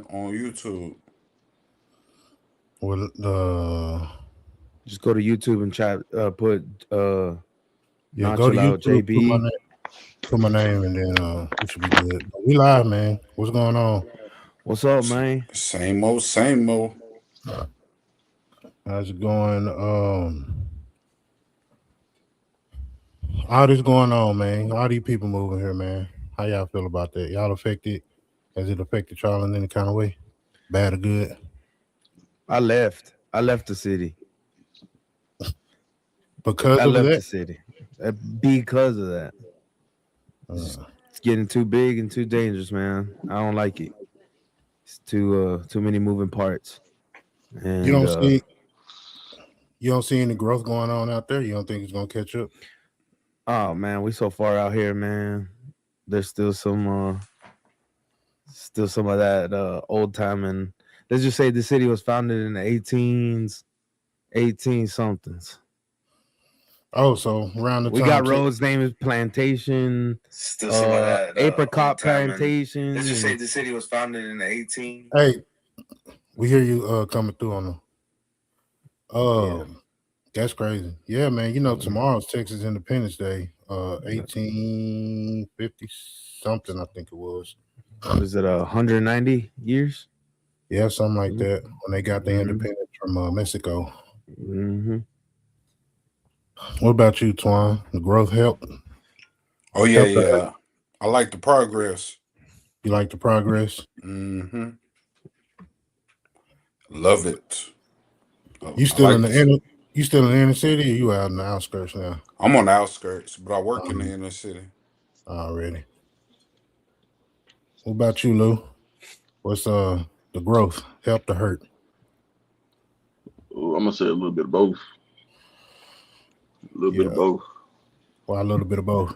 on YouTube. Well, Just go to YouTube and try put yeah, go to Nacho Out YouTube, JB. put my name, and then we should be good. But we live, man. What's going on? What's up, man? Same old, same old. How's it going? All this going on, man. All these people moving here, man. How y'all feel about that? Y'all affected? Has it affected y'all in any kind of way? Bad or good? I left. I left the city. Because I of left that? the city because of that. It's getting too big and too dangerous, man. I don't like it. It's too many moving parts. You And don't see you don't see any growth going on out there? You don't think it's gonna catch up? oh man, we so far out here, man. There's still some of that old time, and let's just say the city was founded in the 18 somethings. Oh, so around the We time got roads named Plantation, Still some of that old Apricot time, and Plantation, let's just say and the city was founded in the 18. hey, we hear you coming through on the yeah. that's crazy. Yeah, man. You know, tomorrow's Texas Independence Day, 1850 something, I think it was. What is it? 190 years? Yeah, something like that. When they got the Mm-hmm. independence from Mexico. Mm-hmm. What about you, Twan? The growth help? Oh yeah, Help the hurt? yeah. I like the progress. You like the progress? Mm-hmm. Love it. You I still in like the this. inner? You still in the inner city, or you out in the outskirts now? I'm on the outskirts, but I work in the Um, inner city. already. What about you, Lou? What's the growth? Help the hurt? I'm gonna say a little bit of both. A little bit of Yeah. both. Well, a little bit of both.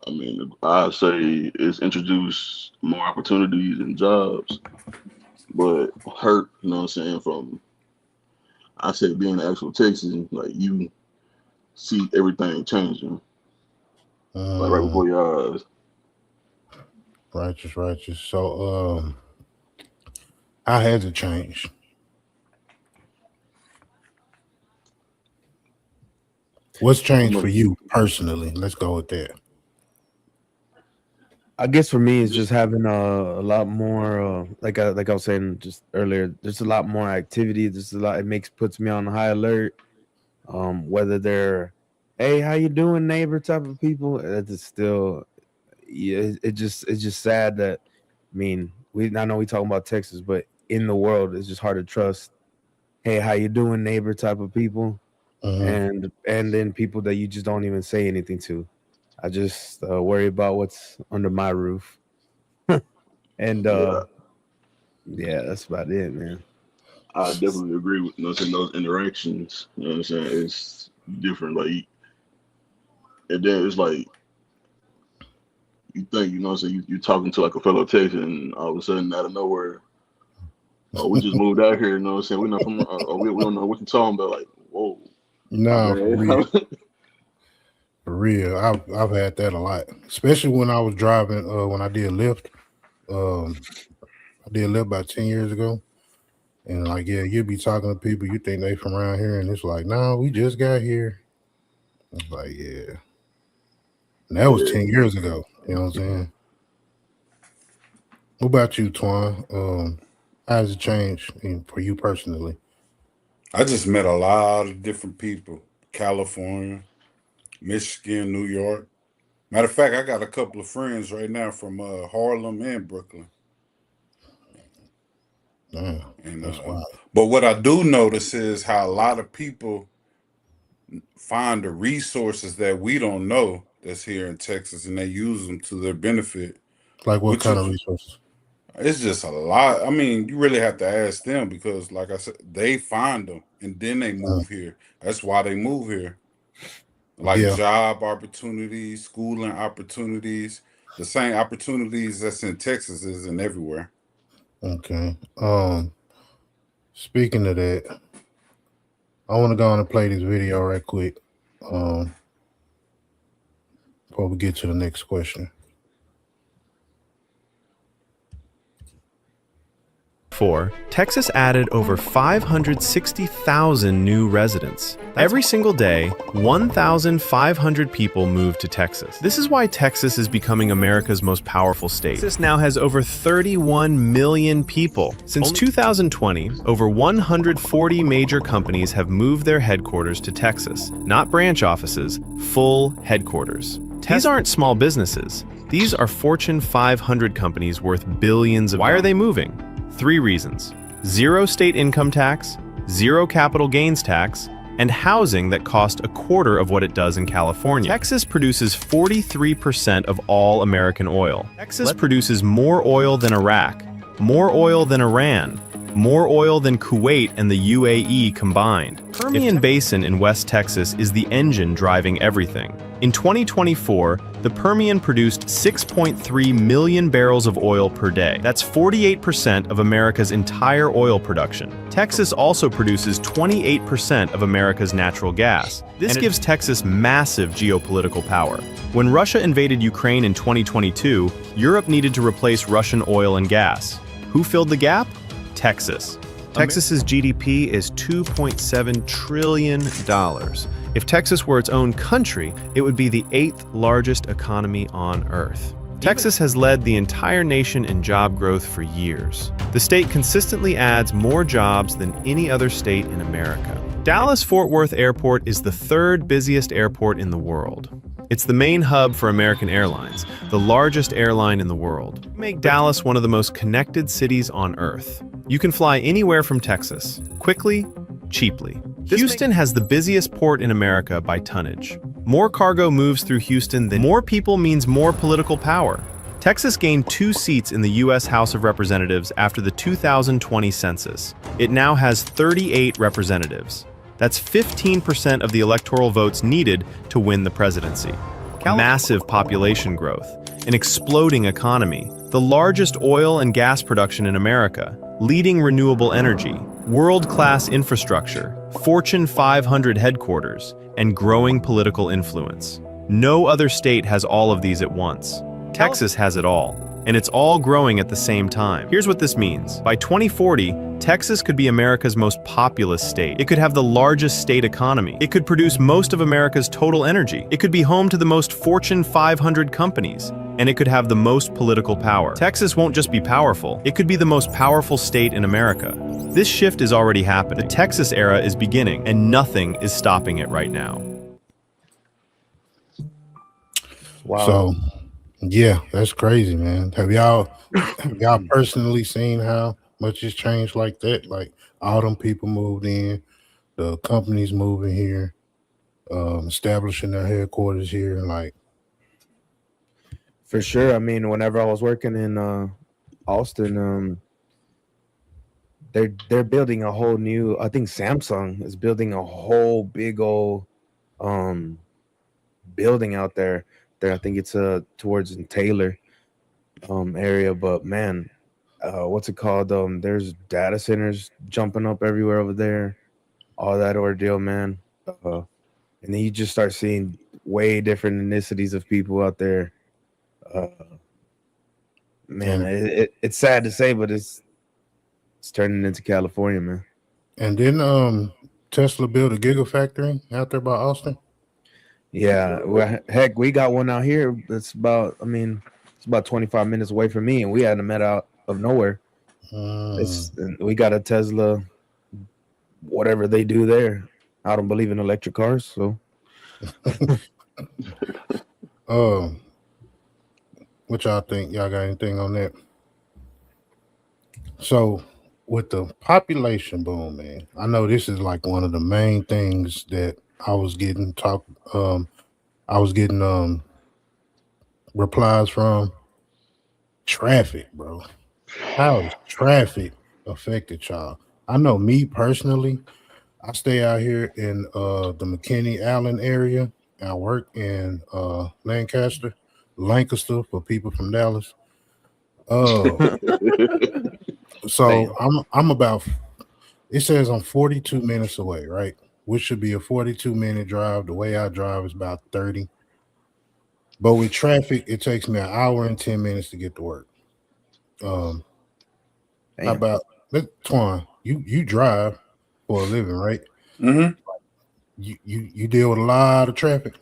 I mean, I say it's introduced more opportunities and jobs, but hurt. You know what I'm saying? From I say being an actual Texan, like you see everything changing, like right Um, before your eyes. righteous, righteous. So, how has it changed? What's I'm changed for gonna, you personally? Let's go with that. I guess for me, it's just just having a lot more, like I was saying just earlier. There's a lot more activity. There's a lot. It puts me on high alert. Whether they're, hey, how you doing, neighbor type of people, it's still, yeah. It's just sad that, I mean, I know we talking about Texas, but in the world, it's just hard to trust. Hey, how you doing, neighbor type of people, Hmm. and then people that you just don't even say anything to. I just worry about what's under my roof, and yeah, yeah, that's about it, man. I definitely agree with those interactions. You know what I'm saying? It's different. Like, and then it's like you think you're talking to like a fellow Texan, and all of a sudden out of nowhere, oh, we just moved out here. You know what I'm saying? We're not from. We don't know what you're talking about. Like, whoa, Nah, for man. real, for real. I've had that a lot, especially when I was driving. When I did Lyft, I did Lyft about 10 years ago, and like, yeah, you'd be talking to people you think they from around here, and it's like, no, we just got here. It's like, yeah, and that was Yeah. 10 years ago. You know what I'm saying? What about you, Twan? How has it changed for you personally? I just met a lot of different people. California, Michigan, New York. Matter of fact, I got a couple of friends right now from Harlem and Brooklyn. Damn, And that's wild. but what I do notice is how a lot of people find the resources that we don't know that's here in Texas, and they use them to their benefit, Like, what which kind of is resources? it's just a lot. I mean, you really have to ask them because, like I said, they find them and then they Uh, move here. That's why they move here. Like yeah. job opportunities, schooling opportunities, the same opportunities that's in Texas is in everywhere. Okay. Speaking of that, I want to go on and play this video right quick. Um, before we get to the next question. Texas added over 560,000 new residents. Every single day, 1,500 people move to Texas. This is why Texas is becoming America's most powerful state. Texas now has over 31 million people. Since 2020, over 140 major companies have moved their headquarters to Texas. Not branch offices, full headquarters. These aren't small businesses. These are Fortune 500 companies worth billions of dollars. Why are they moving? 3 reasons: 0 state income tax, 0 capital gains tax, and housing that cost a quarter of what it does in California. Texas produces 43% of all American oil. Texas produces more oil than Iraq, more oil than Iran, more oil than Kuwait and the UAE combined. Permian Basin in West Texas is the engine driving everything. In 2024, the Permian produced 6.3 million barrels of oil per day. That's 48% of America's entire oil production. Texas also produces 28% of America's natural gas. This gives Texas massive geopolitical power. When Russia invaded Ukraine in 2022, Europe needed to replace Russian oil and gas. Who filled the gap? Texas. Texas's GDP is $2.7 trillion. If Texas were its own country, it would be the 8th largest economy on Earth. Texas has led the entire nation in job growth for years. The state consistently adds more jobs than any other state in America. Dallas-Fort Worth Airport is the 3rd busiest airport in the world. It's the main hub for American Airlines, the largest airline in the world. We make Dallas one of the most connected cities on Earth. You can fly anywhere from Texas, quickly, cheaply. Houston has the busiest port in America by tonnage. More cargo moves through Houston than more people means more political power. Texas gained 2 seats in the U.S. House of Representatives after the 2020 census. It now has 38 representatives. That's 15% of the electoral votes needed to win the presidency. Massive population growth, an exploding economy, the largest oil and gas production in America, leading renewable energy, world-class infrastructure, Fortune 500 headquarters, and growing political influence. No other state has all of these at once. Texas has it all, and it's all growing at the same time. Here's what this means. By 2040, Texas could be America's most populous state. It could have the largest state economy. It could produce most of America's total energy. It could be home to the most Fortune 500 companies. And it could have the most political power. Texas won't just be powerful, it could be the most powerful state in America. This shift is already happening. The Texas era is beginning, and nothing is stopping it right now. Wow. So, yeah, that's crazy, man. Have y'all personally seen how much it's changed like that? Like all them people moved in, the companies moving here, establishing their headquarters here, like. For sure. I mean, whenever I was working in Austin, they're building a whole new. I think Samsung is building a whole big old building out there. I think it's towards in Taylor area. But man, what's it called? There's data centers jumping up everywhere over there. All that ordeal, man. And then you just start seeing way different ethnicities of people out there. Man, it's sad to say, but it's turning into California, man. And then Tesla built a gigafactory out there by Austin. Yeah, well, heck, we got one out here. It's about 25 minutes away from me, and we had them met out of nowhere. We got a Tesla, whatever they do there. I don't believe in electric cars, so. What y'all think? Y'all got anything on that? So, with the population boom, man, I know this is like one of the main things that I was getting replies from. Traffic, bro. How is traffic affected y'all? I know me personally, I stay out here in the McKinney Allen area. I work in Lancaster for people from Dallas. So I'm about, it says I'm 42 minutes away, right? Which should be a 42-minute drive. The way I drive is about 30. But with traffic, it takes me an hour and 10 minutes to get to work. How about Twan, you drive for a living, right? Mm-hmm. You deal with a lot of traffic.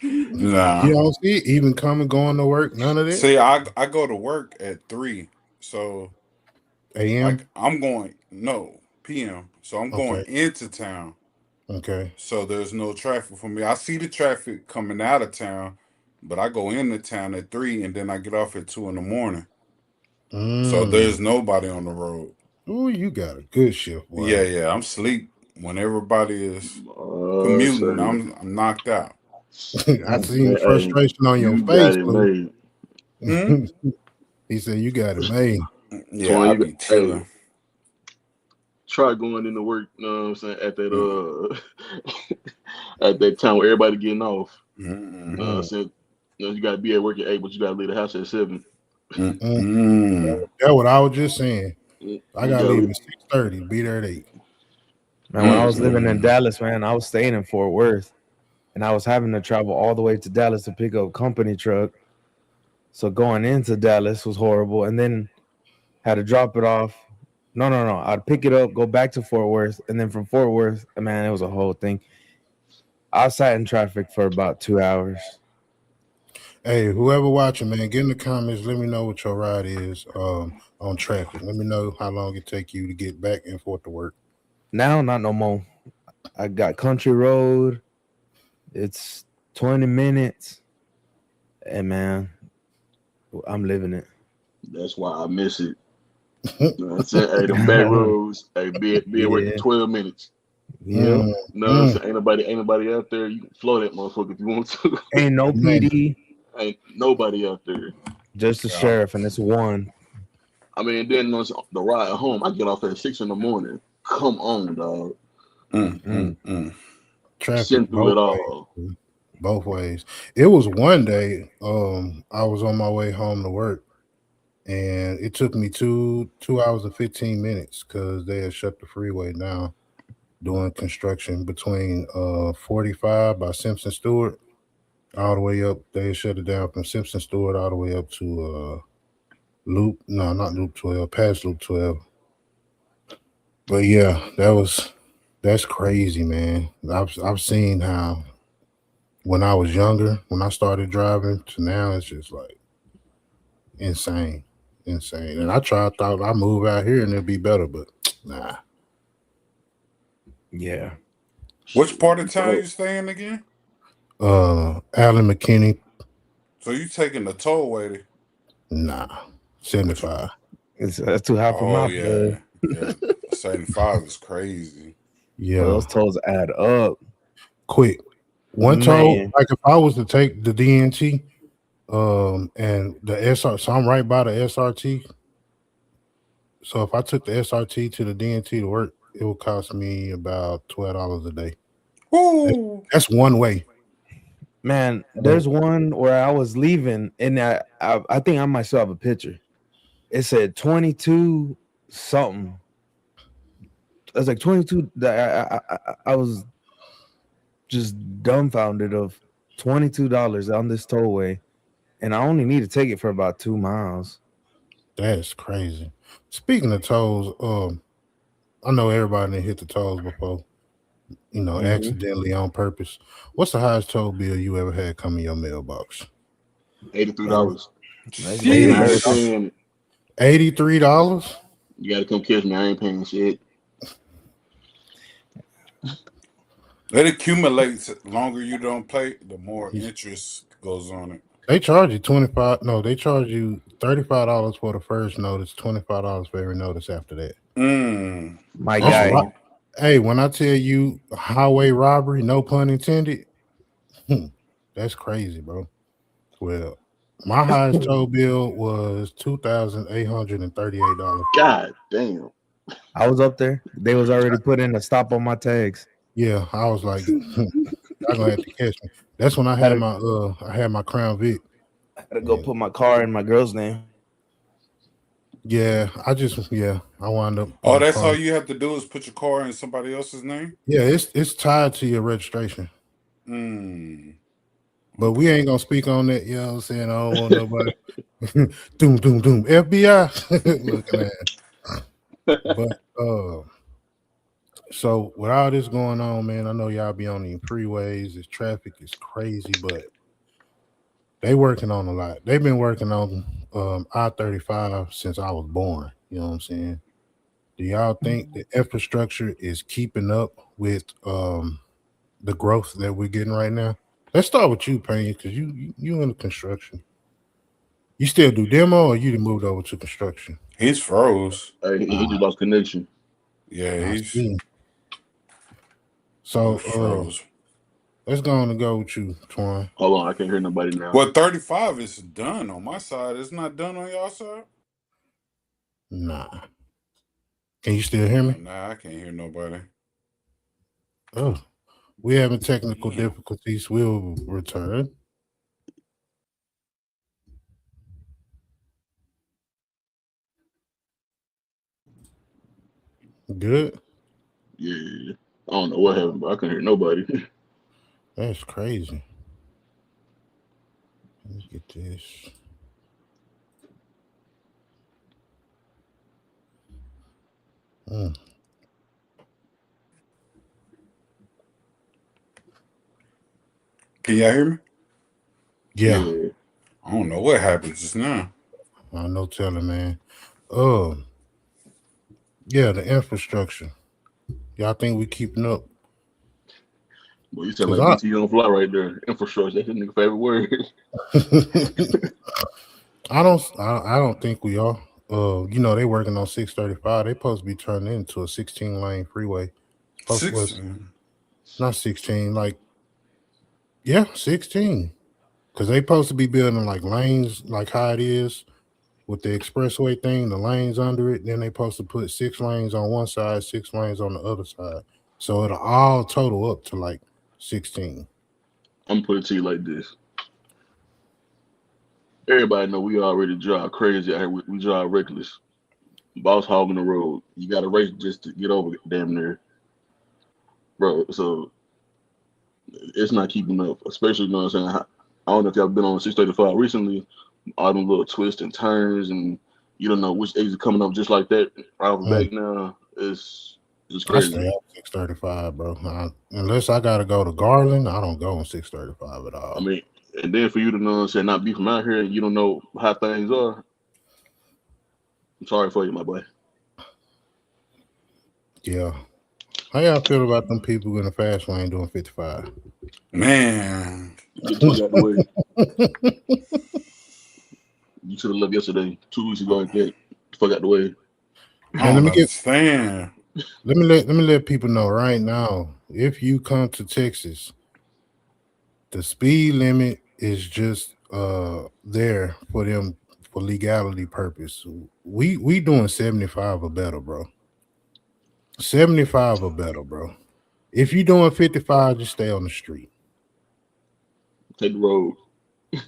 Nah. You don't see it, even coming, going to work, none of that. See, I go to work at 3, so AM. like I'm going PM, so I'm going Okay. into town, Okay. so there's no traffic for me. I see the traffic coming out of town, but I go into town at 3, and then I get off at 2 in the morning, so there's nobody on the road. Oh, you got a good shift, boy. Yeah, I'm sleep when everybody is commuting. Say, I'm knocked out. I seen hey, frustration on your you face, got it Lou. made. Hmm? He said you got it made. Yeah, Twan, I you got, be hey, chilling. try going into work, you know what I'm saying, at that at that time where everybody getting off. You know what I'm Mm, saying? You gotta be at work at 8, but you gotta leave the house at 7. mm. Mm-mm. That's what I was just saying. You I gotta gotta leave leave. at 6:30. Be there at 8. Man, when I was living in Mm-mm. Dallas, man, I was staying in Fort Worth, and I was having to travel all the way to Dallas to pick up company truck. So going into Dallas was horrible, and then had to drop it off. No. I'd pick it up, go back to Fort Worth, and then from Fort Worth, man, it was a whole thing. I sat in traffic for about 2 hours. Hey, whoever watching, man, get in the comments. Let me know what your ride is on traffic. Let me know how long it take you to get back and forth to work. Now, not no more. I got country road. It's 20 minutes, and man, I'm living it. That's why I miss it. You know what I'm saying? Hey, them back roads, hey, be at work in Yeah. 12 minutes. Yep. You know what I'm saying? Ain't nobody out there. You can flow that motherfucker if you want to. Ain't no Man, PD, Ain't nobody out there. just the Yeah. sheriff, and it's one. I mean, then on the ride home, I get off at 6 in the morning. Come on, dog. Mm. traffic Sitting through both it ways. all. Both ways. It was one day. I was on my way home to work, and it took me 2 hours and 15 minutes because they had shut the freeway down doing construction between 45 by Simpson Stewart all the way up. They had shut it down from Simpson Stewart all the way up to Loop. No, not Loop 12, past Loop 12. But yeah, that's crazy, man. I've seen how when I was younger, when I started driving to now, it's just like insane, insane. And thought I move out here and it'd be better, but nah. Yeah. Which Shit, part of town bro. you staying again? Alan McKinney, So you taking the tollway? nah, Which? 75. That's too high for Oh my blood. yeah. 75 is crazy. But Yeah, those tolls add up, quick. One toll, man. like if I was to take the DNT, and the SR, so I'm right by the SRT. So if I took the SRT to the DNT to work, it would cost me about $12 a day. That's, Woo! that's one way. Man, there's one where I was leaving, and I think I might still have a picture. It said 22 something. I was like 22. I was just dumbfounded of $22 on this tollway, and I only need to take it for about 2 miles. That's crazy. Speaking of tolls, I know everybody done hit the tolls before, Mhm. accidentally on purpose. What's the highest toll bill you ever had come in your mailbox? That's, $83. that's very I low. ain't Sheesh. paying it. $83? You gotta come catch me. I ain't paying shit. It accumulates. Longer you don't pay, the more interest goes on it. They charge you 25. No, they charge you $35 for the first notice, $25 for every notice after that. Mm. My That's a guy. lot. Oh. Hey, when I tell you highway robbery, no pun intended, that's crazy, bro. Well, my highest toll bill was $2,838. God damn. I was up there. They was already putting a stop on my tags. Yeah, I was like, y'all gonna have to catch me. That's when Had to, I had my Crown Vic. had to go And put my car in my girl's name. I wound up Oh, putting the that's car. all you have to do is put your car in somebody else's name. Yeah, it's tied to your registration. Mm. But we ain't gonna speak on that. You know what I'm saying? I don't want nobody. Doom, doom, doom. FBI looking at. But so with all this going on, man, I know y'all be on the freeways. This traffic is crazy, but they working on a lot. They've been working on I-35 since I was born. You know what I'm saying? Do y'all think the infrastructure is keeping up with the growth that we're getting right now? Let's start with you, Payne, because you in the construction. You still do demo, or you done moved over to construction? He's froze. Hey, he Ah, just lost connection. Yeah, I he's see. he's So froze. let's go on and go with you, Twan. Hold on, I can't hear nobody now. Well, 35 is done on my side. It's not done on y'all side. Nah. Can you still hear me? Nah, I can't hear nobody. Oh, we having technical Damn. difficulties. We'll return. Good. Yeah, I don't know what happened, but I couldn't hear nobody. That's crazy. Let's get this. Mm, Can y'all hear me? yeah, Yeah, I don't know what happened just now. no telling, man. Um, yeah, the infrastructure. Y'all think we keeping up? well, you sound Cause like BT on the fly right there. Infrastructure, that's his nigga favorite word. I don't think we are. You know, they working on 635. They supposed to be turning into a 16 lane freeway. Supposed Six. was not 16, like yeah, 16. Cause they supposed to be building like lanes like how it is with the expressway thing, the lanes under it. Then they supposed to put 6 lanes on one side, 6 lanes on the other side. So it'll all total up to like 16. I'm gonna put it to you like this. Everybody know we already drive crazy out here. We drive reckless. Boss hogging the road. You got to race just to get over damn near, bro. So it's not keeping up. Especially, you know what I'm saying. I don't know if y'all been on 635 recently. All them little twists and turns, and you don't know which exit coming up just like that right off the Mm. back. Now it's I stay crazy. on 635, bro. Unless I gotta go to Garland, I don't go on 635 at I all. mean, and then for you to know what I'm saying, not be from out here, and you don't know how things are. I'm sorry for you, my boy. Yeah. How y'all feel about them people in the fast lane doing 55? Man, Get the fuck out the way. You should have left yesterday, 2 weeks ago, and get the fuck out the way. I Man, don't understand. let me let people know right now. If you come to Texas, the speed limit is just there for them for legality purpose. We doing 75 or better, bro. 75 or better, bro. If you doing 55, just stay on the street. Take the road. Or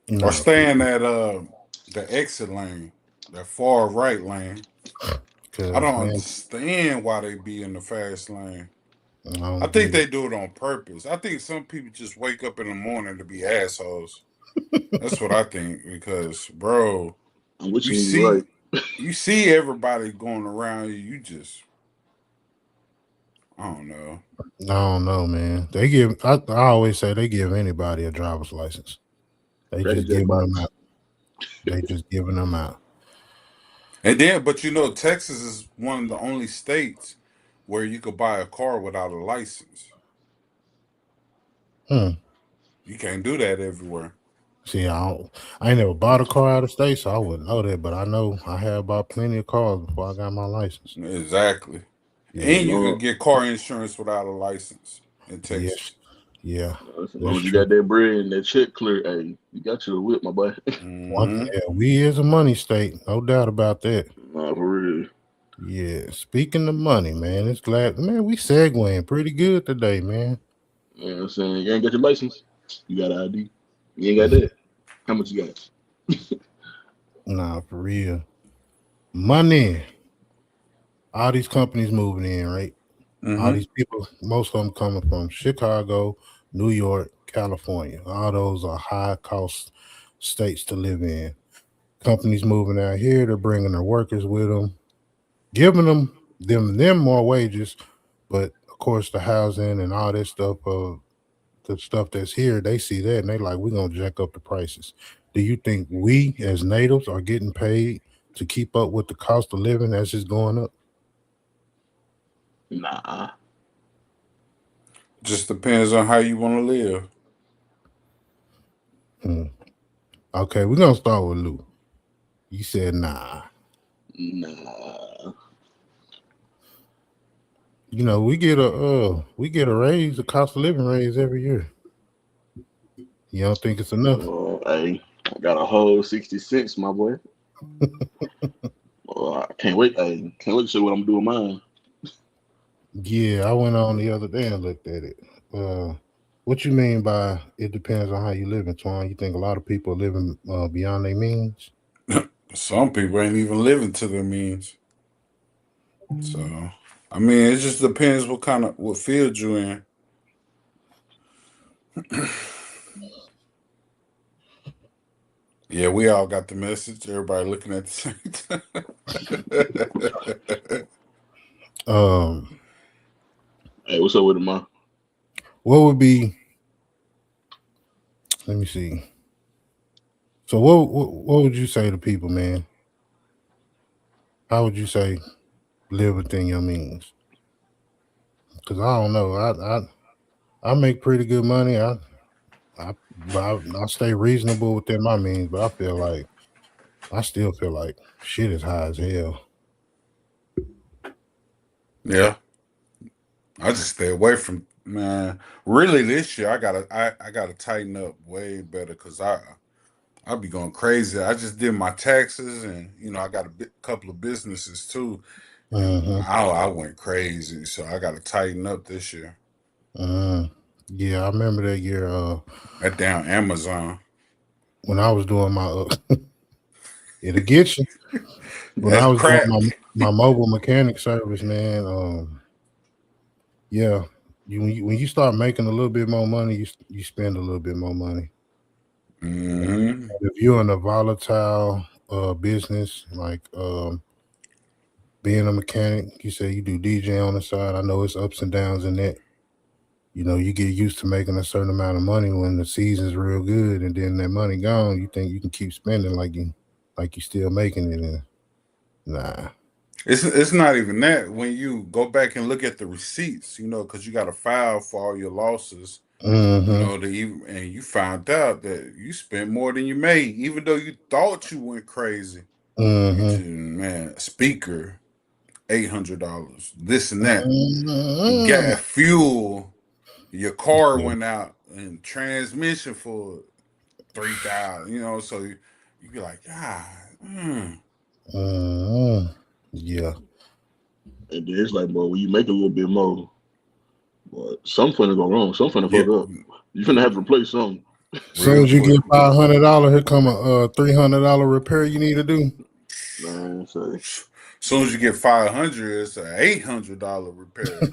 Nah, stay in that the exit lane, that far right lane. I because don't man, understand why they be in the fast lane. I I don't think get it. they do it on purpose. I think some people just wake up in the morning to be assholes. That's what I think because, bro, I'm with you you, you're see, right. you see everybody going around you. You just, I don't know. I don't know, man. They give. I always say they give anybody a driver's license. They Crack a just jack giving them box. out. They just giving them out. And then, but you know, Texas is one of the only states where you could buy a car without a license. Hmm. You can't do that everywhere. See, I ain't never bought a car out of state, so I wouldn't know that. But I know I have bought plenty of cars before I got my license. Exactly. Yeah. And you Long, could get car insurance without a license in Yes. Texas. Yeah. as long That's as you true. got that bread and that check clear, hey, you got your whip, my boy. Hmm. Yeah, we is a money state, no doubt about that. Nah, for real. Yeah. Speaking of money, man, it's glad man we segueing pretty good today, man. You know what I'm saying? You ain't got your license, you got ID. You ain't got that. How much you got? Nah, for real. Money. All these companies moving in, right? All Hmm. these people, most of them coming from Chicago, New York, California. All those are high cost states to live in. Companies moving out here, they're bringing their workers with them, giving them more wages, but of course the housing and all that stuff, the stuff that's here, they see that and they like, we're gonna jack up the prices. Do you think we as natives are getting paid to keep up with the cost of living as it's going up? Nah, Just depends on how you want to live. Hmm. Okay, we're gonna start with Lou. You said nah. nah. You know, we get a raise, a cost of living raise every year. You don't think it's enough? Hey, I got a whole 66, my boy. I can't wait. Hey, can't wait to see what I'm doing mine. Yeah, I went on the other day and looked at it. Uh, what you mean by it depends on how you live in Twan? You think a lot of people are living beyond their means? Some people ain't even living to their means. So, I mean, it just depends what field you in. Yeah, we all got the message. Everybody looking at the same time. Um, Hey, what's up with it, man? what would be? Let me see. So, what would you say to people, man? How would you say live within your means? Because I don't know. I make pretty good money. I I stay reasonable within my means, but I still feel like shit is high as hell. Yeah, I just stay away from, man. Really, this year I gotta tighten up way better because I be going crazy. I just did my taxes, and I got couple of businesses too, and Hmm. I went crazy. So I got to tighten up this year. Yeah, I remember that year. That down Amazon. When I was doing my, it'll get you. When I That's was doing crack. my mobile mechanic service, man. Yeah, when you start making a little bit more money, you spend a little bit more money. And Hmm. if you're in a volatile business like being a mechanic, you say you do DJ on the side. I know it's ups and downs in that. You know, you get used to making a certain amount of money when the season's real good, and then that money gone. You think you can keep spending like you still making it. And nah. It's not even that. When you go back and look at the receipts, because you got to file for all your losses. Mm-hmm. And you found out that you spent more than you made, even though you thought you went crazy. You Mm-hmm. just, man, speaker, $800, this and that. Mm-hmm. Gas, fuel, your car went out, and transmission for 3,000. So you be like, God, Mm-hmm. Yeah. And then it's like, boy, when you make a little bit more, but something finna go wrong. Something finna yeah, fuck up. You finna have to replace something. Soon real as you get quick. $500, here come a $300 repair you need to do. Man, say, Soon as you get 500, it's an $800 repair.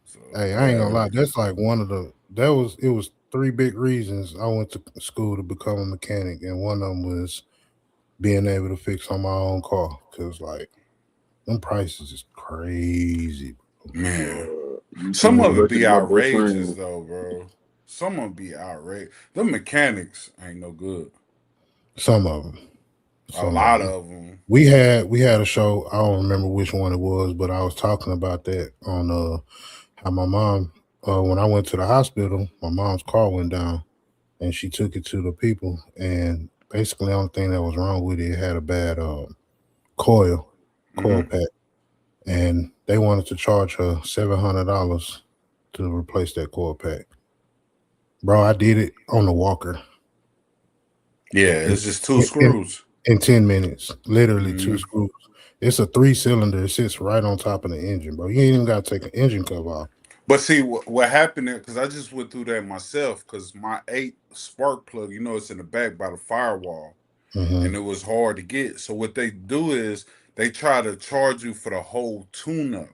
So Hey, I ain't gonna yeah, lie. That's like one of the it was three big reasons I went to school to become a mechanic, and one of them was being able to fix on my own car. Cause like them prices is crazy. man. you see Some me of it versus be my best outrageous friend. though, bro. Some of it be outrageous. The mechanics ain't no good. Some of them, A some of lot them. of them. We had a show. I don't remember which one it was, but I was talking about that on how my mom when I went to the hospital, my mom's car went down, and she took it to the people, and basically the only thing that was wrong with it, it had a bad coil coil Hmm. pack, and they wanted to charge her $700 to replace that coil pack. Bro, I did it on the walker Yeah, in, it's just two in, screws. in 10 minutes. Literally two Hmm. screws. It's a 3 cylinder. It sits right on top of the engine, bro. You ain't even got to take an engine cover off. But see what happened there, because I just went through that myself. Because my 8 spark plug, it's in the back by the firewall, Hmm. and it was hard to get. So what they do is they try to charge you for the whole tune-up.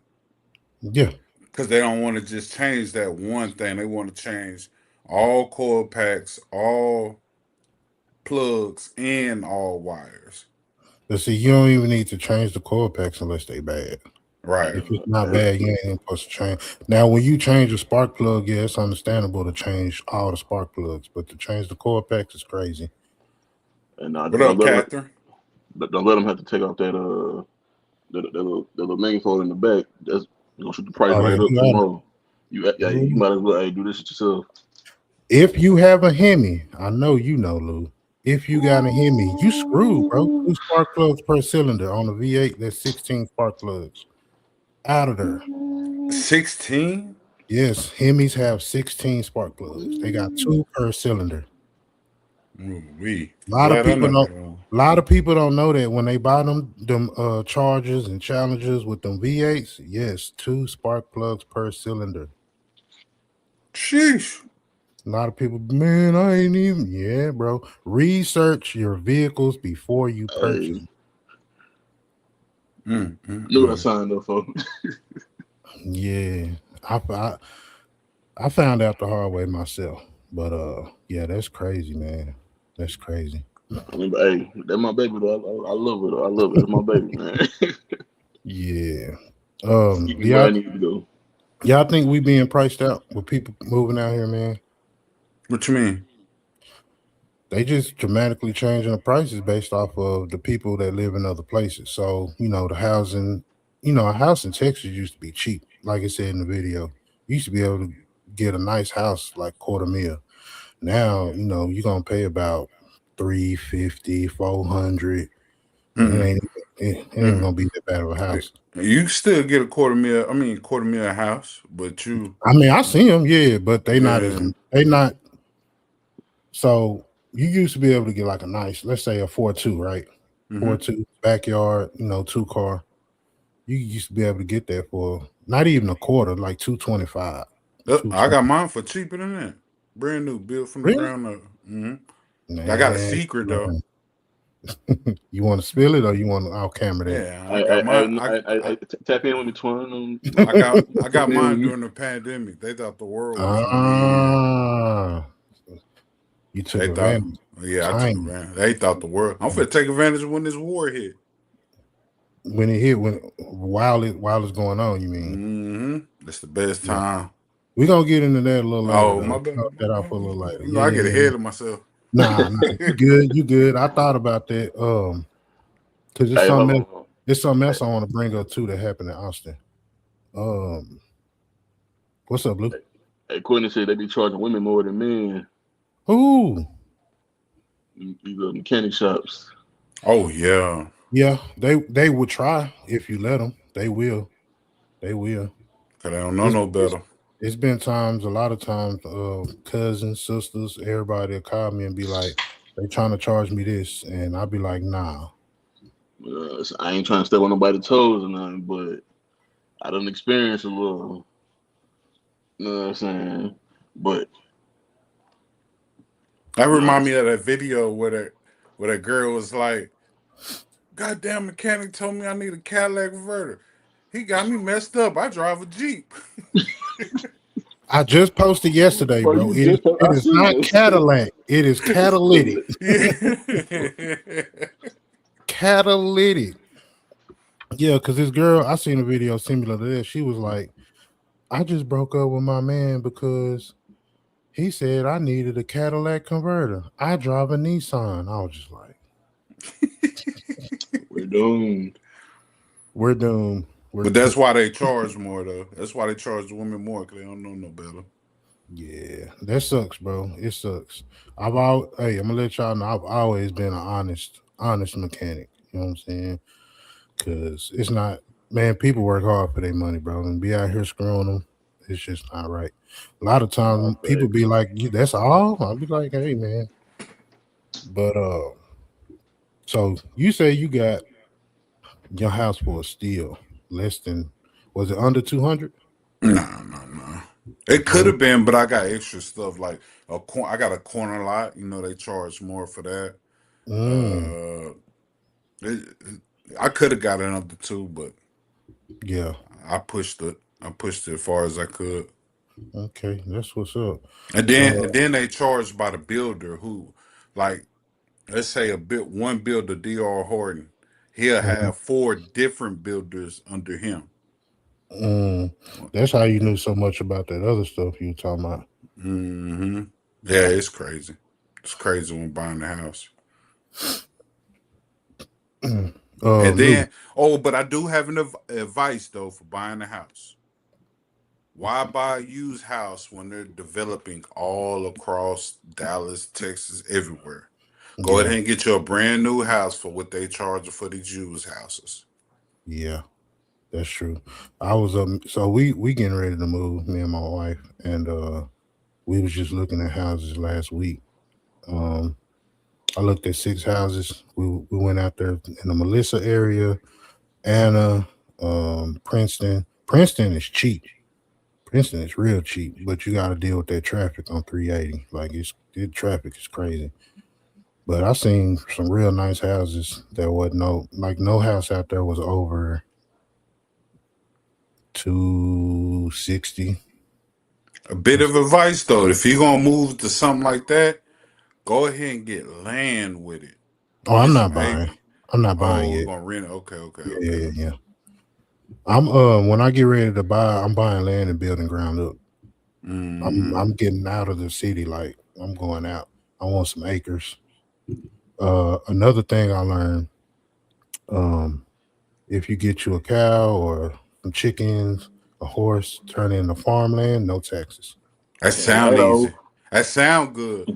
Yeah. because they don't want to just change that one thing. They want to change all coil packs, all plugs, and all wires. But see, you don't even need to change the coil packs unless they bad. Right. If it's not bad, you ain't even supposed to change. Now, when you change a spark plug, yeah, it's understandable to change all the spark plugs, but to change the coil packs is crazy. And What up, Catherine? don't let them have to take off that little manifold in the back. That's gonna shoot the price Oh, yeah, right up you got it. tomorrow. You might as well do this shit yourself. If you have a Hemi, I know you know, Lou. If you got a Hemi, you screwed, bro. 2 spark plugs per cylinder on the V8. That's 16 spark plugs out of there. 16? Yes, Hemis have 16 spark plugs. They got 2 per cylinder. We A lot of glad I people know don't. that. A lot of people don't know that when they buy them Chargers and Challengers with them V8s. Yes, 2 spark plugs per cylinder. Sheesh. A lot of people, man, I ain't even. Yeah, bro. Research your vehicles before you purchase. Knew what I signed up for. Yeah, I found out the hard way myself, but yeah, that's crazy, man. That's crazy. I mean, but hey, that's my baby though. I love it. I love it. It's my baby, man. Yeah. Keep me where I need to go. Y'all think we being priced out with people moving out here, man? What you mean? They just dramatically changing the prices based off of the people that live in other places. So, the housing, a house in Texas used to be cheap. Like I said in the video, you used to be able to get a nice house like quarter mil. Now, you're gonna pay about 350, 400. And it ain't gonna be that bad of a house. You still get a quarter mil house, but you. I mean, I see them, yeah, but they not. So you used to be able to get like a nice, let's say a 4.2, right? 4.2 backyard, 2-car. You used to be able to get that for not even a quarter, like 225. I got mine for cheaper than that. Brand new, built from the ground up. I got a secret though. You want to spill it or you want to off camera that? Yeah, I got mine. I tap in with me, Twin. I got mine during the pandemic. They thought the world was gonna end. You took advantage. I took advantage. They thought the world. I'm finna take advantage when this war hit. When it hit, while it's going on, you mean? It's the best time. We're gonna get into that a little later. Oh, my bad. That off a little later. I get ahead of myself. Nah, you good. I thought about that. Because it's something else I want to bring up too that happened in Austin. What's up, Blue? Hey, Courtney said they be charging women more than men. Ooh. These mechanic shops. Oh yeah. Yeah, they will try if you let them. They will. Cause they don't know no better. It's been a lot of times, cousins, sisters, everybody will call me and be like, they trying to charge me this. And I'll be like, nah. I ain't trying to step on nobody's toes or nothing, but I done experienced a little. You know what I'm saying? But that remind me of that video where that girl was like, goddamn mechanic told me I need a Cadillac converter. He got me messed up. I drive a Jeep. I just posted yesterday, bro. It is not Cadillac. It is catalytic. Catalytic. Yeah, because this girl, I seen a video similar to this. She was like, I just broke up with my man because he said I needed a Cadillac converter. I drive a Nissan. I was just like, we're doomed. But that's why they charge more, though. That's why they charge the women more, because they don't know no better. Yeah, that sucks, bro. It sucks. I'm gonna let y'all know I've always been an honest mechanic. You know what I'm saying? Because it's not, man, people work hard for their money, bro, and be out here screwing them. It's just not right. A lot of times people be like, that's all? I'll be like, hey, man. But so you say you got your house for a steal less than, was it under 200? No. It could have been, but I got extra stuff like I got a corner lot. They charge more for that. I could have got it under 2, but yeah, I pushed it. I pushed it as far as I could. Okay, that's what's up. And then they charged by the builder who, like, let's say one builder, D.R. Horton, he'll Mhm. have four different builders under him. Mm, that's how you knew so much about that other stuff you were talking about. Hmm. Yeah, it's crazy. It's crazy when buying a house. And Lou. then, but I do have an advice though for buying a house. Why buy a used house when they're developing all across Dallas, Texas, everywhere? Go Yeah, ahead and get you a brand new house for what they charge for these used houses. yeah, that's true. I was so we getting ready to move, me and my wife, and we was just looking at houses last week. Um, I looked at 6 houses. We went out there in the Melissa area, Anna, Princeton. Princeton is cheap. Princeton is real cheap, but you got to deal with that traffic on 380. Like the traffic is crazy. But I seen some real nice houses that was no house out there was over 260. A bit of advice though, if you're gonna move to something like that, go ahead and get land with it. Oh, Get I'm some not buying. acre. I'm not buying Oh, we're yet. gonna rent it. Okay, okay, Yeah, yeah, okay. yeah, yeah. I'm when I get ready to buy, I'm buying land and building ground up. Hmm. I'm getting out of the city. Like I'm going out. I want some acres. Another thing I learned, um, if you get you a cow or some chickens, a horse, turn it into farmland, no taxes. That sound Right easy. on. That sound good.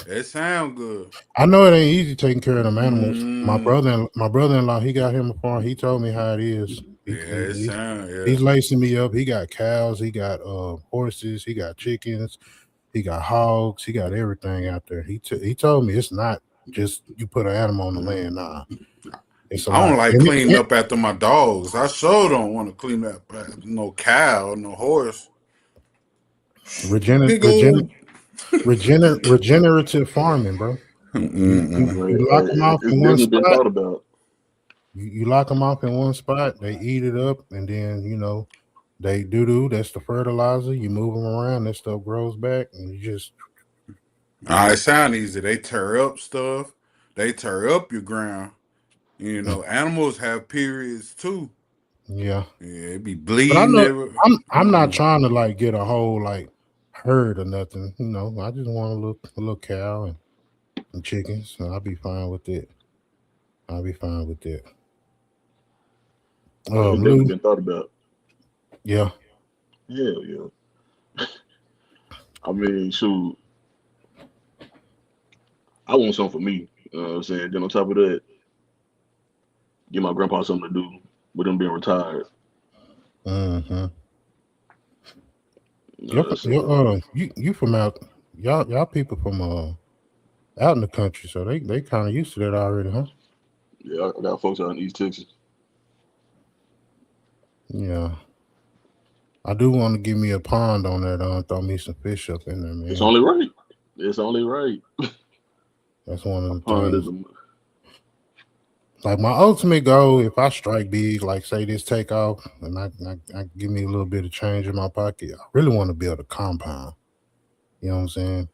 That sound good. I know it ain't easy taking care of them animals. Mm, My brother-in-law, he got him a farm. He told me how it is. yeah, it sound He's yeah. lacing me up. He got cows. He got horses. He got chickens. He got hogs. He got everything out there. He told me it's not just you put an animal on the land. Nah, it's a I don't lot. like cleaning up after my dogs. I sure don't want to clean up after no cow, no horse. Regener, Big regener, old. regenerative farming, bro. Mm-mm. You lock them off It's in one definitely been spot. thought about. You lock them off in one spot. They eat it up, and then they do. That's the fertilizer. You move them around. That stuff grows back, and you just It sound easy. They tear up stuff. They tear up your ground. Animals have periods too. yeah. Yeah, it be But I bleeding know every. I'm not Mm-mm. trying to like get a whole like herd or nothing. I just want a little cow and some chickens, and I'll be fine with it. I'll be fine with it. It's definitely Lou, been thought about. yeah. Hell yeah. I mean, shoot, I want something for me. You know what I'm saying? Then on top of that, give my grandpa something to do with him being retired. Mm-hmm. So You from out y'all people from out in the country, so they kind of used to that already, huh? yeah, I got folks out in East Texas. Yeah. I do want to give me a pond on there, though, and throw me some fish up in there, It's man. only right. It's only right. That's one of A the pond is things. a Like my ultimate goal, if I strike big, like say this take off, and I give me a little bit of change in my pocket, I really want to build a compound. You know what I'm saying?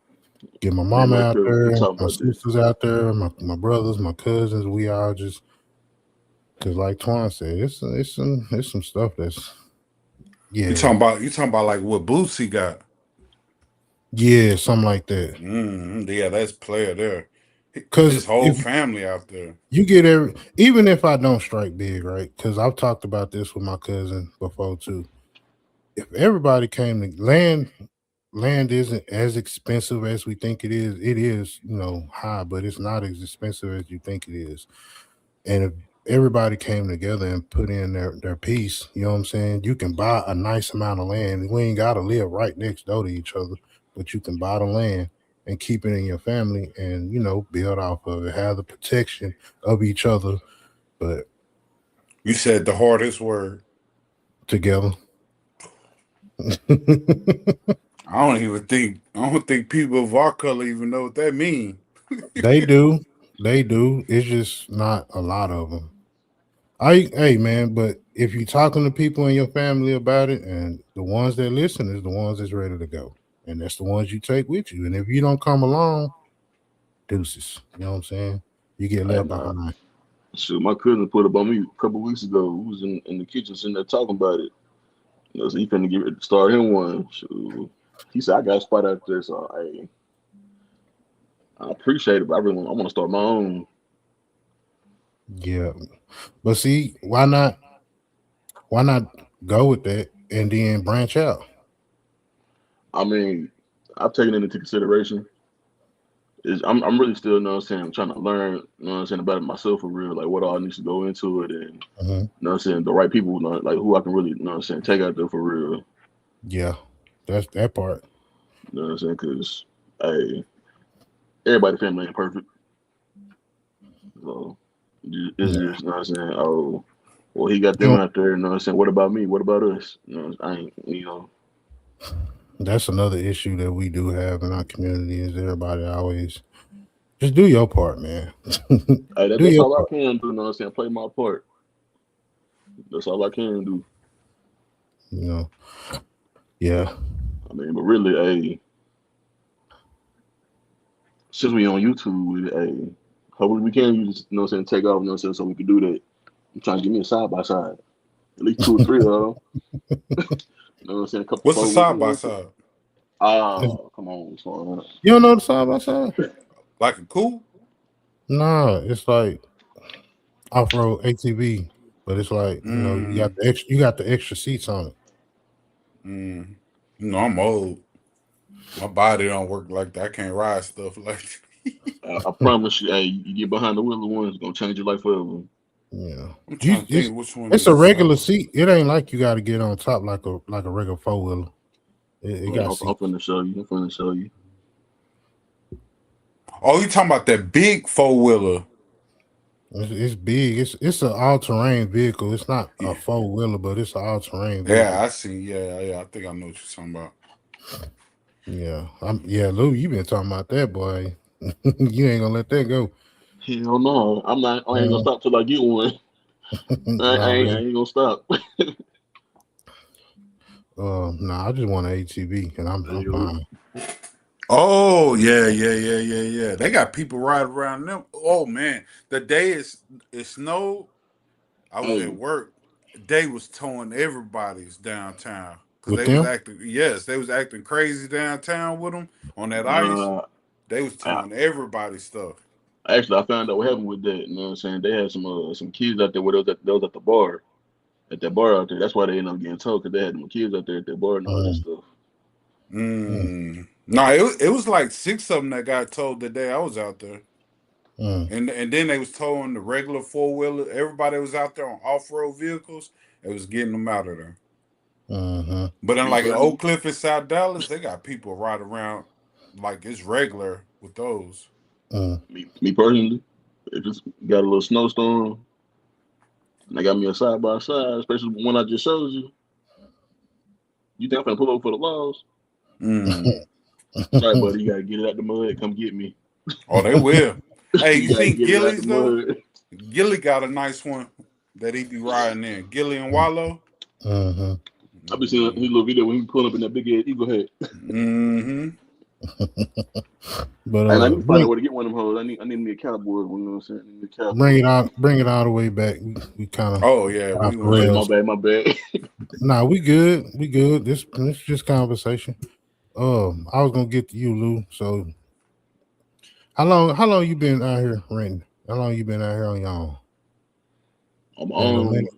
Get my man mama right out there. We there, talking my about that. sisters out there, my brothers, my cousins. We all just because, like Twan said, it's some stuff that's You yeah, talking about like what Bootsy got? yeah, something like that. Yeah, that's player there. Because His whole if family out there. you get even if I don't strike big, right? Because I've talked about this with my cousin before too. If everybody came to land isn't as expensive as we think it is. It is, high, but it's not as expensive as you think it is. And if everybody came together and put in their piece, you know what I'm saying? You can buy a nice amount of land. We ain't gotta live right next door to each other, but you can buy the land and keep it in your family and, build off of it, have the protection of each other, but You said the hardest word. together. I don't think people of our color even know what that means. They do. They do. It's just not a lot of them. Hey man, but if you're talking to people in your family about it, and the ones that listen is the ones that's ready to go, and that's the ones you take with you. And if you don't come along, deuces. You know what I'm saying? You get Hey, left nah. behind. Shoot, my cousin put up on me a couple weeks ago. We was in the kitchen sitting there talking about it. So he finna get ready to start him one. Shoot. He said, I got a spot out there, so hey, I appreciate it, but I want to start my own. Yeah, but see, why not? Why not go with that and then branch out? I mean, I've taken it into consideration. I'm really still, you know what I'm saying, I'm trying to learn, you know what I'm saying, about it myself for real, like what all needs to go into it and, you Mhm. know what I'm saying, the right people, you know, like who I can really, you know what I'm saying, take out there for real. Yeah, that's that part. You know what I'm saying? Because, hey, everybody family ain't perfect. So it's Yeah, just, you know what I'm saying, oh, well, he got you them know, out there, you know what I'm saying, what about me? What about us? You know, I ain't, you know, that's another issue that we do have in our community. Is everybody always just do your part, man. hey, Do that's your all I part. can do, you know what I'm saying, play my part. That's all I can do. You know. Yeah. I mean, but really, hey, since we on YouTube with it, hey, hopefully we can use, you know what I'm saying, take off, you know what I'm saying, so we can do that. I'm trying to give me a side by side. At least two or three of them. You know what I'm saying? A couple What's the four, you side by know. side? Oh, come on, what's going on? You don't know the side by side? Like a cool? Nah, it's like off road ATV, but it's like you got Mm, you got the extra seats on it. mm. You know, I'm old. My body don't work like that. I can't ride stuff like that. I promise you, hey, you get behind the wheel of one, it's gonna change your life forever. Yeah, I'm you trying to think which one it's is a the side regular by. seat. It ain't like you got to get on top like a regular 4 wheeler. It got I'm seats. finna show you. I'm finna show you. Oh, you talking about that big 4 wheeler? It's big. It's an all terrain vehicle. It's not Yeah, a 4 wheeler, but it's an all terrain yeah, vehicle. I see. Yeah, yeah. I think I know what you're talking about. Yeah, Lou, you been talking about that boy. You ain't gonna let that go. Hell no, I'm not. I ain't gonna Uh, stop till I get one. I already. ain't gonna stop. Nah, I just want an ATV, and I'm Yo, fine. Oh yeah, yeah, yeah, yeah, yeah. They got people riding around them. Oh man, the day it snowed. I was at hey, work. They was towing everybody's downtown because With they was them, acting. Yes, they was acting crazy downtown with them on that ice. nah. They was I, towing everybody's stuff. actually, I found out what happened with that. You know what I'm saying? They had some kids out there where they was at the bar. At that bar out there. That's why they ended up getting told because they had them kids out there at that bar and all that mm, stuff. mm, No, it was like six of them that got towed the day I was out there, mm, and then they was towing the regular 4 wheeler. Everybody was out there on off road vehicles. It was getting them out of there. mm-hmm, But in Me like in Oak personally, Cliff in South Dallas, they got people ride around like it's regular with those. mm. me personally, if it's got a little snowstorm and I got me a side by side, especially the one I just showed you, you think I'm gonna pull over for the laws? Mm. Sorry, buddy, you gotta get it out the mud. Come get me. Oh, they will. Hey, you You gotta seen get it out the Gillies though? mud. Gilly got a nice one that he be riding in. Gilly and Wallow. Mm-hmm. I been seeing his little video when he pull up in that big ass eagle head. Mm-hmm. But And I need to find out where to get one of them hoes. I need me a cowboy. You know what I'm saying? I need me a cowboy. bring it all the way back. We kind of Oh yeah, off we the went Hey, through. my rails. bad, my bad. Nah, we good. We good. This just conversation. I was gonna get to you, Lou. So how long you been out here renting? How long you been out here on your own? On my Been a little own, minute.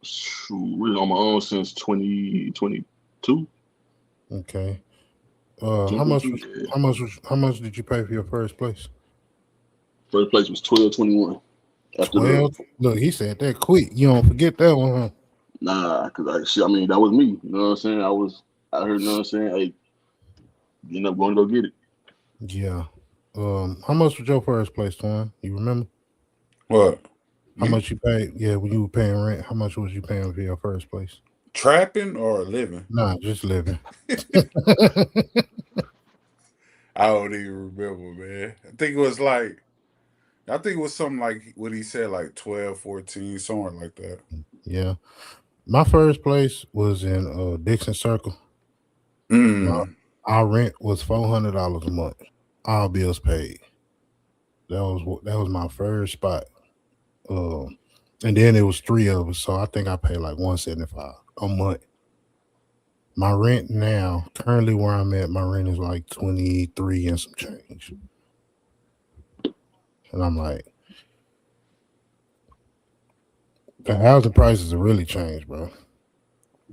shoot, really on my own since 2022. Okay. Yeah. How much did you pay for your first place? First place was 12.21. After the 12. Look, he said that quick. You don't forget that one, huh? nah, cause I mean that was me. You know what I'm saying? I was out here. You know what I'm saying? Hey, end up going to go get it. Yeah. How much was your first place, Twan? You remember? What? How Me much you paid? Yeah, when you were paying rent, how much was you paying for your first place? trapping or living? Nah, just living. I don't even remember, man. I think it was something like what he said, like 12, 14, somewhere like that. Yeah. My first place was in Dixon Circle. My Mm. our rent was $400 a month. All bills paid. That was my first spot. Um, and then it was three of us, so I think I paid like 175 a month. My rent now, currently where I'm at, my rent is like 23 and some change. And I'm like, the housing prices have really changed, bro.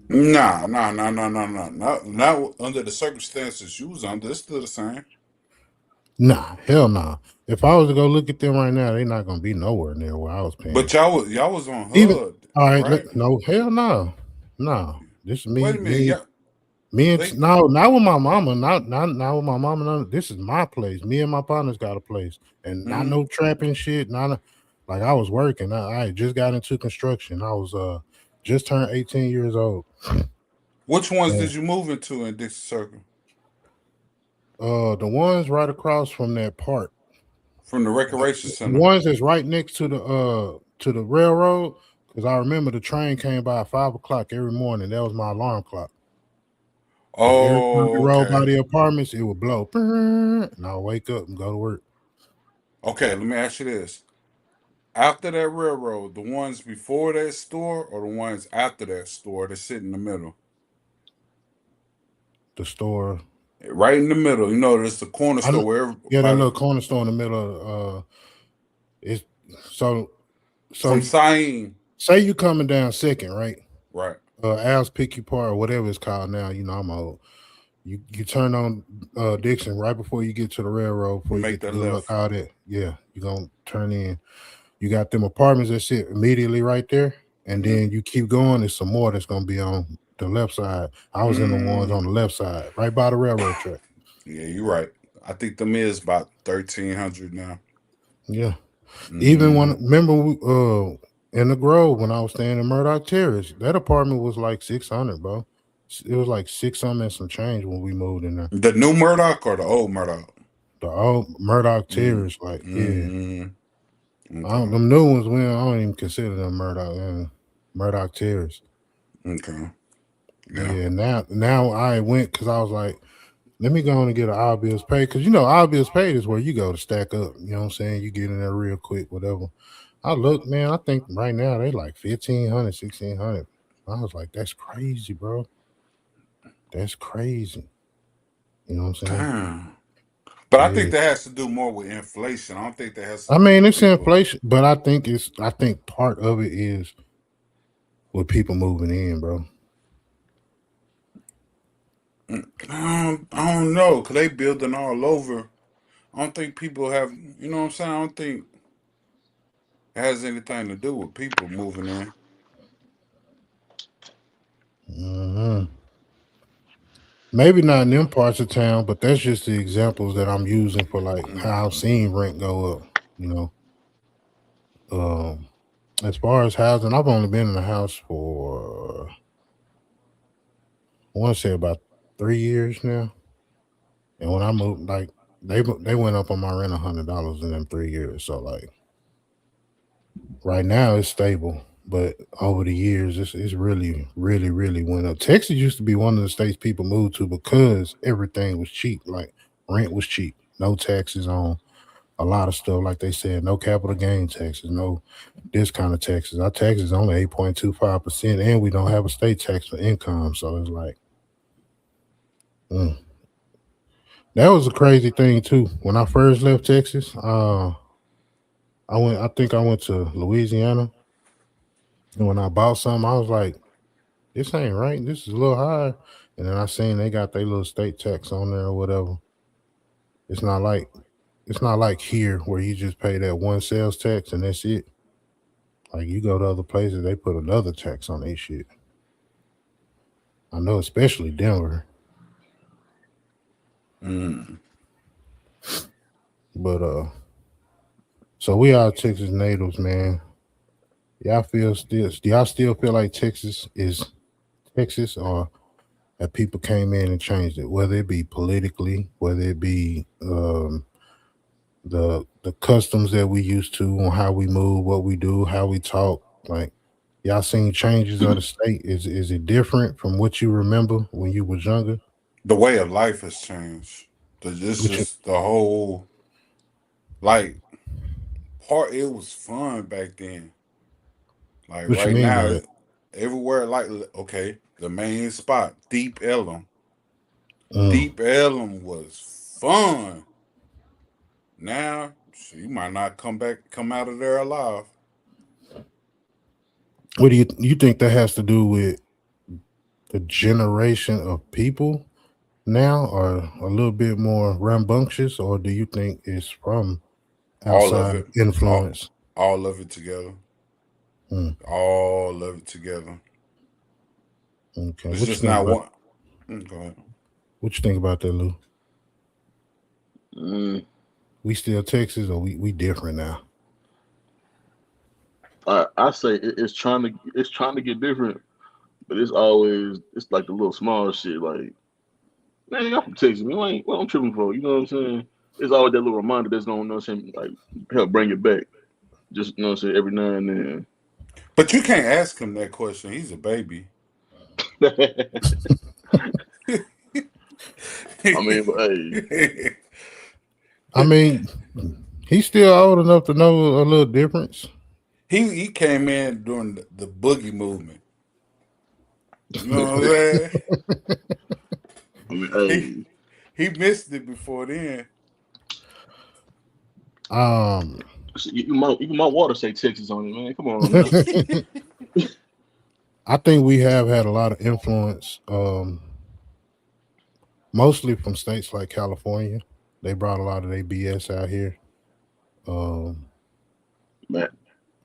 Nah, nah, nah, nah, nah, nah. Not under the circumstances you was under. It's still the same. Nah, hell nah. If I was to go look at them right now, they're not gonna be nowhere near where I was paying. But y'all was on Even HUD, all right, right? no, hell no, no. This is Wait me, a minute, me and they no, not with my mama, not with my mama. This is my place. Me and my partners got a place, and not mhm. no trapping shit. Like I was working. I had just got into construction. I was just turned 18 years old. Which ones And did you move into in Dixie Circle? the ones right across from that park, From the the, recreation the center. ones that's right next to the railroad. Because I remember the train came by at 5 o'clock every morning. That was my alarm clock. So every time we Oh, rolled by okay. the apartments, it would blow, and I'll wake up and go to work. Okay, let me ask you this. After that railroad, the ones before that store or the ones after that store that sit in the middle? The store, Right in the middle. You know, there's the corner I store kn- where yeah, that everybody little corner store in the middle. It's so from so. Sain. Say you coming down second, right? Right. Al's Picky Part or whatever it's called now. You know, I'm old. You turn on Dixon right before you get to the railroad, You before you make get to that Good Luck, left. all that. Yeah, you gonna turn in. You got them apartments that sit immediately right there, and Mm-hmm. then you keep going. There's some more that's gonna be on the left side. I was in the ones on Mm. the left side, right by the railroad track. Yeah, you're right. I think them is about 1,300 now. Yeah. Even when Mm. remember in the Grove when I was staying in Murdoch Terrace, that apartment was like 600, bro. It was like 600 and some change when we moved in there. The new Murdoch or the old Murdoch? The old Murdoch Mm. Terrace, like yeah. Mm. I don't, Okay. them new ones, I don't even consider them Murdoch Terrace. Okay. Yeah. Yeah, now I went because I was like, let me go on and get an all bills paid because all bills paid is where you go to stack up. You know what I'm saying? You get in there real quick, whatever. I look, man. I think right now they like 1,500, 1,600. I was like, that's crazy, bro. That's crazy. You know what I'm saying? Damn. But I think Yeah. that has to do more with inflation. I don't think that has to I do mean, with it's people. inflation, but I think part of it is with people moving in, bro. I don't know, cause they building all over. I don't think people have. You know what I'm saying? I don't think it has anything to do with people moving in. hmm Maybe not in them parts of town, but that's just the examples that I'm using for like how I've seen rent go up. You know, um, as far as housing, I've only been in the house for I want to say about 3 years now. And when I moved, like they went up on my rent $100 in them 3 years. So like right now it's stable, but over the years it's really really really went up. Texas used to be one of the states people moved to because everything was cheap. Like rent was cheap, no taxes on a lot of stuff. Like they said, no capital gain taxes, no this kind of taxes. Our taxes only 8.25%, and we don't have a state tax for income. So it's like. mm. That was a crazy thing too. When I first left Texas, I went. I think I went to Louisiana, and when I bought something, I was like, "This ain't right. This is a little high." And then I seen they got their little state tax on there or whatever. It's not like it's not like here where you just pay that one sales tax and that's it. Like you go to other places, they put another tax on their shit. I know, especially Denver. Mm. But so we are Texas natives, man. Do y'all still feel like Texas is Texas, or that people came in and changed it, whether it be politically, whether it be the customs that we used to on how we move, what we do, how we talk, like Y'all seen changes of the state? Is it different from what you remember when you was younger? The way of life has changed. This Which just the whole like part. It was fun back then. Like what you right mean by now, that? everywhere. Like okay, the main spot, Deep Ellum. Mm. Deep Ellum was fun. Now you might not come out of there alive. What do you think that has to do with the generation of people now, or a little bit more rambunctious, or do you think it's from All of outside it, all, influence? all of it together, Mm. all of it together. Okay, It's what you just think not about one. Go ahead. what you think about that, Lou? Mm, We still Texas, or we different now? I say it's trying to get different, but it's like the little small shit. Like, man, I'm from Texas. Man, what I'm tripping for? You know what I'm saying? It's always that little reminder that's gonna, you know what I'm saying, like help bring it back. Just, you know what I'm saying, every now and But you can't ask him that question. He's a baby. then. I mean, but hey, I mean, he's still old enough to know a little difference. he came in during the boogie movement. You know what I'm I saying? mean, He hey, he missed it before then. Um, you my water say Texas on it, man. Come on now. I think we have had a lot of influence, mostly from states like California. They brought a lot of their BS out here. Um, Man,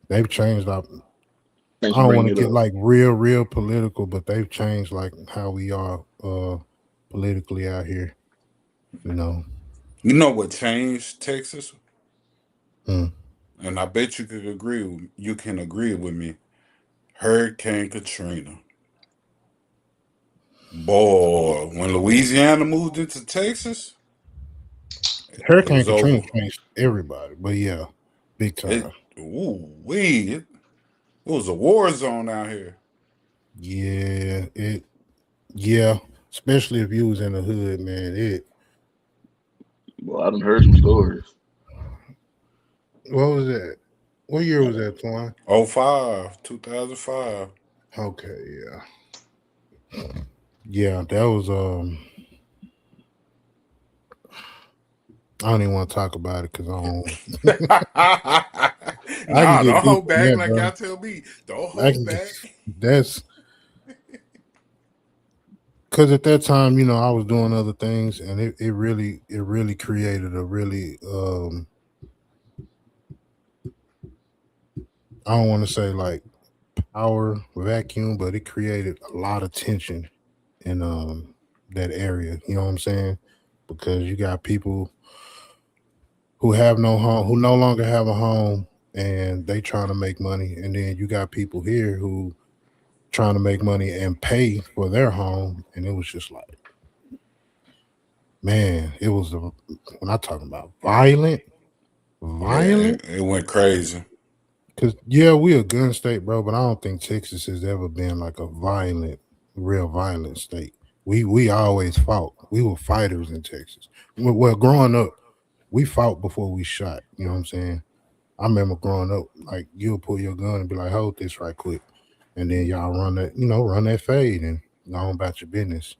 they've changed up. thanks I for don't want bringing to it get up. like real political, but they've changed like how we are politically out here. You know. You know what changed Texas? Mm. And I bet you can agree with me. Hurricane Katrina. Boy, when Louisiana moved into Texas, it Hurricane was Katrina over. changed everybody, but yeah, big It time. it was a war zone out here. Yeah, yeah, especially if you was in the hood, man. Well, I done heard some stories. What was that? What year was that, Twine? '05, 2005. Okay, yeah, that was I don't even want to talk about it because I can Nah, get don't deep hold in back that, like bro. y'all tell me. Don't I hold can get back. that's because at that time, I was doing other things, and it really created a really I don't want to say like power vacuum, but it created a lot of tension in that area. You know what I'm saying? Because you got people who have no home, who no longer have a home, and they trying to make money, and then you got people here who trying to make money and pay for their home, and it was just like, man, it was when I talking about violent, Yeah, violent. it went crazy. Cause yeah, we a gun state, bro, but I don't think Texas has ever been like a violent, real violent state. We always fought. We were fighters in Texas. Well, growing up, we fought before we shot. You know what I'm saying? I remember growing up, like you'll pull your gun and be like, "Hold this right quick," and then y'all run that fade and go on about your business.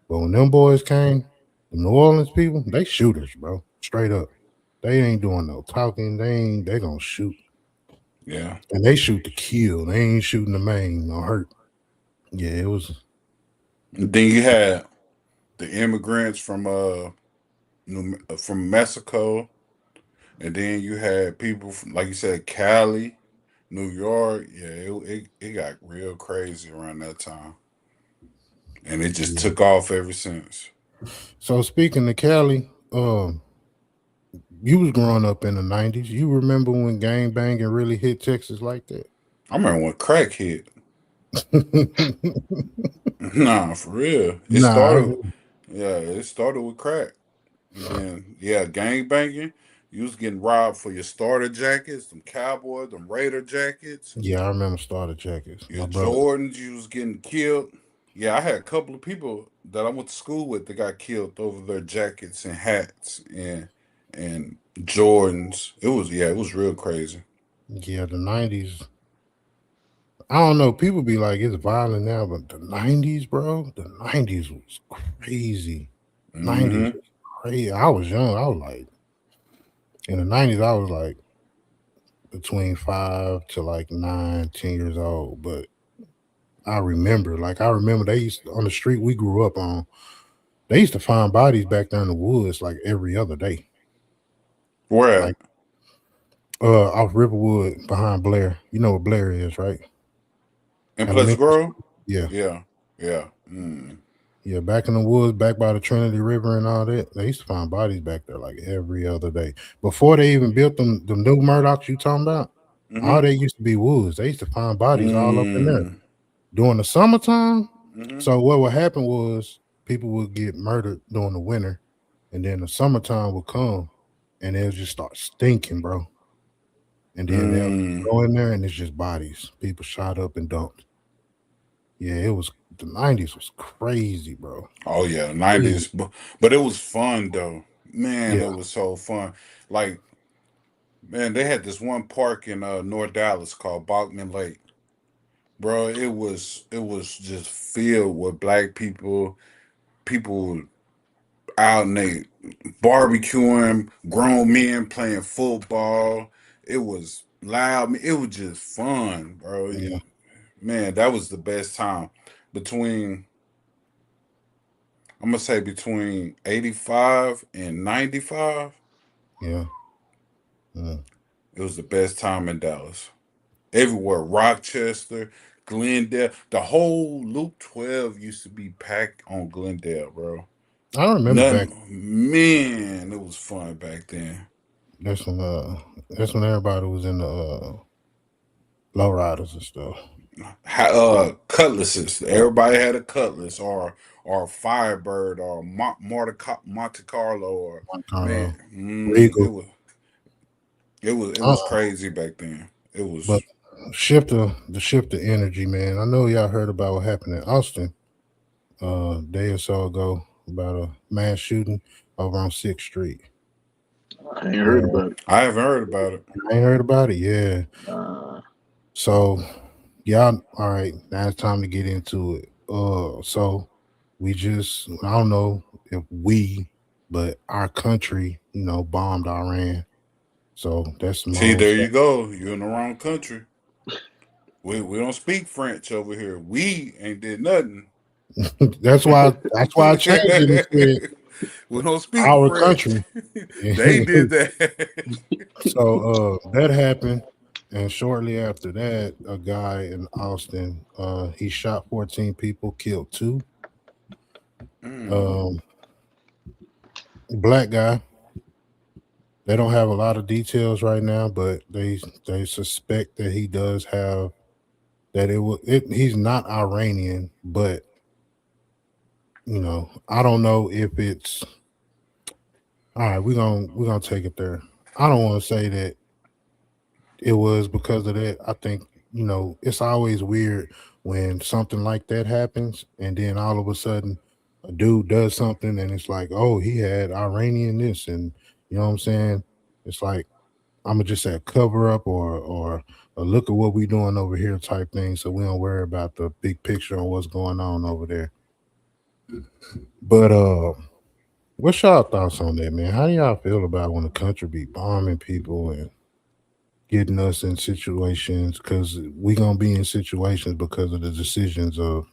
But when them boys came, the New Orleans people, they shooters, bro. Straight up, they ain't doing no talking. They gonna shoot, Yeah. and they shoot to kill. They ain't shooting to maim or hurt. Yeah, it was. And then you had the immigrants from Mexico, and then you had people from, like you said, Cali, New York. Yeah, it got real crazy around that time, and it just Yeah. took off ever since. So speaking of Cali, you was growing up in the '90s. You remember when gang banging really hit Texas like that? I remember when crack hit. Nah, for real. It Nah, started. Yeah, it started with crack, and then yeah, gang banging. You was getting robbed for your starter jackets, them Cowboy, them Raider jackets, Yeah, I remember starter jackets. your My brother. Jordans. You was getting killed. Yeah, I had a couple of people that I went to school with that got killed over their jackets and hats and Jordans. It was real crazy. Yeah, the '90s. I don't know. People be like it's violent now, but the '90s, bro, the '90s was crazy. '90s Mm-hmm. was crazy. I was young. I was like in the '90s. I was like between 5 to like 9, 10 years old. But I remember they used on the street we grew up on. They used to find bodies back there in the woods like every other day. Where Like off Riverwood behind Blair. You know what Blair is, right? in Pleasant Elementary Grove? school. Yeah. Yeah, yeah. Mm. Yeah, back in the woods, back by the Trinity River and all that, they used to find bodies back there like every other day. Before they even built them new Murdochs you talking about, all Mm-hmm. they used to be woods. They used to find bodies all up in there Mm. during the summertime. Mm-hmm. So what would happen was people would get murdered during the winter, and then the summertime would come, and they'll just start stinking, bro. And then they'll Mm. go in there, and it's just bodies, people shot up and dumped. Yeah, it was the '90s was crazy, bro. Oh yeah, Crazy. '90s, but it was fun though. Man, Yeah, it was so fun. Like man, they had this one park in North Dallas called Bachman Lake. Bro, it was just filled with black people, people out and they barbecuing, grown men playing football. It was loud. It was just fun, bro. yeah, Man, that was the best time. Between I'm gonna say between 85 and 95, yeah. Mm. it was the best time in Dallas. Everywhere, Rochester, Glendale, the whole Loop 12 used to be packed on Glendale, bro. I don't remember back. Nothing, man, it was fun back then. That's when that's when everybody was in the lowriders and stuff. Cutlasses. Everybody had a cutlass or Firebird or Monte Carlo or One man, Regal. it was crazy back then. It But was shift the energy, man. I know y'all heard about what happened in Austin a day or so ago about a mass shooting over on 6th Street. I ain't heard Uh, about it. I haven't heard about it. I ain't heard about it. Yeah. Uh, So y'all, all right. Now it's time to get into it. So we just, I don't know if we, but our country, bombed Iran. So that's some See, whole there stuff. you go. You're in the wrong country. We don't speak French over here. We ain't did nothing. That's why I changed it and said We don't speak our French. country. They did that. So that happened, and shortly after that, a guy in Austin, he shot 14 people, killed two. Mm. Um, Black guy. They don't have a lot of details right now, but they suspect that he does have that it will. He's not Iranian, but I don't know if it's all right. We're gonna take it there. I don't want to say that it was because of that. I think, it's always weird when something like that happens and then all of a sudden a dude does something and it's like, oh, he had Iranian this, and you know what I'm saying? It's like I'm gonna just say a cover up or a look at what we doing over here type thing, so we don't worry about the big picture on what's going on over there. But what's y'all thoughts on that, man? How do y'all feel about when the country be bombing people and getting us in situations, because we gonna be in situations because of the decisions of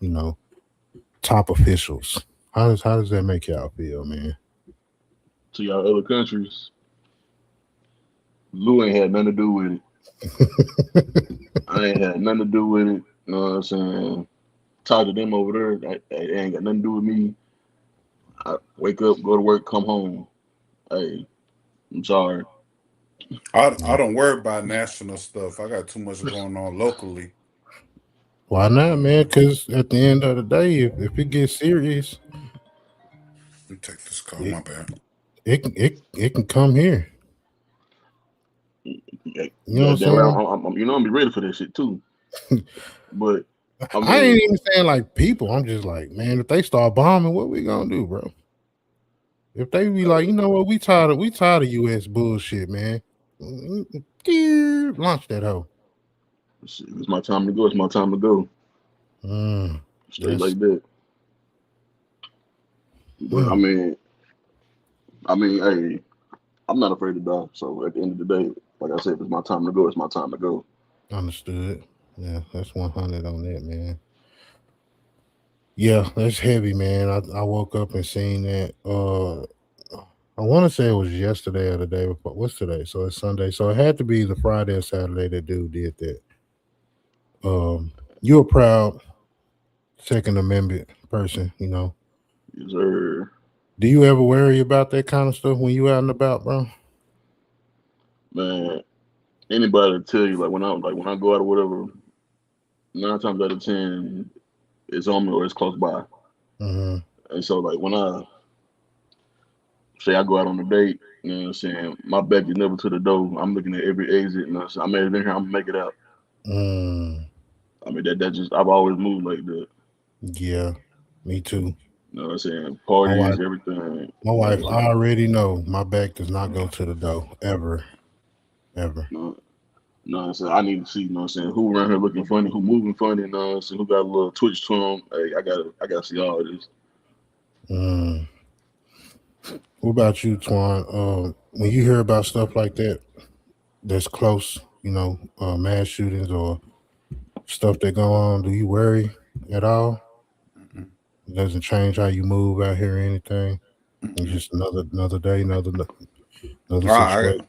top officials. How does that make y'all feel, man? to y'all other countries, Lou ain't had nothing to do with it. I ain't had nothing to do with it. You know what I'm saying? Talk to them over there. That ain't got nothing to do with me. I wake up, go to work, come home. Hey, I'm sorry. I don't worry about national stuff. I got too much going on locally. Why not, man? Because at the end of the day, if it gets serious, Let me take this call. it My bad. it can come here. Yeah, You know what I'm goddamn right. saying? I'm gonna be ready for that shit too. But I I ain't mean, even saying like people. I'm just like, man, if they start bombing, what we gonna do, bro? If they be like, you know what, we tired of US bullshit, man. Launch that hoe. shit, it's my time to go. It's my time to go. Straight That's like that. But mm, hey, I'm not afraid to die. So at the end of the day, like I said, if it's my time to go, it's my time to go. understood. Yeah, that's 100 on that, man. Yeah, that's heavy, man. I woke up and seen that. I want to say it was yesterday or the day before. What's today? So it's Sunday. So it had to be the Friday or Saturday that dude did that. You're a proud Second Amendment person, you know. Yes, sir. Do you ever worry about that kind of stuff when you out and about, bro? Man, anybody to tell you when I go out or whatever, 9 times out of 10, it's on me or it's close by. Mm-hmm. And so like when I say I go out on a date, you know what I'm saying, my back is never to the door. I'm looking at every exit, you know what I'm saying? I made it in here, I'm gonna make it out. Mm, I mean that just I've always moved like that. yeah, me too. You know what I'm saying? My wife, Parties, everything. my You know what wife I'm saying? already know my back does not go to the door ever, ever. You know what I'm saying? I need to see, you know what I'm saying, who around here looking funny, who moving funny, you know what I'm saying, who got a little twitch to them. Hey, I gotta see all this. Mm. What about you, Twan? When you hear about stuff like that, that's close, you know, mass shootings or stuff that go on, do you worry at all? Mm-mm. It doesn't change how you move out here or anything. It's Mm-mm. just another day, another I situation.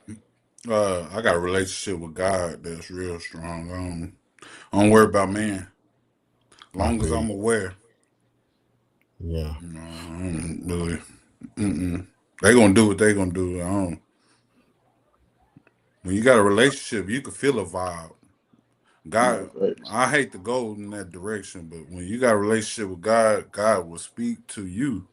I got a relationship with God that's real strong. I don't worry about man. I Long as feel you. I'm aware, Yeah. you know, I don't really. Mm-mm. They gonna do what they gonna do. I don't. When you got a relationship, you can feel a vibe. No God, facts. I hate to go in that direction, but when you got a relationship with God, God will speak to you.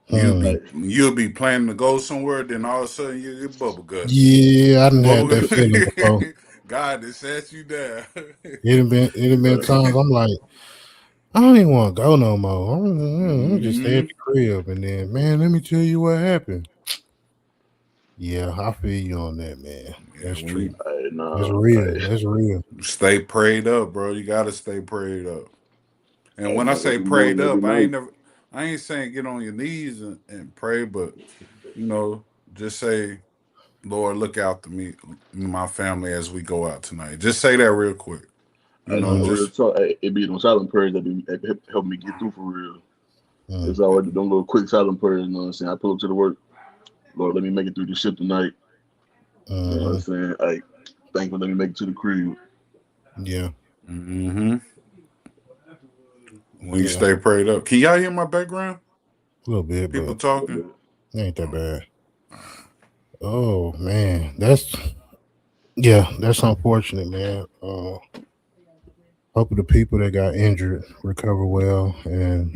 Hmm. Facts. You'll be planning to go somewhere, then all of a sudden you get bubble guts. Yeah, I didn't had Bubble that feeling before. God has set you down. It had been times I'm like, I don't even want to go no more. I'm just stay at Hmm. the crib, and then, man, let me tell you what happened. Yeah, I feel you on that, man. Yeah, That's when true. you Hey, That's nah, real. hey, That's real. stay prayed up, bro, you gotta stay prayed up. And hey, when I man, cause say we prayed moving every up, night. I ain't saying get on your knees and pray, but you know, just say, Lord, look out to me, my family as we go out tonight. Just say that real quick. You Hey, know, no, real Mm, just talk. Hey, it be them silent prayers that help me get through for real. mm, It's always them little quick silent prayers, you know what I'm saying? I pull up to the work, Lord, let me make it through the ship tonight. You know what I'm mm-hmm. saying? Hey, thank you, let me make it to the crib. Yeah, hmm when you yeah, stay prayed up. Can y'all hear my background? a little bit, People but talking. it ain't that Oh, bad. all right. Oh man, that's unfortunate, man. Hope the people that got injured recover well, and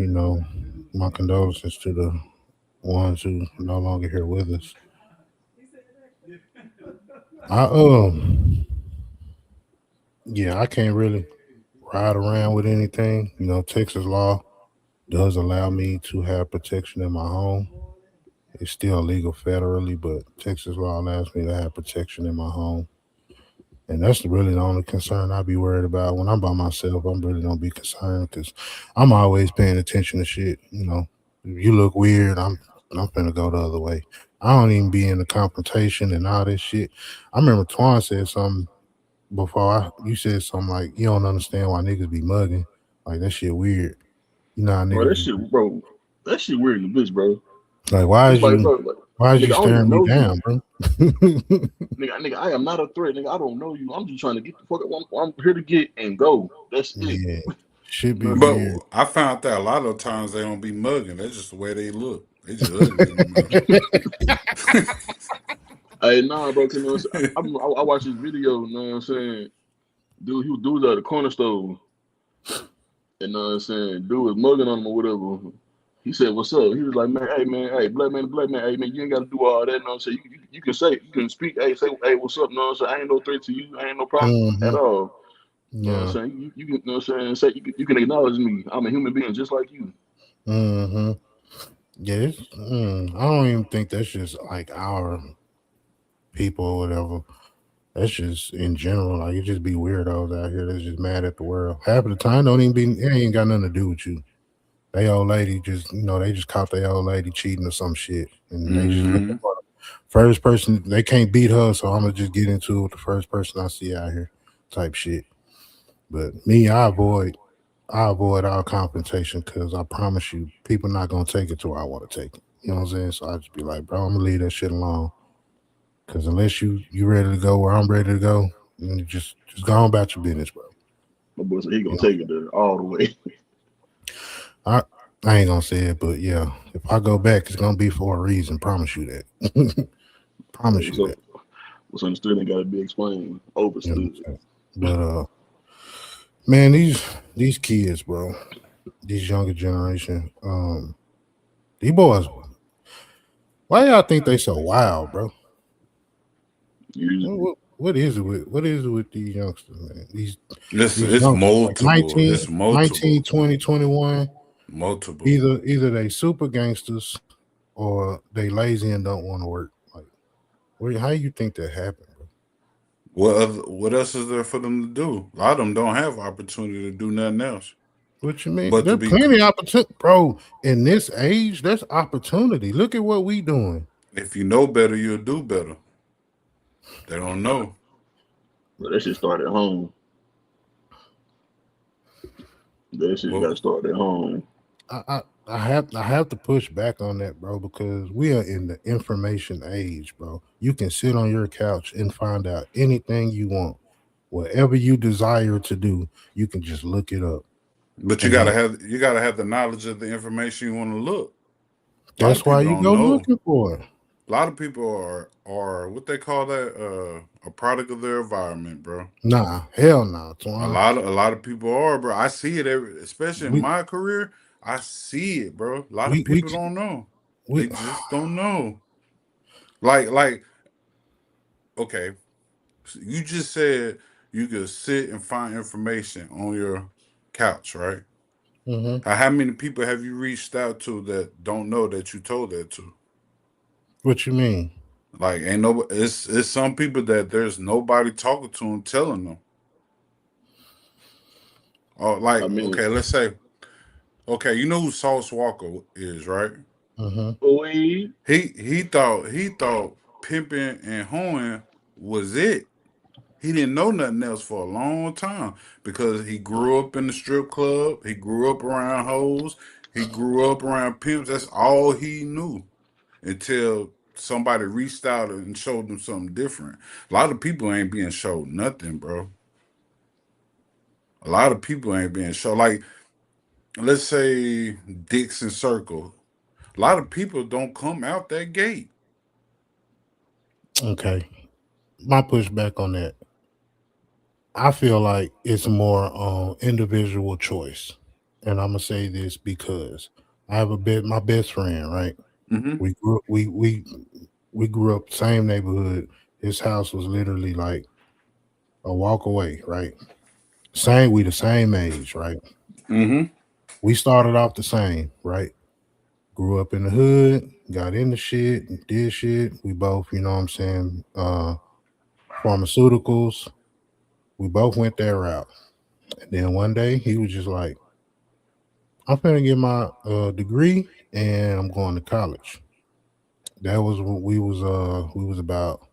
my condolences to the ones who no longer here with us. I yeah, I can't really ride around with anything. Texas law does allow me to have protection in my home. It's still illegal federally, but Texas law allows me to have protection in my home. And that's really the only concern I be worried about. When I'm by myself, I'm really don't be concerned because I'm always paying attention to shit. If you look weird, I'm finna go the other way. I don't even be in the confrontation and all this shit. I remember Twan said something before. You said something like you don't understand why niggas be mugging. Like that shit weird. You know how Bro, niggas that be shit, bro, that shit weird in the bitch, bro. like, why It's is like, you bro, like, why is nigga, you I don't even staring me know you. down, bro? Nigga, I am not a threat, nigga. I don't know you. I'm just trying to get the fuck up. I'm here to get and go. That's it. Yeah, should You be know what I'm But weird. I found that a lot of times they don't be mugging. That's just the way they look. They just ugly in the mouth. saying? Hey, nah, bro. You know, I watched this video. You know what I'm saying? Dude was at the corner store. You know what I'm saying? Dude was mugging on him or whatever. He said, "What's up?" He was like, man, hey, black man, hey man, you ain't gotta do all that. You know what I'm saying? You can say, you can speak, hey, say, hey, what's up? You know what I'm saying? I ain't no threat to you. I ain't no problem at Mm-hmm. all. You know what I'm Yeah. saying? You can, you know what I'm saying? Say you can acknowledge me. I'm a human being just like you. Mm-hmm. Yeah. I don't even think that's just like our people or whatever. That's just in general. Like, it just be weirdos out here that's just mad at the world. Half of the time, don't even be. It ain't got nothing to do with you. They old lady just, they just caught their old lady cheating or some shit, and they just looking Mm-hmm. for the first person. They can't beat her, so I'm gonna just get into it with the first person I see out here, type shit. But me, I avoid all confrontation because I promise you, people not gonna take it to where I want to take it. You know what I'm saying? So I just be like, bro, I'm gonna leave that shit alone. Because unless you ready to go where I'm ready to go, you just go on about your business, bro. My boy said he You gonna know, take it there all the way. I I ain't gonna say it, but yeah, if I go back, it's gonna be for a reason. Promise you that. Hey, Promise you that. what's understood ain't gotta be explained. You know what Overstood. I'm saying? But man, these kids, bro, these younger generation, these boys, why y'all think they so wild, bro? Usually, What is it with these youngsters, man? These It's youngsters like multiple. It's 19, multiple. 20, 21. Multiple. Either they super gangsters or they lazy and don't want to work. Like, how you think that happened, bro? What else is there for them to do? A lot of them don't have opportunity to do nothing else. What you mean? But to There's be, plenty of opportunity, bro. In this age, there's opportunity. Look at what we doing. if you know better, you'll do better. They don't know. but that shit started at home. That shit got Well, to start at home. I have to push back on that, bro, because we are in the information age, bro. You can sit on your couch and find out anything you want, whatever you desire to do. You can just look it up, but and then you gotta have the knowledge of the information you want to look. A lot of that's why people you don't go know. looking for it. A lot of people are what they call that a product of their environment, bro. Nah, hell no, Twan. A lot of people are, bro. I see it especially in We my career. I see it, bro. A lot of we we people don't know. we. They just don't know. Like okay, so you just said you could sit and find information on your couch, right? Mhm. How many people have you reached out to that don't know that you told that to? What you mean? Like, ain't no. It's some people that there's nobody talking to them, telling them. Oh, I like mean, okay, let's say okay, you know who Sauce Walker is, right? Mhm. boy, He thought pimping and hoeing was it. He didn't know nothing else for a long time because he grew up in the strip club. He grew up around hoes. He grew up around pimps. That's all he knew until somebody reached out and showed him something different. A lot of people ain't being showed nothing, bro. A lot of people ain't being showed. Like, let's say Dixon Circle. A lot of people don't come out that gate. Okay. My pushback on that. I feel like it's more on individual choice, and I'm gonna say this because I have a bit. My best friend, right? Mm-hmm. We grew up same neighborhood. His house was literally like a walk away, right? We the same age, right? Mm-hmm. We started off the same, right? Grew up in the hood, got into shit, did shit. We both, you know what I'm saying, pharmaceuticals. We both went that route. And then one day he was just like, I'm finna get my degree and I'm going to college. That was when we was about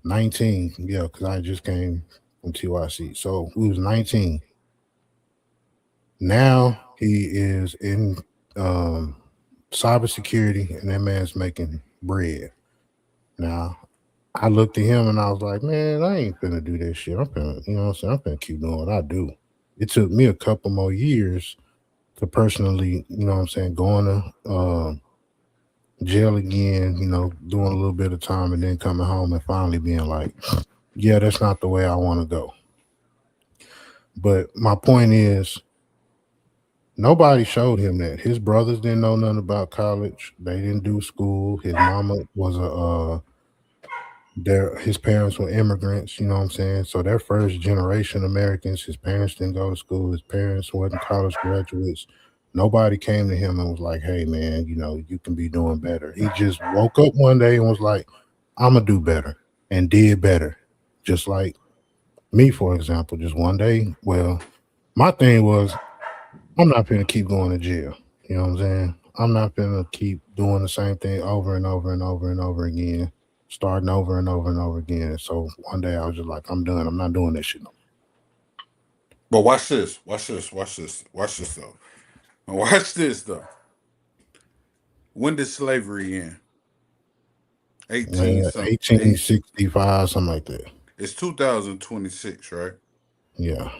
19. Yeah, because I just came from TYC. So we was 19. Now he is in um cybersecurity and that man's making bread. Now I looked at him and I was like, man, I ain't finna do that shit. I'm finna, you know what I'm saying? I'm finna keep doing what I do. It took me a couple more years to personally, you know what I'm saying, going to jail again, doing a little bit of time and then coming home and finally being like, yeah, that's not the way I want to go. But my point is, Nobody showed him that. His brothers didn't know nothing about college. They didn't do school. His mama was a his parents were immigrants, you know what I'm saying? So they're first generation Americans. His parents didn't go to school. His parents wasn't college graduates. Nobody came to him and was like, "Hey man, you can be doing better." He just woke up one day and was like, "I'm gonna do better," and did better. Just like me, for example, just one day. Well, my thing was I'm not gonna keep going to jail. You know what I'm saying? I'm not gonna keep doing the same thing over and over and over and over again, starting over and over and over again. So one day I was just like, I'm done. I'm not doing this shit no But watch this. Watch this. Watch this. Watch this though. Watch this though. When did slavery end? more. 18 something. 1865, something like that. It's 2026, right? Yeah.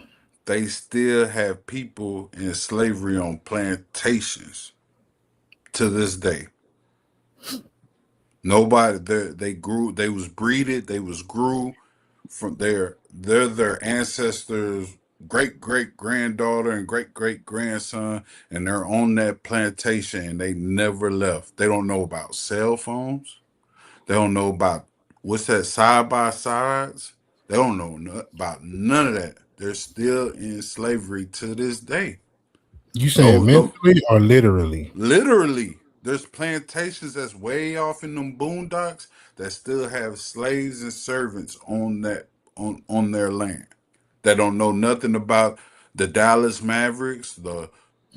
They still have people in slavery on plantations to this day. Nobody they grew, they was breeded, they was grew from their ancestors, great great granddaughter and great great grandson, and they're on that plantation and they never left. They don't know about cell phones. They don't know about what's that side by sides. They don't know about none of that. They're still in slavery to this day. You saying Those mentally or literally? literally, there's plantations that's way off in them boondocks that still have slaves and servants on that on their land. That don't know nothing about the Dallas Mavericks, the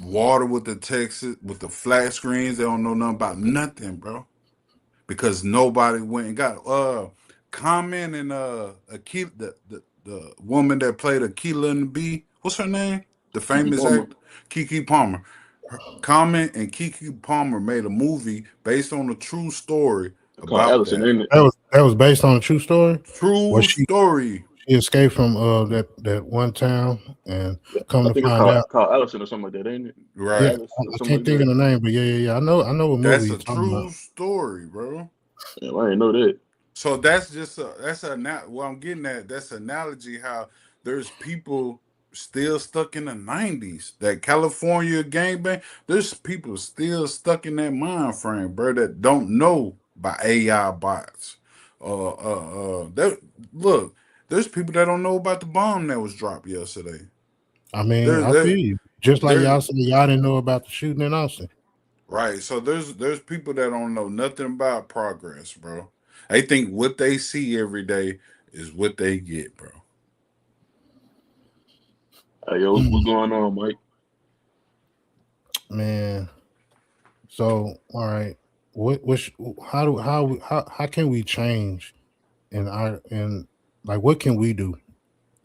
water with the Texas with the flat screens. They don't know nothing about nothing, bro. Because nobody went and got Common and Akila, the woman that played Akila and the Bee. What's her name? The Kiki famous Palmer. actor Kiki Palmer. Common and Kiki Palmer made a movie based on a true story Called about Allison, that. ain't it? That was based on a true story. Was True story. she escaped from that one town and Yeah. come I to think it's find called out? Allison or something like that, ain't it? Yeah, Right. Alice or I something can't like think that. of the name, but yeah. I know what movie That's you're a talking about. true story, bro. Yeah, I didn't know that. So that's just what I'm getting at. That's analogy how there's people still stuck in the '90s. That California gangbang. There's people still stuck in that mind frame, bro. That don't know about AI bots. That look. There's people that don't know about the bomb that was dropped yesterday. I mean, There, I feel there, you. Just like there. y'all said, y'all didn't know about the shooting in Austin. Right. So there's people that don't know nothing about progress, bro. They think what they see every day is what they get, bro. Hey, yo, what's going on, Mike? Man, so all right, how do how can we change in our and like what can we do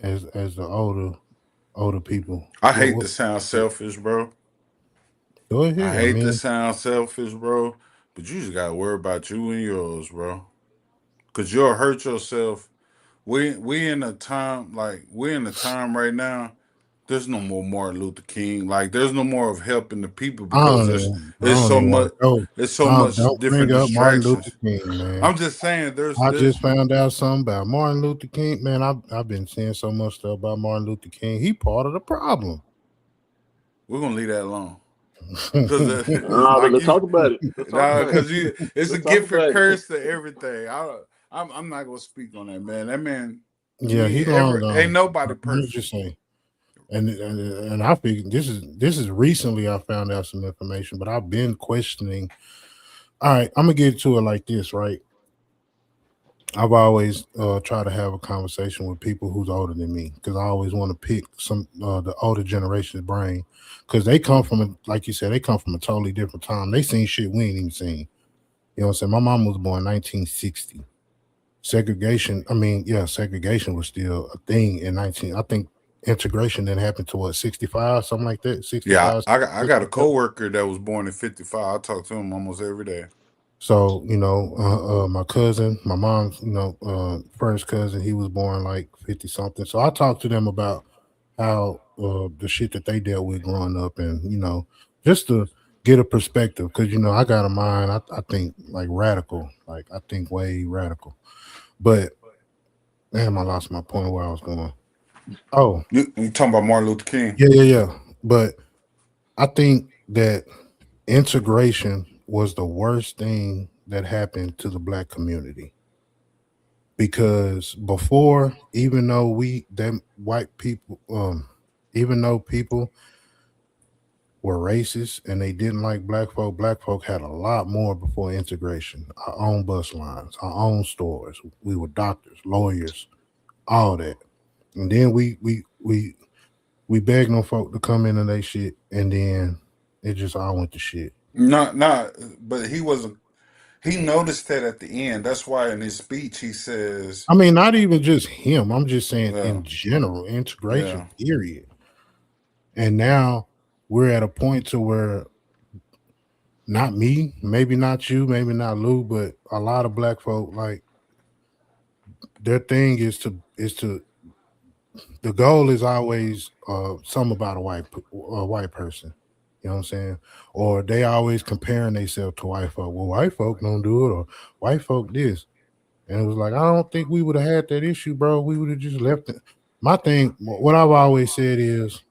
as the older people? I What hate what? to sound selfish, bro. Go I ahead. I hate to mean, sound selfish, bro. But you just gotta worry about you and yours, bro. Cause you'll hurt yourself. We in a time like we're in a time right now. There's no more Martin Luther King. Like there's no more of helping the people because I there's don't so even want much to go. there's so much Don't different bring up Martin Luther distractions. King, man. I'm just saying I there's just found out something about Martin Luther King. Man, I've been seeing so much stuff about Martin Luther King. He part of the problem. we're gonna leave that alone. Cause like Let's you talk about it. Let's talk no, about it. cause you it's a Let's talk gift and about it. curse to everything. I'm not gonna speak on that man. That man to Yeah, me he long ever ain't gone. nobody I'm just perfect. saying. And I figured this is recently I found out some information, but I've been questioning. All right, I'm gonna get to it like this, right? I've always try to have a conversation with people who's older than me because I always want to pick some the older generation's brain because they come from like you said, they come from a totally different time. They seen shit we ain't even seen. You know what I'm saying? My mom was born 1960. Segregation, I mean, yeah, segregation was still a thing in 19. I think integration didn't happen to what 65, something like that. Yeah, 65, I got a coworker that was born in '55. I talk to him almost every day. So my cousin, my mom's first cousin, he was born like 50 something. So I talked to them about how the shit that they dealt with growing up, and just to get a perspective, because I got a mind. I think like radical, like I think way radical. But damn, I lost my point where I was going. Oh You talking about Martin Luther King? yeah. But I think that integration was the worst thing that happened to the black community because before, even though we them white people, even though people were racist and they didn't like black folk had a lot more before integration. Our own bus lines, our own stores. We were doctors, lawyers, all that. And then we begged on folk to come in and they shit, and then it just all went to shit. Not, but he wasn't. He noticed that at the end. That's why in his speech he says, I mean, not even just him. I'm just saying "Yeah, in general, integration, yeah." period. And now we're at a point to where not me, maybe not you, maybe not Lou, but a lot of black folk like their thing is to the goal is always something about a white person. You know what I'm saying? Or they always comparing themselves to white folk. Well, white folk don't do it, or white folk this. And it was like, I don't think we would have had that issue, bro. We would have just left it. My thing, what I've always said is,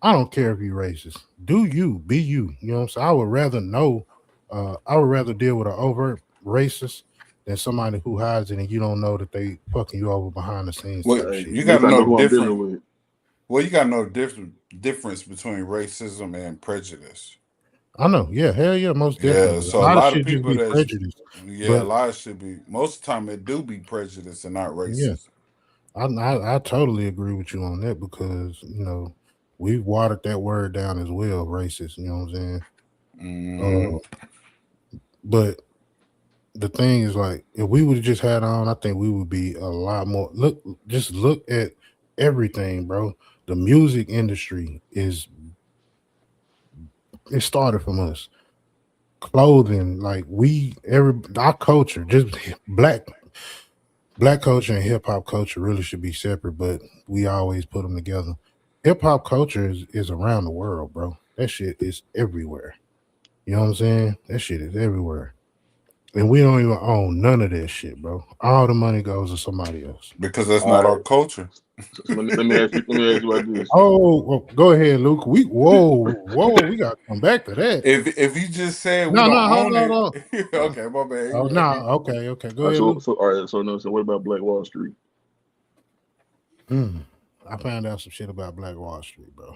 I don't care if you're racist. Do you, be you. You know what I'm saying? I would rather know, I would rather deal with an overt racist than somebody who hides it and you don't know that they fucking you over behind the scenes Well, type Hey, shit. you at got least to I know know the who I'm difference. dealing with. Well, you got to know the difference between racism and prejudice. I know, yeah, hell yeah, most Yeah, definitely. A so a lot of lot of shit just people be that's prejudice. yeah, a But lot should be most of the time it do be prejudice and not yeah, racism. I totally agree with you on that because, we've watered that word down as well, racist, you know what I'm saying? Mm-hmm. Uh, but the thing is like if we would have just had on, I think we would be a lot more just look at everything, bro. The music industry is it started from us. Clothing, like we every our culture, just black culture and hip hop culture really should be separate, but we always put them together. Hip hop culture is around the world, bro. That shit is everywhere. You know what I'm saying? That shit is everywhere. And we don't even own none of that shit, bro. All the money goes to somebody else. Because that's All not our right. culture. So let me ask you about this. Oh, well, go ahead, Luke. Whoa, we got to come back to that. If you just said we No, don't no, hold own on, it, hold on. okay, my bad. Oh, You no, right. okay. Go All right, ahead, Luke. so all right, so no, so what about Black Wall Street? Mm, I found out some shit about Black Wall Street, bro.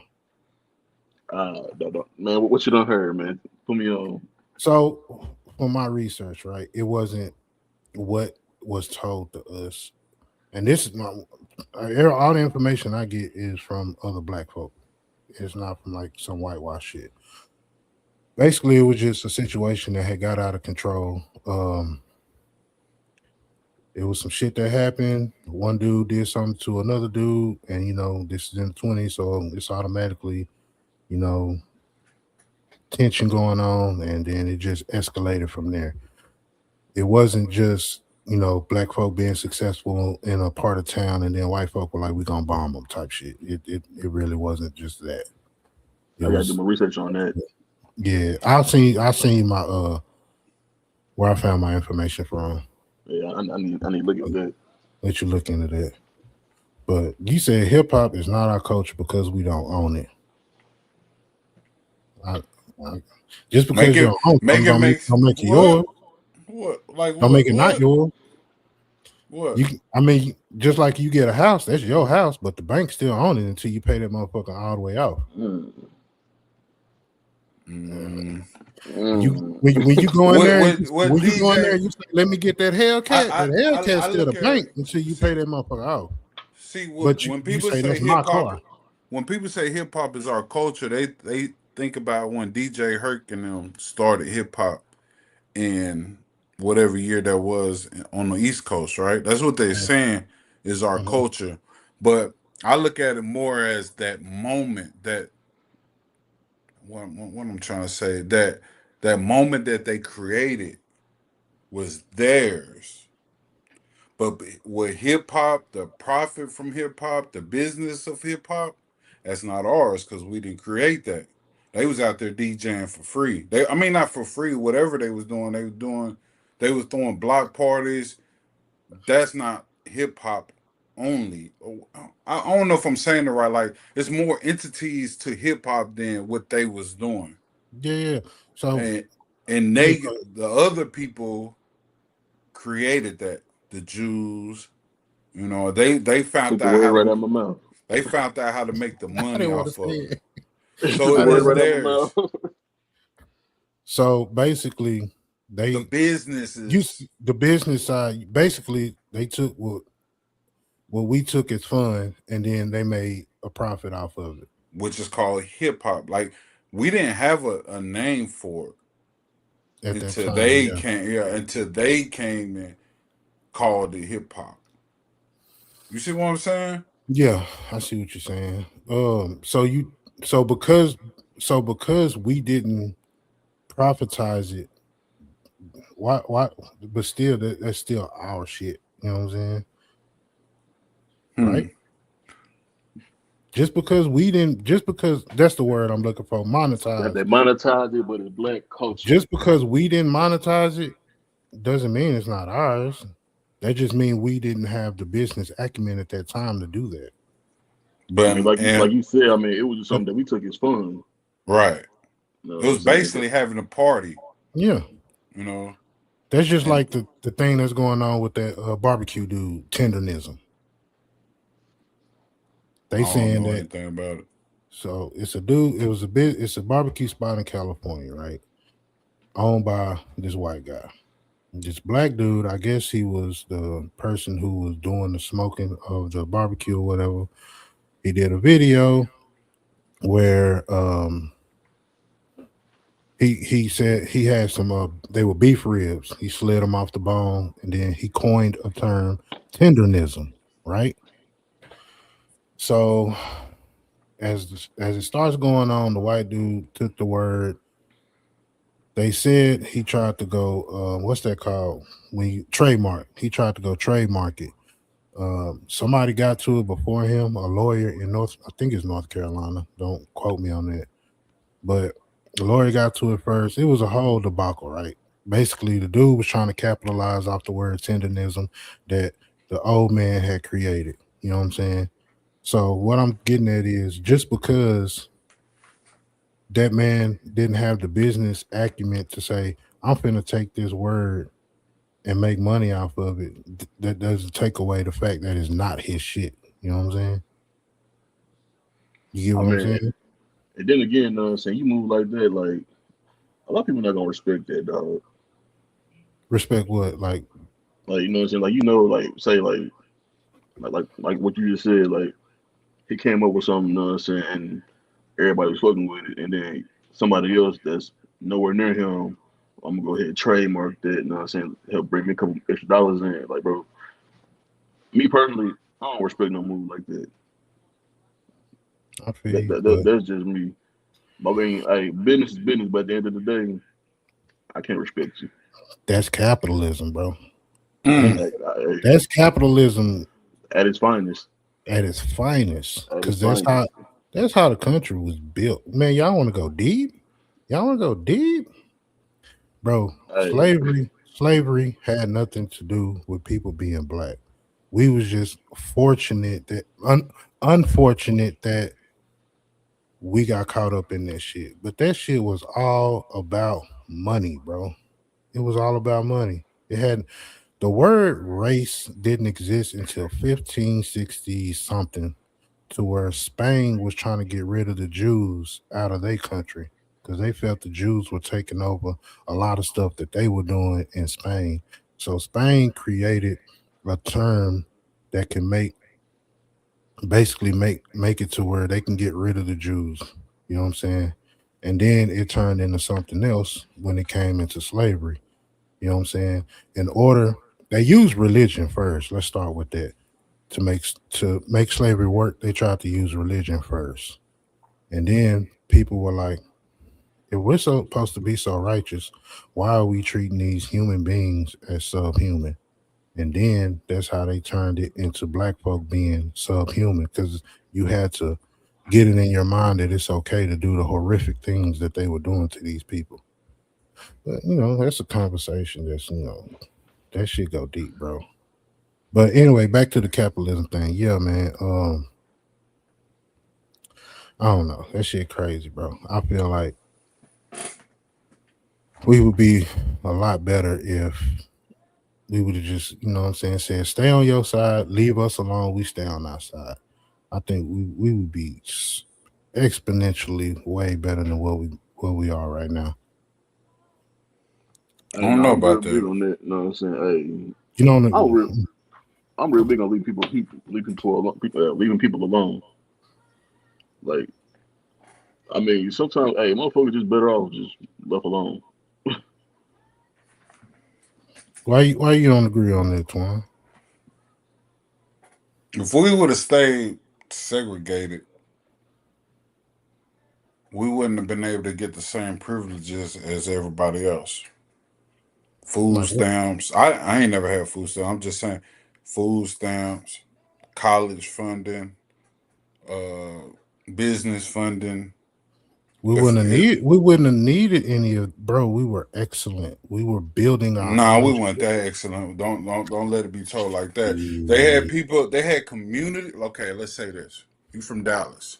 Man, what you done heard, man? Put me on. So, for my research, right, it wasn't what was told to us, and this is my all the information I get is from other black folk. It's not from like some whitewash shit. Basically, it was just a situation that had got out of control. It was some shit that happened. One dude did something to another dude, and this is in the 20s, so it's automatically, you know, tension going on, and then it just escalated from there. It wasn't just black folk being successful in a part of town, and then white folk were like, "We gonna bomb them" type shit. It really wasn't just that. It I gotta do was my research on that. yeah. I seen my where I found my information from. Yeah, I need to look at that. Let you look into that. But you said hip hop is not our culture because we don't own it. I, I, just Make because you it don't own make something it make don't make it yours. what like Don't make it not what yours. what I mean, just like you get a house, that's your house, but the bank still own it until you pay that motherfucker all the way off. Mm. mm, You Mm. when you go in what there and what when you go in there DJ and you say, "Let me get that Hellcat," I that I Hellcat's I still the look at bank it. until you pay See that motherfucker off. see what But when you people say say that's my hip hop car. when people say hip hop is our culture, they think about when DJ Herc and them started hip hop in whatever year that was on the East Coast, right? That's what they're saying is our Mhm. culture. But I look at it more as that moment that what I'm trying to say that moment that they created was theirs. But with hip hop, the profit from hip hop, the business of hip hop, that's not ours because we didn't create that. They was out there DJing for free. I mean, not for free. Whatever they was doing, they was throwing block parties. That's not hip hop only. I don't know if I'm saying it right. Like it's more entities to hip hop than what they was doing, Yeah, yeah. So and and yeah, they the other people created that, the Jews. They Took found the out word how right to out of my mouth. make the I money didn't want to off say of it. it. Took So the I it word was didn't. right out of my mouth. theirs. So basically, The they businesses, the business side. Basically, they took what we took as fun, and then they made a profit off of it which is called hip hop, like we didn't have a name for it at that until time. they Yeah, came. Yeah, until they came and called it hip hop. You see what I'm saying? yeah. I see what you're saying. So because we didn't profitize it, why? But still, that's still our shit. You know what I'm saying? Right? Hmm. Just because that's the word I'm looking for, That monetize. they monetized it, but it's black culture. Just because we didn't monetize it doesn't mean it's not ours. That just means we didn't have the business acumen at that time to do that. I mean, But like and you said, I mean, it was just But something that we took as fun. right, You know it what I'm was saying? basically having a party. yeah, You know, that's just and like the thing that's going on with that barbecue dude, tendernism. They I don't saying know that. anything about it. So it's a dude. It was a bit. It's a barbecue spot in California, right? Owned by this white guy. This black dude, I guess he was the person who was doing the smoking of the barbecue or whatever. He did a video where he said he had some they were beef ribs. He slid them off the bone, and then he coined a term, tendernism, right? So as it starts going on, the white dude took the word. They said he tried to go what's that called, when you trademark. He tried to go trademark it. Somebody got to it before him, a lawyer in I think it's North Carolina. Don't quote me on that. But the lawyer got to it first. It was a whole debacle, right? Basically, the dude was trying to capitalize off the word tendernism that the old man had created. You know what I'm saying? So what I'm getting at is, just because that man didn't have the business acumen to say, I'm finna take this word and make money off of it, that doesn't take away the fact that it's not his shit. You know what I'm saying? You get I what I'm mean, saying? and then again, you know what I'm saying, you move like that, like a lot of people not gonna respect that, dog. Respect what? Like, Like you know what I'm saying, like like say like what you just said, like he came up with something, you know what I'm saying, and everybody was fucking with it, and then somebody else that's nowhere near him, I'm gonna go ahead and trademark that, you know what I'm saying, help bring me a couple extra dollars in. Like, bro, me personally, I don't respect no move like that. I feel you, but That's just me. I mean, hey, business is business, but at the end of the day, I can't respect you. that's capitalism, bro. That, Mm. that's capitalism At its finest. at its finest. At its Cause finest. that's how the country was built. Man, y'all want to go deep? Y'all want to go deep? Bro, Hey, slavery had nothing to do with people being black. We was just fortunate that unfortunate that we got caught up in that shit. But that shit was all about money, bro. It was all about money. It had the word race didn't exist until 1560 something, to where Spain was trying to get rid of the Jews out of their country because they felt the Jews were taking over a lot of stuff that they were doing in Spain. So Spain created a term that can make it to where they can get rid of the Jews. You know what I'm saying? And then it turned into something else when it came into slavery. You know what I'm saying? In order, they used religion first. Let's start with that. To make slavery work, they tried to use religion first. And then people were like, if we're supposed to be so righteous, why are we treating these human beings as subhuman? And then that's how they turned it into black folk being subhuman, because you had to get it in your mind that it's okay to do the horrific things that they were doing to these people. But that's a conversation that shit go deep, bro. But anyway, back to the capitalism thing. Yeah, man. I don't know. That shit crazy, bro. I feel like we would be a lot better if we would have just, you know what I'm saying, said, stay on your side, leave us alone, we stay on our side. I think we would be exponentially way better than what we are right now. I Hey, don't no, know I'm real about big that. on that. You know what I'm saying? You know, Hey, I'm real big on leaving people alone. Like, I mean, sometimes, hey, motherfuckers just better off just left alone. why you don't agree on that, Twan? If we would have stayed segregated, we wouldn't have been able to get the same privileges as everybody else. Food Like what? stamps. I ain't never had food stamps. I'm just saying, food stamps, college funding, uh, business funding. If We wouldn't have needed any of, bro. We were excellent. We were building our nah, we own weren't shit. that excellent. Don't let it be told like that. They had Shit. people. They had community. Okay, let's say this. You from Dallas.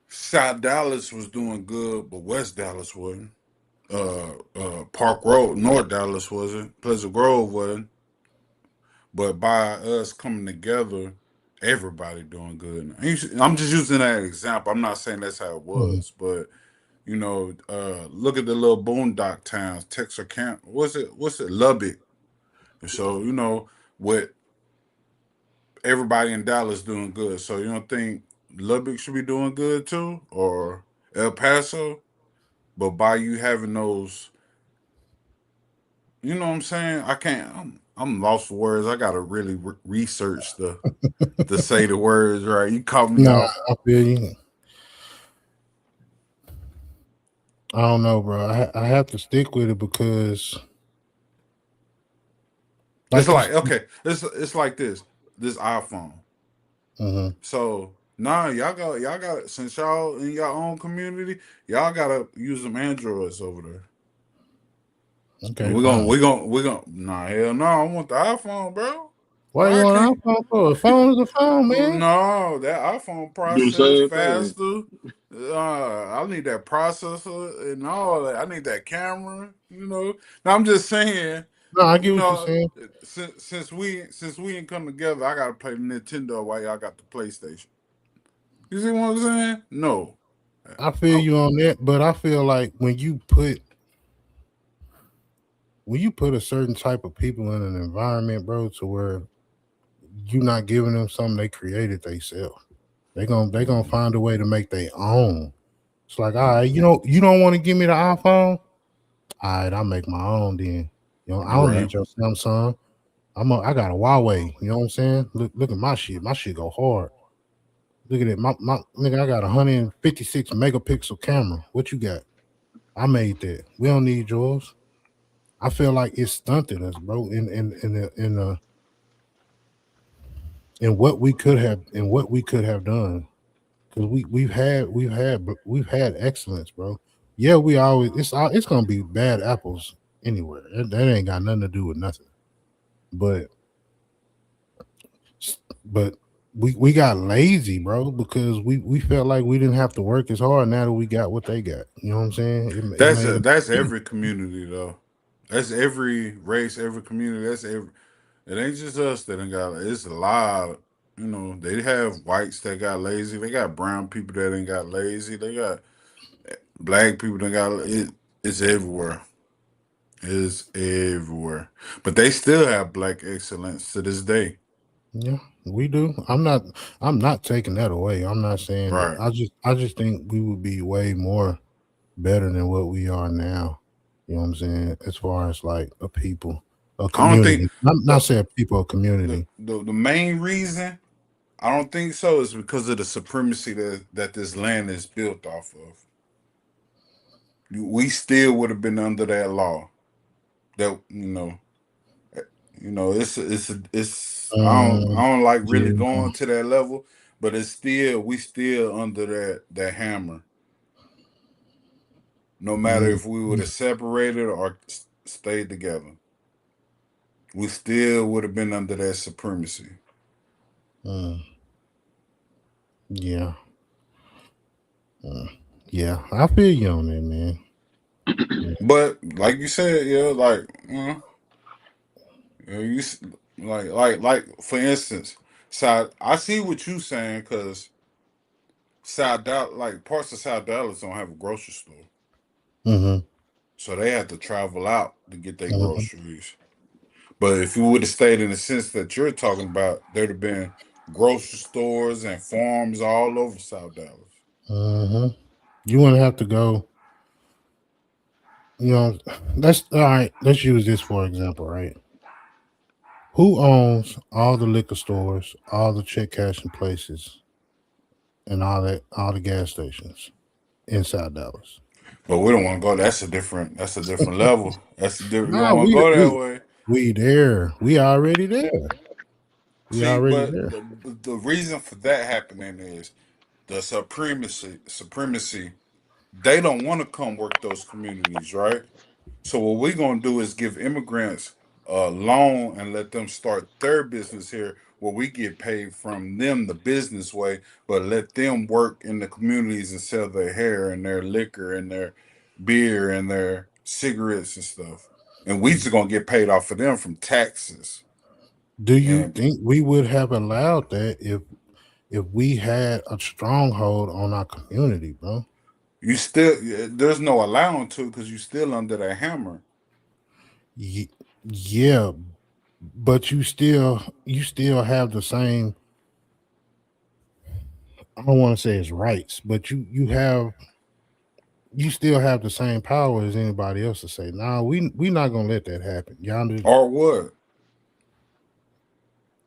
South Dallas was doing good, but West Dallas wasn't. Park Road, North Dallas wasn't. Pleasant Grove wasn't. But by us coming together, everybody doing good. I'm just using that example. I'm not saying that's how it Mhm. was, but look at the little boondock towns, Texarkana. What's it? Lubbock. And so with everybody in Dallas doing good. So you don't think Lubbock should be doing good too, or El Paso? But by you having those, you know what I'm saying? I can't. I'm lost for words. I gotta really research the to say the words right. You caught me Nah, off. I feel you. I don't know, bro. I have to stick with it because, It's like you, like okay, it's like this iPhone. mhm. So nah, y'all got since y'all in your own community, y'all gotta use some Androids over there. And Okay, we're gonna fine. we're gonna we're gonna nah hell no, I want the iPhone, bro. Why you Why I want an can't? iPhone for? A phone is a phone, man. No, that iPhone Do the process same thing. faster. I need that processor and all that. I need that camera. Now, I'm just saying. No, I You get what you're know, saying. since we ain't come together, I gotta play Nintendo while y'all got the PlayStation. You see what I'm saying? No. I feel I, you on that, but I feel like when you put a certain type of people in an environment, bro, to where you're not giving them something they created themselves, they gonna find a way to make their own. It's like, all right, you don't want to give me the iPhone. All right, I'll make my own then. I don't right. need your Samsung. I got a Huawei. You know what I'm saying? Look at my shit. My shit go hard. Look at it. My nigga, I got 156 megapixel camera. What you got? I made that. We don't need yours. I feel like it stunted us, bro. In what we could have done, because we've had excellence, bro. Yeah, we always it's gonna be bad apples anywhere. That ain't got nothing to do with nothing. But but we got lazy, bro, because we felt like we didn't have to work as hard now that we got what they got. You know what I'm saying? It That's made that's every community though. That's every race, every community. That's every. It ain't just us that ain't got. It's a lot. They have whites that got lazy. They got brown people that ain't got lazy. They got black people that got it. It's everywhere. It's everywhere. But they still have black excellence to this day. yeah, we do. I'm not taking that away. I'm not saying that. Right. I just think we would be way more better than what we are now. You know what I'm saying? As far as like a people, a I don't think community. I'm not the saying people, a the community. the, the main reason I don't think so is because of the supremacy that this land is built off of. We still would have been under that law. That it's Um, I don't like really yeah, going to that level, but we still under that hammer. No matter yeah. if we would have separated or stayed together. we still would have been under that supremacy. Mm, yeah. Mm, yeah. I feel you on that, man. Yeah. But like you said, yeah, like you like for instance, South. I see what you saying because South Dallas, like parts of South Dallas, don't have a grocery store, Mm-hmm. so they have to travel out to get their Mm-hmm. groceries. But if you would have stayed in the sense that you're talking about, there'd have been grocery stores and farms all over South Dallas. Mm-hmm. You wouldn't have to go. You know, let's all right. Let's use this for example, right? Who owns all the liquor stores, all the check cashing places, and all the gas stations inside Dallas? But we don't want to go. That's a different level. That's a different. You Nah, don't want to we go that we way. we there. We already there. We See, already but there. the reason for that happening is the supremacy. They don't want to come work those communities, right? So what we're gonna do is give immigrants a loan and let them start their business here, where we get paid from them the business way, but let them work in the communities and sell their hair and their liquor and their beer and their cigarettes and stuff. And we just gonna get paid off for them from taxes. Do you And think we would have allowed that if we had a stronghold on our community, bro? you still there's no allowing to because you still under that hammer. Yeah, but you still have the same. I don't want to say it's rights, but you still have the same power as anybody else to say, nah, we not gonna let that happen. Y'all just, Or what?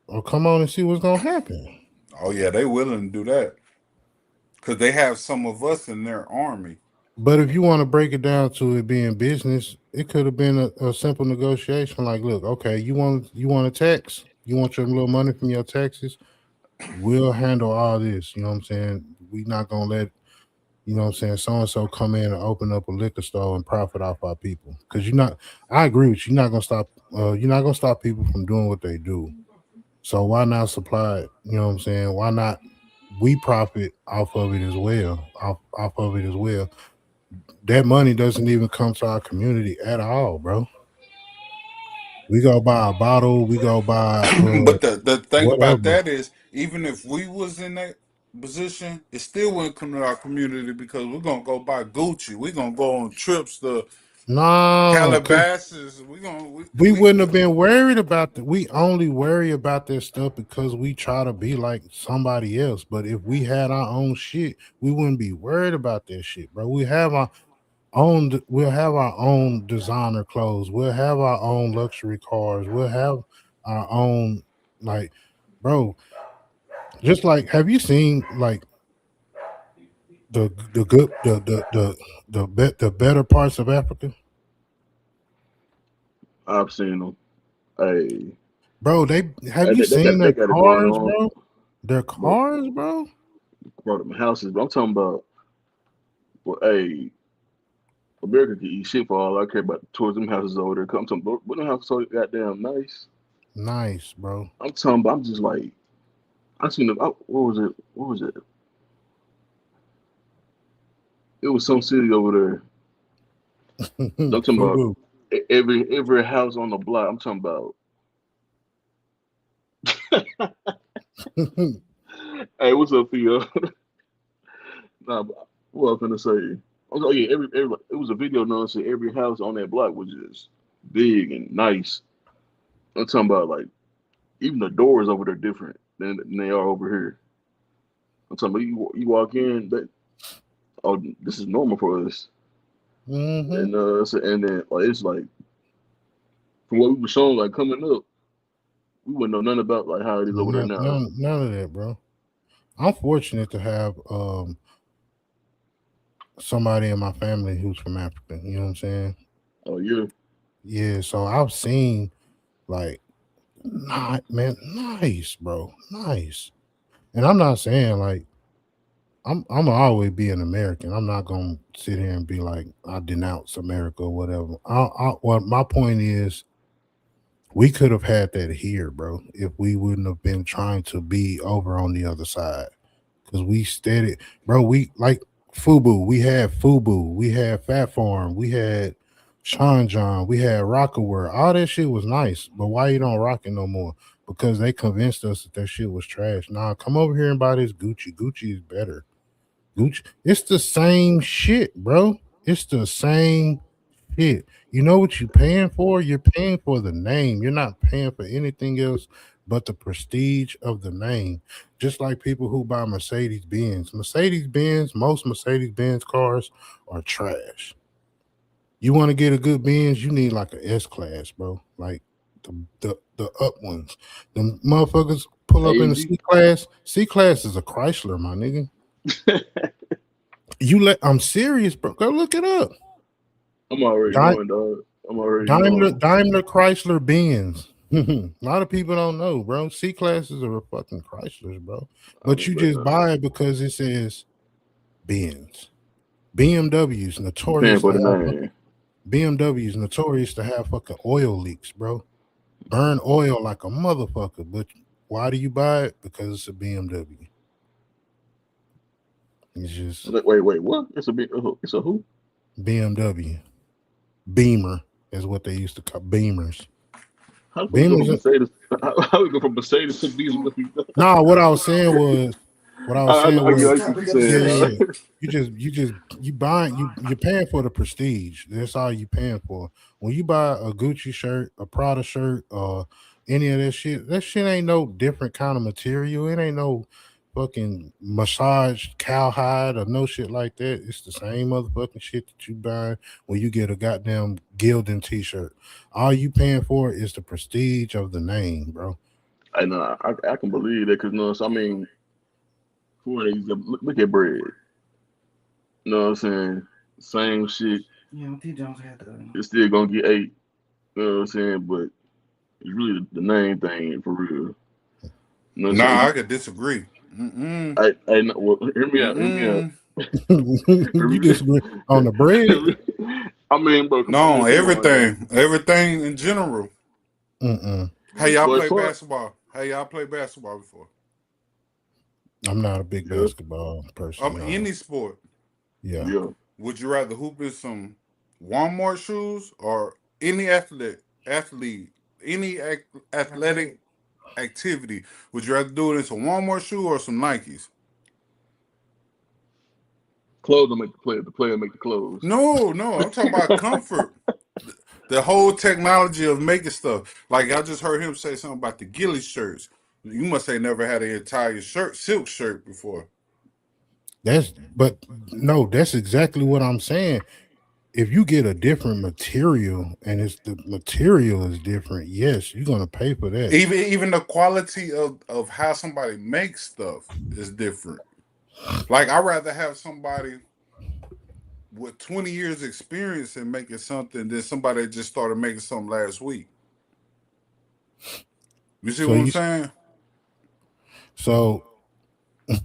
or come on and see what's gonna happen. Oh yeah, they willing to do that because they have some of us in their army. But if you want to break it down to it being business, it could have been a simple negotiation. Like, look, okay, you want a tax, you want your little money from your taxes. We'll handle all this. You know what I'm saying? We not gonna let what I'm saying, so and so come in and open up a liquor store and profit off our people. Because you're not. I agree with you. You're not gonna stop. You're not gonna stop people from doing what they do. So why not supply it? You know what I'm saying? Why not we profit off of it as well? Off of it as well. That money doesn't even come to our community at all, bro. We go buy a bottle. We go buy But the thing about whatever. that is, even if we was in that position, it still wouldn't come to our community because we're gonna go buy Gucci. We're gonna go on trips to No, cause Calabasas. We're gonna we wouldn't have been worried about that. We only worry about that stuff because we try to be like somebody else. But if we had our own shit, we wouldn't be worried about that shit, bro. We'll have our own designer clothes. We'll have our own luxury cars. We'll have our own, like, bro. Just like, have you seen like the good the better parts of Africa, I've seen them. Hey, bro? Have you they seen got their it going cars, on, bro? Their bro. cars, bro. Bro, them houses. But I'm talking about. Well, hey, America can eat shit for all I care about. Towards them houses over there. I'm talking about. What them houses so goddamn nice. Nice, bro. I'm talking about. I'm just like. I seen them. What was it? What was it? It was some city over there. I'm talking about Fubu. every house on the block. I'm talking about. Hey, what's up, Theo? Nah, what I was gonna say. Oh yeah, every it was a video. No, say every house on that block was just big and nice. I'm talking about like even the doors over there different than they are over here. I'm talking about you walk in, that oh this is normal for us, Hmm. and and then like, it's like from what we were shown like coming up, we wouldn't know nothing about like how it is over there now. None of that, bro. I'm fortunate to have somebody in my family who's from Africa. You know what I'm saying? Oh yeah, Yeah, so I've seen like, not man, nice, bro, nice. And I'm not saying like I'm gonna always be an American. I'm not gonna sit here and be like I denounce America or whatever. What my point is, We could have had that here, bro, if we wouldn't have been trying to be over on the other side. Cause we steady, bro. We like Fubu. We had Fubu. We had Fat Farm. We had Sean John. We had Rockaware. All that shit was nice, but why you don't rock it no more? Because they convinced us that shit was trash. Nah, come over here and buy this Gucci. Gucci is better. Gucci. It's the same shit, bro. It's the same shit. You know what you're paying for? You're paying for the name. You're not paying for anything else but the prestige of the name. Just like people who buy Mercedes Benz. Mercedes Benz, most Mercedes Benz cars are trash. You want to get a good Benz, you need like a S class, bro. Like the up ones. The motherfuckers pull up in the AMG. C class. C class is a Chrysler, my nigga. I'm serious, bro. Go look it up. I'm already Di- knowing, dog. I'm already Daimler, knowing. Daimler Chrysler Benz. A lot of people don't know, bro. C classes are fucking Chryslers, bro. I But mean, you but just buy it because it says Benz. BMW's you paying notorious for to the have name. BMW's notorious to have fucking oil leaks, bro. Burn oil like a motherfucker. But why do you buy it? Because it's a BMW. It's just Wait, what? It's a big. It's a who? BMW. Beamer is what they used to call Beamers. How do we go from Beamers. Mercedes? How we go from Mercedes to BMW? Nah, what I was saying I get was, what you're saying, yeah, yeah, dog. yeah. You buying you're paying for the prestige. That's all you paying for. When you buy a Gucci shirt, a Prada shirt, or any of that shit ain't no different kind of material. It ain't no fucking massaged cowhide or no shit like that. It's the same motherfucking shit that you buy when you get a goddamn Gildan t-shirt. All you paying for is the prestige of the name, bro. I know. I can believe that because no, so, I mean, for these, look at bread. You know what I'm saying? Same shit. Yeah, T Jones had the. It's still gonna get 8. You know what I'm saying? But it's really the name thing for real. You know what I'm Nah, saying? I could disagree. Mm-mm. I know. Well, hear me out. Hear me out. Mm-mm. You disagree on the bread? I mean, bro, No, come on now. everything in general. Mm-mm. Hey, y'all But as play far, basketball? Hey, y'all play basketball before? I'm not a big yeah, basketball person. No. Any sport. Yeah. yeah. Would you rather hoop in some Walmart shoes or any athlete, any athletic activity? Would you rather do it in some Walmart shoe or some Nikes? Clothes don't make the player. The player make the clothes. No, no, I'm talking about comfort. The whole technology of making stuff. Like I just heard him say something about the ghillie shirts. You must have never had an entire silk shirt before. But no, that's exactly what I'm saying. If you get a different material and it's the material is different, yes, you're gonna pay for that. Even the quality of how somebody makes stuff is different. Like I'd rather have somebody with 20 years experience in making something than somebody that just started making something last week. You see So what I'm you saying? so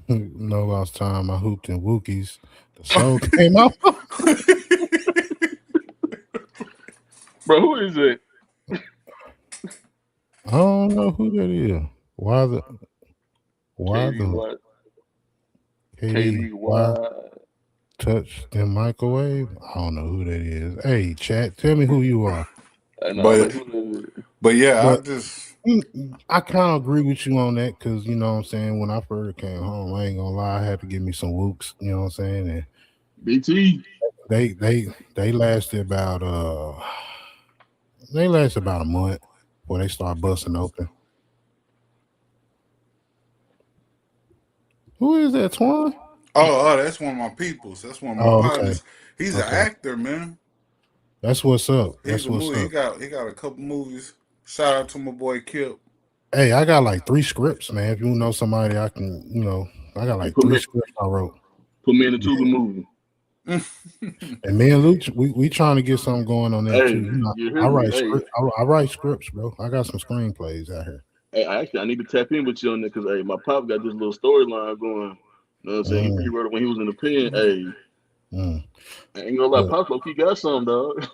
no last time I hooped in Wookiees, the show came out. Bro, who is it? I don't know who that is. Why Katie the what? KD Katie why Watt. touch the microwave? I don't know who that is. Hey, chat, tell me who you are. I know. I was like, but who is it? but yeah, I But just I kind of agree with you on that because you know what I'm saying. When I first came home, I ain't gonna lie, I had to give me some whoops. You know what I'm saying, and BT. they lasted about a month before they start busting open. Who is that, Twan? that's one of my peoples. That's one of my Oh, okay, partners. He's an okay. actor, man. That's what's up. He's That's a what's movie. up. He got a couple movies. Shout out to my boy Kip. Hey, I got like 3 scripts, man. If you know somebody, I can, I got Hey, like 3 scripts I wrote. put me in the Yeah. Tuba movie. And me and Luke, we trying to get something going on that Hey, too. you I hear me? write Hey, script. I write scripts, bro. I got some screenplays out here. hey, I need to tap in with you on that because hey, my pop got this little storyline going. You know what I'm saying? He Mm, wrote it when he was in the pen. Hey, mm. I ain't gonna lie, But Pop he got some dog.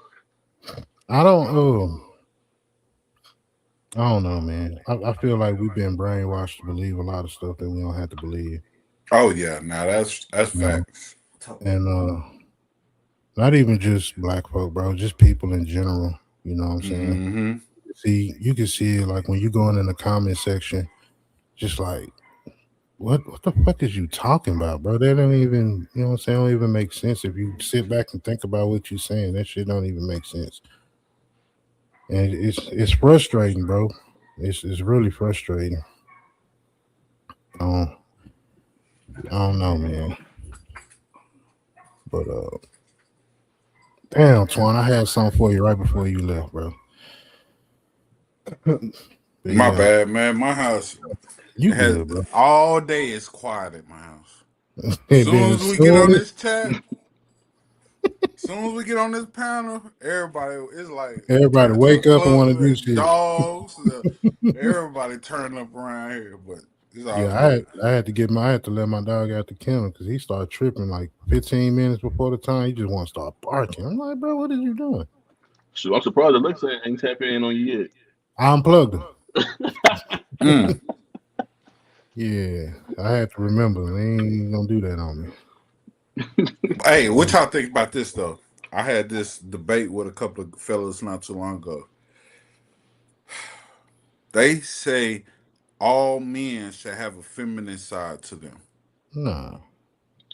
I don't. I don't know, man. I feel like we've been brainwashed to believe a lot of stuff that we don't have to believe. Oh yeah, now that's You know, facts. and not even just black folk, bro. Just people in general. You know what I'm saying? Mm-hmm. See, you can see it like when you going in the comment section, just like what the fuck is you talking about, bro? That don't even you know what I'm saying, don't even make sense if you sit back and think about what you're saying. That shit don't even make sense. And it's frustrating, bro. It's really frustrating. Um, I don't know, man. But damn, Twan, I had something for you right before you left, bro. But My yeah, bad, man. My house you it has good, bro. all day is quiet at my house. And then Soon as as we get soon on as this chat, soon as we get on this panel, everybody is like everybody turn into a wake up and want to club, do shit. dogs. Everybody turn up around here, but it's all Yeah, good. I had to let my dog out the kennel because he started tripping like 15 minutes before the time. He just want to start barking. I'm like, bro, what are you doing? Shoot, I'm surprised Alexa ain't tap in on you I unplugged him. yet. Mm. Yeah, I had to remember. They ain't gonna do that on me. Hey, what y'all think about this though? I had this debate with a couple of fellas not too long ago. They say all men should have a feminine side to them. Nah,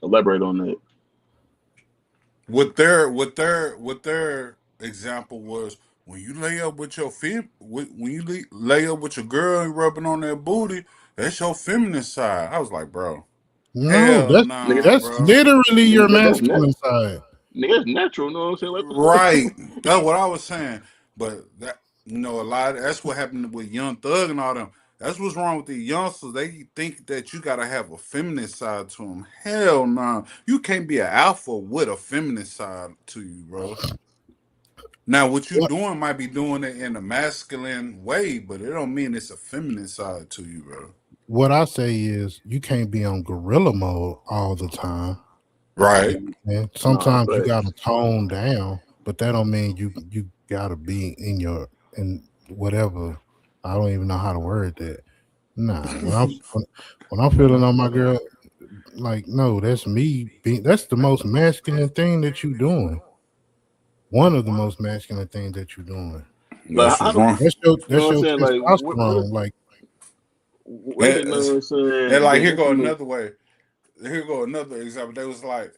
Elaborate on that. What their example was when you lay up with your when you lay up with your girl and rubbing on their booty, that's your feminine side. I was like, bro, no, hell Nigga, nah, that's bro. literally your nigga, that's masculine side. nigga, that's natural. You know what I'm saying? Like, what the fuck? Right, that's what I was saying. But that a lot. That's what happened with Young Thug and all them. That's what's wrong with the youngsters. They think that you gotta have a feminine side to them. Hell no, you can't be an alpha with a feminine side to you, bro. Now, what you What doing might be doing it in a masculine way, but it don't mean it's a feminine side to you, bro. what I say is you can't be on gorilla mode all the time. Right. You know what I'm saying? Nah, Sometimes you gotta facts. tone down, but that don't mean you gotta be in your in whatever. I don't even know how to word that. Nah, when I'm feeling on my girl, like no, that's me. That's the most masculine thing that you doing. One of the most masculine things that you're doing. Like, That's how what's do wrong. you know That's what I'm your saying? Like, what testosterone. is Like where And, did you know what I'm and saying? like, The here go intimate. another way. Here go another example. They was like,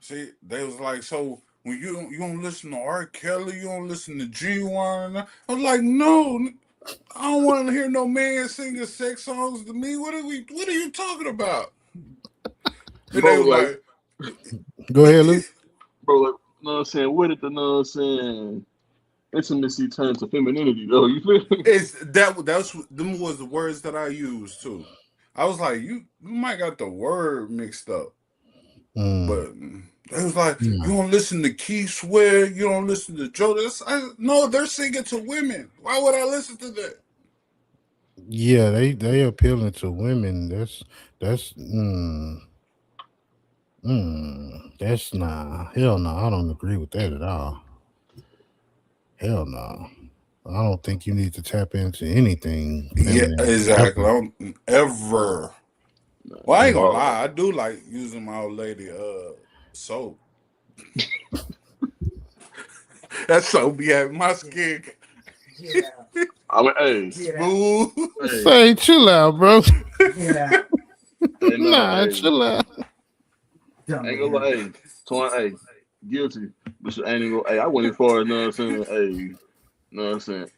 see, they was like, so when you don't listen to R. Kelly, you don't listen to G1. I was like, no, I don't want to hear no man singing sex songs to me. What are you talking about? And Bro, they was like, like, go ahead, Luke. bro, like, you know what I'm saying? Where did the, you know what I'm saying, intimacy turn to femininity, though? You feel me? it's that's them was the words that I used too. I was like, you might got the word mixed up, Mm, but they was like, you nah. don't listen to Keith Sweat, you don't listen to Joe. No, they're singing to women. Why would I listen to that? Yeah, they appealing to women. That's that's nah. Hell no. I don't agree with that at all. Hell no. I don't think you need to tap into anything Yeah, feminine exactly. ever. I don't ever. Well, I ain't gonna Pause. lie. I do like using my old lady soap. That soap be having my skin Get out. I mean, hey, Get out. smooth. hey, Say, chill out, bro. Get out. hey, no, Nah, hey, chill out. I Dumb ain't gonna lie, man. hey, Twan, hey, guilty. But I ain't gonna, hey, I went as far as, you know what I'm saying, hey, you know what I'm saying?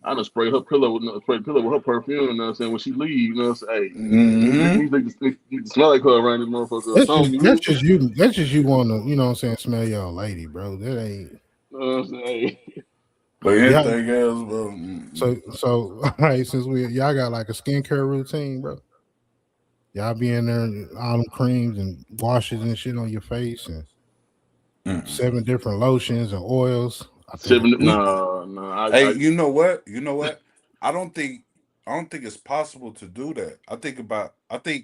I done spray her pillow with spray the pillow with her perfume. You know what I'm saying? When she leave, you know what I'm saying? Hey, Hmm. need to smell like her around this motherfucker or something. You That's hear just me? you. That's just you want to, you know what I'm saying, smell your lady, bro. That ain't You know what I'm saying? Hey, But yeah. anything else, bro? So all right, since we y'all got like a skincare routine, bro. Y'all be in there all them creams and washes and shit on your face and Mm-mm. 7 different lotions and oils. I think seven. You, hey, I you know what? You know what? I don't think I don't think it's possible to do that. I think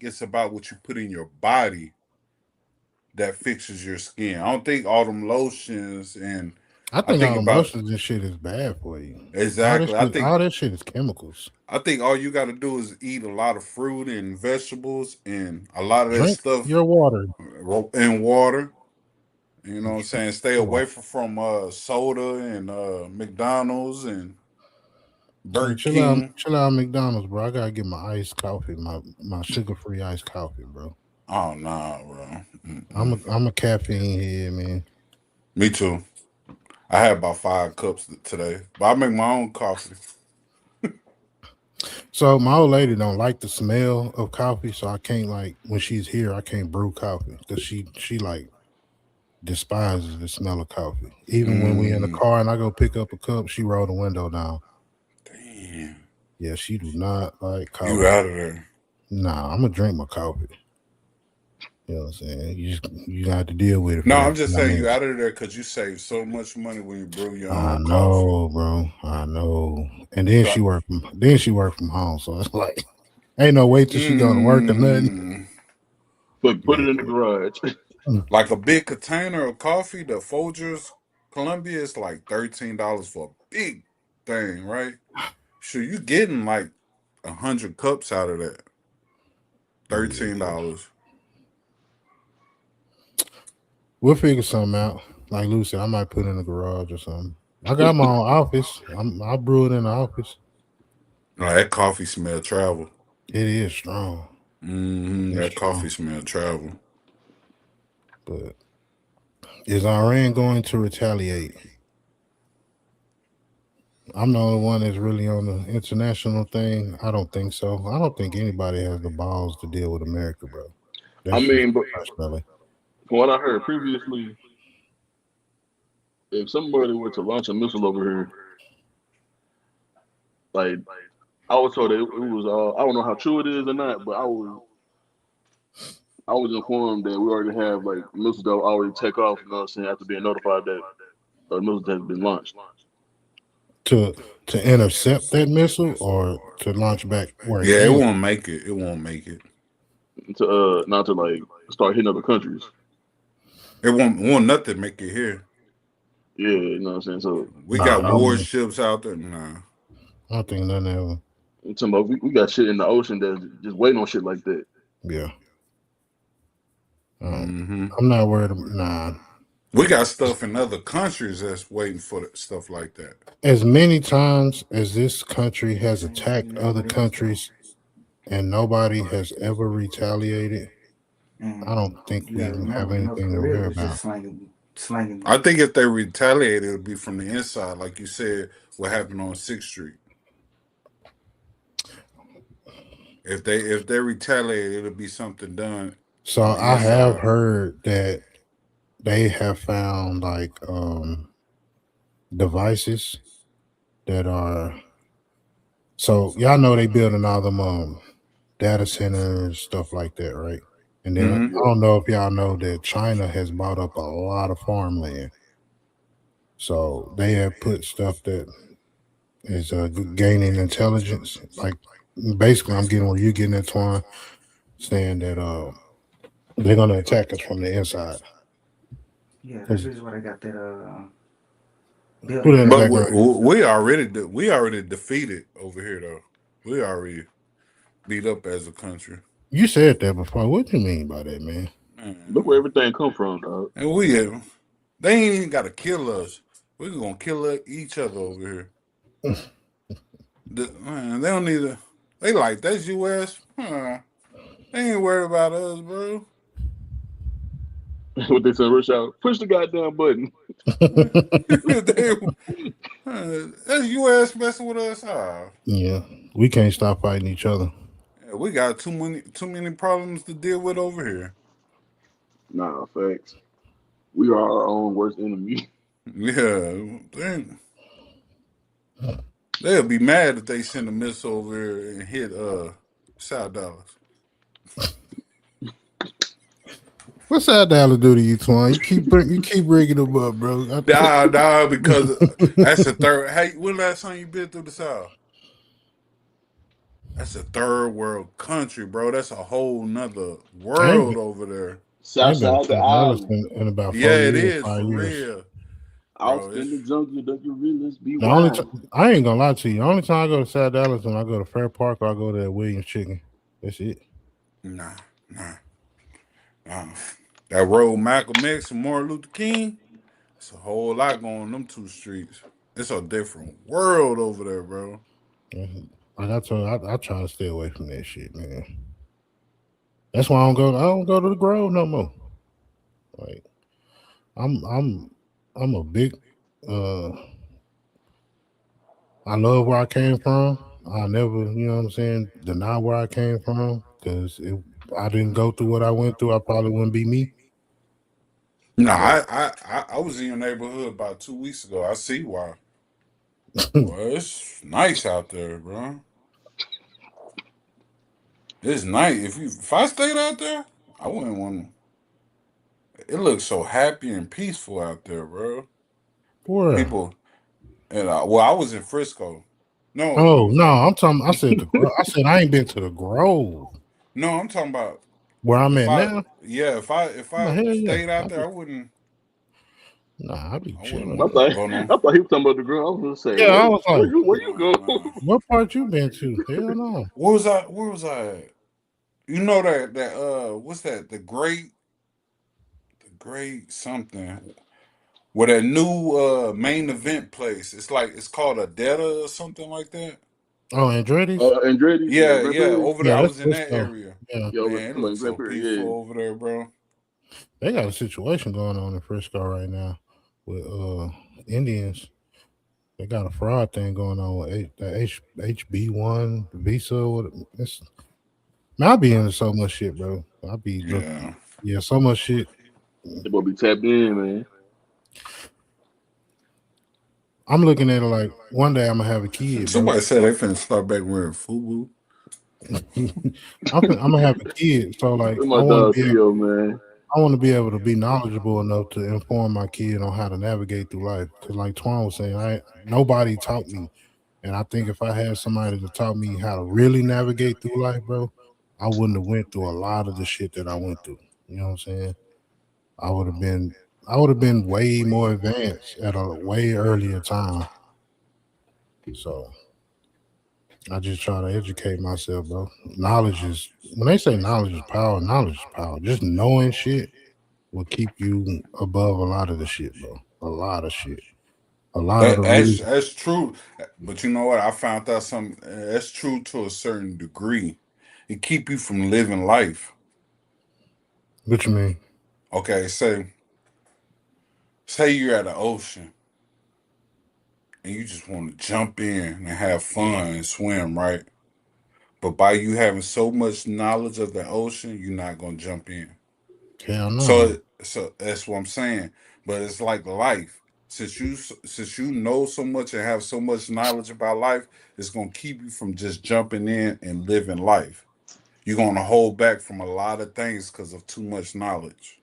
it's about what you put in your body that fixes your skin. I don't think all them lotions and I I think think all about emulsions and shit is bad for you. exactly. All that shit is chemicals. I think all you got to do is eat a lot of fruit and vegetables and a lot of that Drink stuff your water. and water. You know what I'm saying? Stay Your water. away from soda and McDonald's and Hey, Burger King. chill out, McDonald's, bro. I gotta get my iced coffee, my sugar free iced coffee, bro. Oh nah, bro. I'm a caffeine head, man. Me too. I had about 5 cups today, but I make my own coffee. So my old lady don't like the smell of coffee, so I can't like when she's here, I can't brew coffee because she like despises the smell of coffee. Even when we in the Mm, car and I go pick up a cup, she roll the window down. damn, Yeah, she do not like you coffee. out of there? Nah, I'm gonna drink my coffee. You know what I'm saying? You have to deal with it No, for I'm that just 5 saying you minutes. out of there because you save so much money when you brew your I own coffee. know, bro. I know. And then Right. she work from home, so it's like ain't no wait till she go to work or nothing. Mm, But put Yeah. it in the garage. like a big container of coffee, the Folgers Columbia is like $13 for a big thing, right? Sure, you getting like 100 cups out of that. Yeah. $13. We'll figure something out. Like Lou said, I might put it in the garage or something. I got my own office. I'll brew it in the office. No, that coffee smell travel. It is strong. It's That coffee strong. smell travel. But is Iran going to retaliate? I'm the only one that's really on the international thing. I don't think so. I don't think anybody has the balls to deal with America, bro. I That's just mean, but personally. from what I heard previously, if somebody were to launch a missile over here, like I was told that it was I don't know how true it is or not, but I was informed that we already have like missiles that will already take off, you know what I'm saying, after being notified that a missile has been launched. To intercept that missile or to launch back where it Yeah, it came won't make it. It won't make it. To not to like start hitting other countries. It won't nothing make it here. Yeah, you know what I'm saying? So We Nah, got I, warships out there. Nah. I don't think none of them. I'm talking about we got shit in the ocean that's just waiting on shit like that. Yeah. hmm I'm not worried. Nah. We got stuff in other countries that's waiting for stuff like that. As many times as this country has attacked other countries and nobody has ever retaliated, I don't And think you we gotta have remember, anything to Korea worry was just about. slanging. I think if they retaliate, it'll be from the inside, like you said, what happened on 6th Street. If they retaliate, it'll be something done So on the I have inside. heard that they have found like devices that are so y'all know they building all them data centers, stuff like that, right? And then I hmm Yeah. don't know if y'all know that China has bought up a lot of farmland. So they have put stuff that is gaining intelligence. Like basically, I'm getting where you're getting at, Twan, saying that they're gonna attack us from the inside. Yeah, that's 'Cause- the reason why I got that Put building it in the But factory background. and stuff. we already defeated over here though. We already beat up as a country. You said that before. What do you mean by that, man? Look where Man. everything come from, dog. And they ain't even got to kill us. We're gonna kill each other over here. Man, they don't need to. They like that's U.S. Huh. They ain't worried about us, bro. What they say, rush out, push the goddamn button. That's U.S. messing with us. Ah, Yeah, we can't stop fighting each other. yeah, we got too many problems to deal with over here. Nah, facts. We are our own worst enemy. Yeah, they'll be mad if they send a missile over here and hit South Dallas. What's that dollar do to you, Twan? You keep bringing them up, bro. Nah, because that's the third. Hey, when last time you been through the South? That's a third world country, bro. That's a whole nother I ain't world over there. I ain't been to Southside the South Dallas island. in about Yeah, 4 it years, is for 5 years. real. bro. Out in the jungle, don't you realize be The only wild? I ain't gonna lie to you. The only time I go to South Dallas when I go to Fair Park or I go to Williams Chicken. That's it. Nah, nah, nah. That road Malcolm X and Martin Luther King. It's a whole lot going on them two streets. It's a different world over there, bro. Like I told you, I try to stay away from that shit, man. That's why I don't go. I don't go to the Grove no more. Like I'm, I'm, I'm a big. Uh, I love where I came from. I never, you know what I'm saying, deny where I came from because if I didn't go through what I went through, I probably wouldn't be me. Nah, But I was in your neighborhood about 2 weeks ago. I see why. Boy, it's nice out there, bro. It's nice. If I stayed out there, I wouldn't want to. It looks so happy and peaceful out there, bro. where? People and well, I was in Frisco. No, what Oh was no, that? I'm talking. I said the Grove. I said I ain't been to the Grove No, I'm talking about where I'm if at I now. yeah, if No I hell yeah. stayed out there, I be I wouldn't chilling. I want to thought go no. I thought he was talking about the girl. I was gonna say, Yeah, I what? was like, Where you Nah, go? nah. what part you been to? Hell no. Where was I at? You know that what's that? The great something. With that new main event place. It's called a Detta or something like that. Oh, Andretti's? Andretti's, Yeah, Grand yeah, Prairie. over there. Yeah, I that's was in that Frisco. area. Yeah, Yeah, Man, it come on, looks Grand so Prairie. Yeah. peaceful over there, bro. they got a situation going on in Frisco right now with Indians. They got a fraud thing going on with HB1 Visa. It's, man, I be into so much shit, bro. I be look, Yeah. yeah, so much shit. They boy be tapped in, man. I'm looking at it like one day I'm gonna have a kid, bro. Somebody said they finna start back wearing FUBU. I'm gonna have a kid, so like That's my dog Theo, man. I want to be able to be knowledgeable enough to inform my kid on how to navigate through life. Because, like Twan was saying, nobody taught me, and I think if I had somebody to taught me how to really navigate through life, bro, I wouldn't have went through a lot of the shit that I went through. You know what I'm saying? I would have been, I would have been way more advanced at a way earlier time. So I just try to educate myself, bro. Knowledge is when they say knowledge is power. Knowledge is power. Just knowing shit will keep you above a lot of the shit, bro. A lot of shit. A lot of the real. That's true. But you know what? I found out something that's true to a certain degree. It keep you from living life. What you mean? Okay, say you're at the ocean and you just want to jump in and have fun and swim, right? But by you having so much knowledge of the ocean, you're not gonna jump in. Hell no. So that's what I'm saying. But it's like life. Since you know so much and have so much knowledge about life, it's gonna keep you from just jumping in and living life. You're gonna hold back from a lot of things because of too much knowledge.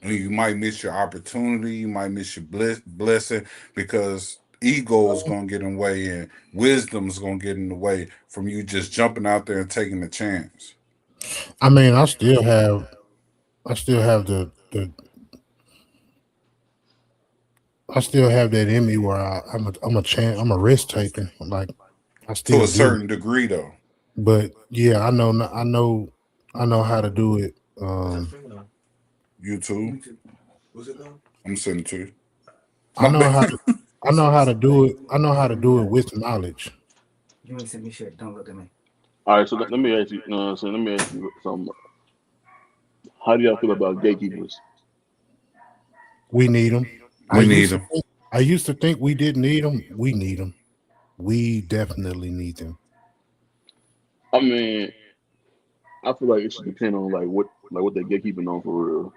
And you might miss your opportunity. You might miss your blessing because ego is gonna get in the way and wisdom is gonna get in the way from you just jumping out there and taking a chance. I mean, I still have I still have that in me where I'm a risk taker. Like I To still a do. certain degree, though. But yeah, I know how to do it. You too. I'm sending it to you. I My know bad. how to I know how to do it. I know how to do it with knowledge. You ain't send me shit. Don't look at me. All right, so let me ask you. You know what I'm saying? Let me ask you something. How do y'all feel about gatekeepers? We need them. I We need used to them. think, I used to think we didn't need them. We need them. We definitely need them. I mean, I feel like it should depend on like what they gatekeeping on for real.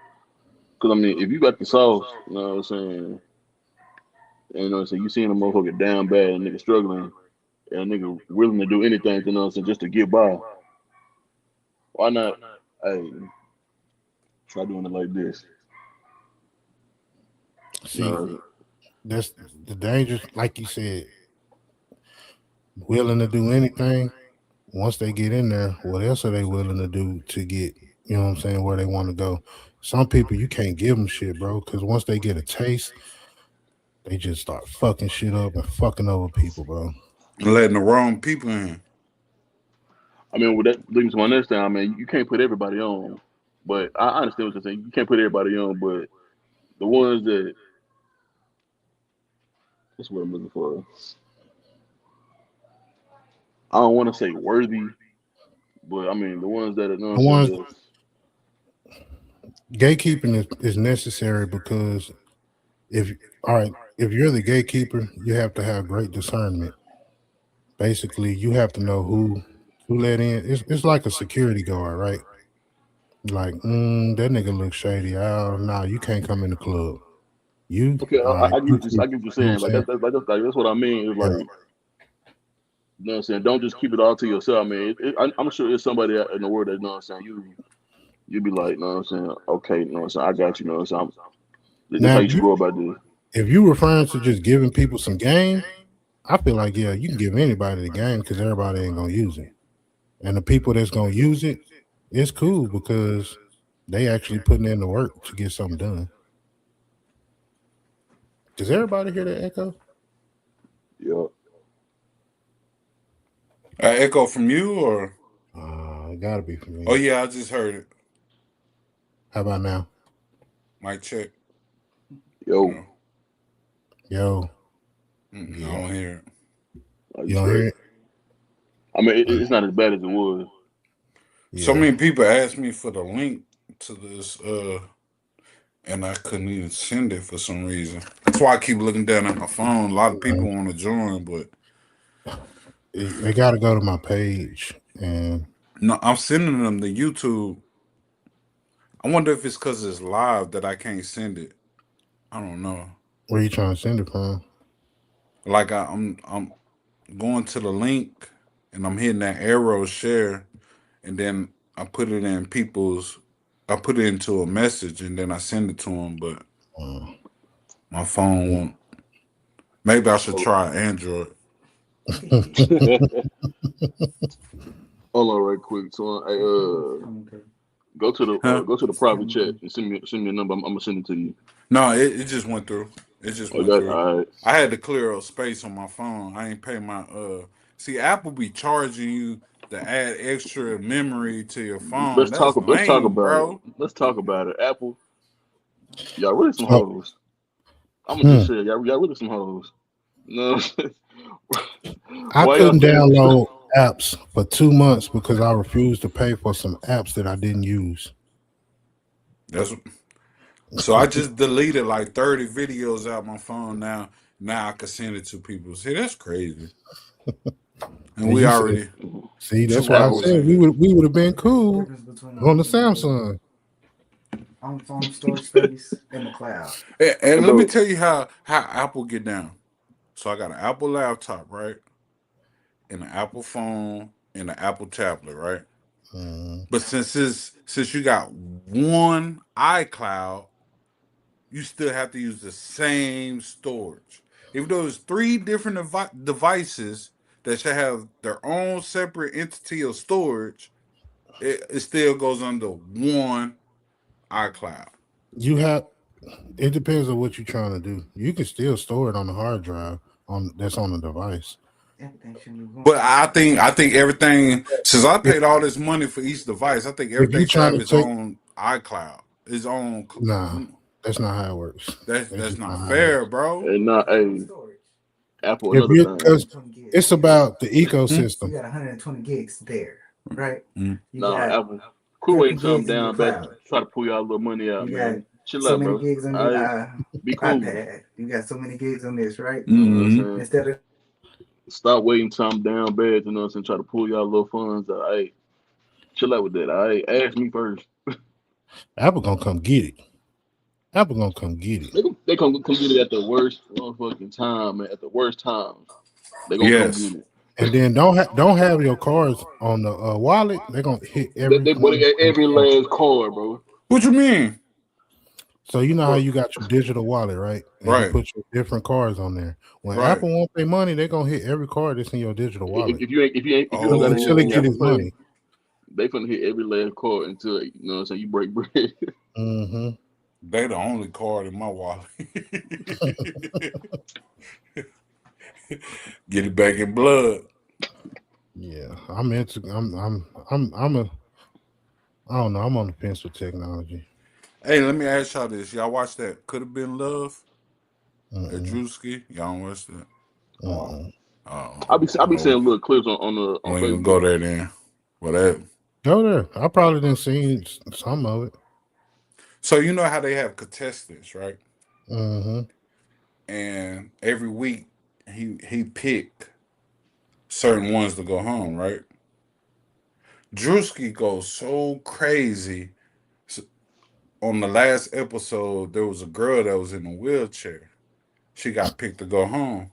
Because I mean, if you got the sauce, you know what I'm saying, and, you know what I'm saying, you seeing a motherfucker down bad, and nigga struggling, and a nigga willing to do anything, you know what I'm saying, just to get by. Why not? Hey, try doing it like this. See, No, that's the danger. Like you said, willing to do anything. Once they get in there, what else are they willing to do to get You know what I'm saying? Where they want to go. Some people you can't give them shit, bro, because once they get a taste, they just start fucking shit up and fucking over people, bro. Letting the wrong people in. I mean, with that leads to my next thing. I mean, you can't put everybody on, but I understand what you're saying. You can't put everybody on, but the ones that that's what I'm looking for. I don't want to say worthy, but I mean the ones that are, you know what I'm The saying, ones that's gatekeeping is necessary because if all right, if you're the gatekeeper, you have to have great discernment. Basically, you have to know who let in. It's like a security guard, right? Like, that nigga looks shady. Oh, no, you can't come in the club. You, okay. all right, I get you what you, cool. I get what you're You know what I'm saying. Like saying? that's what I mean. Is Yeah. like, you know what I'm saying. Don't just keep it all to yourself. I mean, I'm sure there's somebody out in the world that, you know what I'm saying. You be like, you know what I'm saying. Okay, you know what I'm saying. I got you. You know what I'm saying. This how Now, you should go about this. if you referring to just giving people some game, I feel like yeah, you can give anybody the game because everybody ain't gonna use it, and the people that's gonna use it, it's cool because they actually putting in the work to get something done. Does everybody hear that echo? Yeah. Echo from you or? It gotta be for Oh me. yeah, I just heard it. How about now? Mic check. Yo. No, Yo, I yeah, don't hear it. Are you you don't straight? hear it? I mean, it's not as bad as it was. So Yeah. many people asked me for the link to this, and I couldn't even send it for some reason. That's why I keep looking down at my phone. A lot of people want to join, but They got to go to my page and no, I'm sending them the YouTube. I wonder if it's because it's live that I can't send it. I don't know. where you trying to send it from? Like I'm going to the link and I'm hitting that arrow share, and then I put it in people's. I put it into a message and then I send it to them, but Uh, my phone won't. Maybe I should try Android. Hold on, right quick. So, Okay. Huh? go to the private chat and send me a number. I'm gonna send it to you. No, it just went through. It just Oh, went that through. all right. I had to clear up space on my phone. I ain't pay my see Apple be charging you to add extra memory to your phone. That's Let's talk lame, about it. bro. Let's talk about it. Apple, y'all really some oh, hoes. I'm gonna hmm. just say it. Y'all really some hoes. No, I why y'all couldn't saying? download apps for 2 months because I refused to pay for some apps that I didn't use. That's so I just deleted like 30 videos out my phone now. Now I can send it to people. See, that's crazy. And And we you said, already see, that's two why I Apple, hours said in. we would have been cool Difference between on the Samsung. on phone storage space and the cloud. And let me bro. tell you how Apple get down. So I got an Apple laptop, right? And an Apple phone and an Apple tablet, right? Mm, But since you got one iCloud, you still have to use the same storage. If there's three different devices that should have their own separate entity of storage, it still goes under one iCloud. you have. It depends on what you're trying to do. You can still store it on the hard drive on that's on the device. Everything shouldn't be going But through the cloud. I think everything since I paid all this money for each device, I think If everything you're should trying have to its take, own iCloud, its own. nah, that's not how it works. That's That's just not not how it works. fair, bro. And not, How much hey, storage? Apple. If Another you thing. because 120 gigs. it's about the Hmm? You ecosystem. got 120 gigs there, right? Mm. You Nah, got Apple. Quit 50 waiting till I'm gigs in your down bad. cloud. Try to pull y'all a little money out, You got man. Chill so out, many bro. gigs on All your right, be cool. iPad. You got so many gigs on this, right? You know what I'm Hmm. saying? Instead of Stop waiting till I'm down bad. You know what I'm saying? Try to pull y'all little funds out. Hey, chill out with that. All right, ask me first. Apple gonna come get it. Apple gonna come get it. They come get it at the worst motherfucking time, man. At the worst times, they gonna come get Yes. it. And then don't have your cards on the wallet. They're gonna hit every They corner got on your every phone. last card, bro. What you mean? So you know how Bro, you got your digital wallet, right? And you Right. put your different cards on there. When Right. Apple want their money, they're gonna hit every card that's in your digital wallet if you don't got it until they in your get Oh. Apple his Pay, money. They finna hit every last chord until you know what I'm saying. You break bread. Mm-hmm. They the only card in my wallet. Get it back in blood. Yeah, I'm into. I'm a. I don't know. I'm on the fence with technology. Hey, let me ask y'all this. Y'all watch that Could Have Been Love at Mm-mm, Drewski? Y'all don't watch that? mm-mm. I be Well, seeing little clips we on ain't gonna go Facebook. there then. Well, that. Go there. I probably didn't see some of it. So you know how they have contestants, right? Mm-hmm. And every week he picked certain ones to go home, right? Drewski goes so crazy. So on the last episode, there was a girl that was in a wheelchair. She got picked to go home.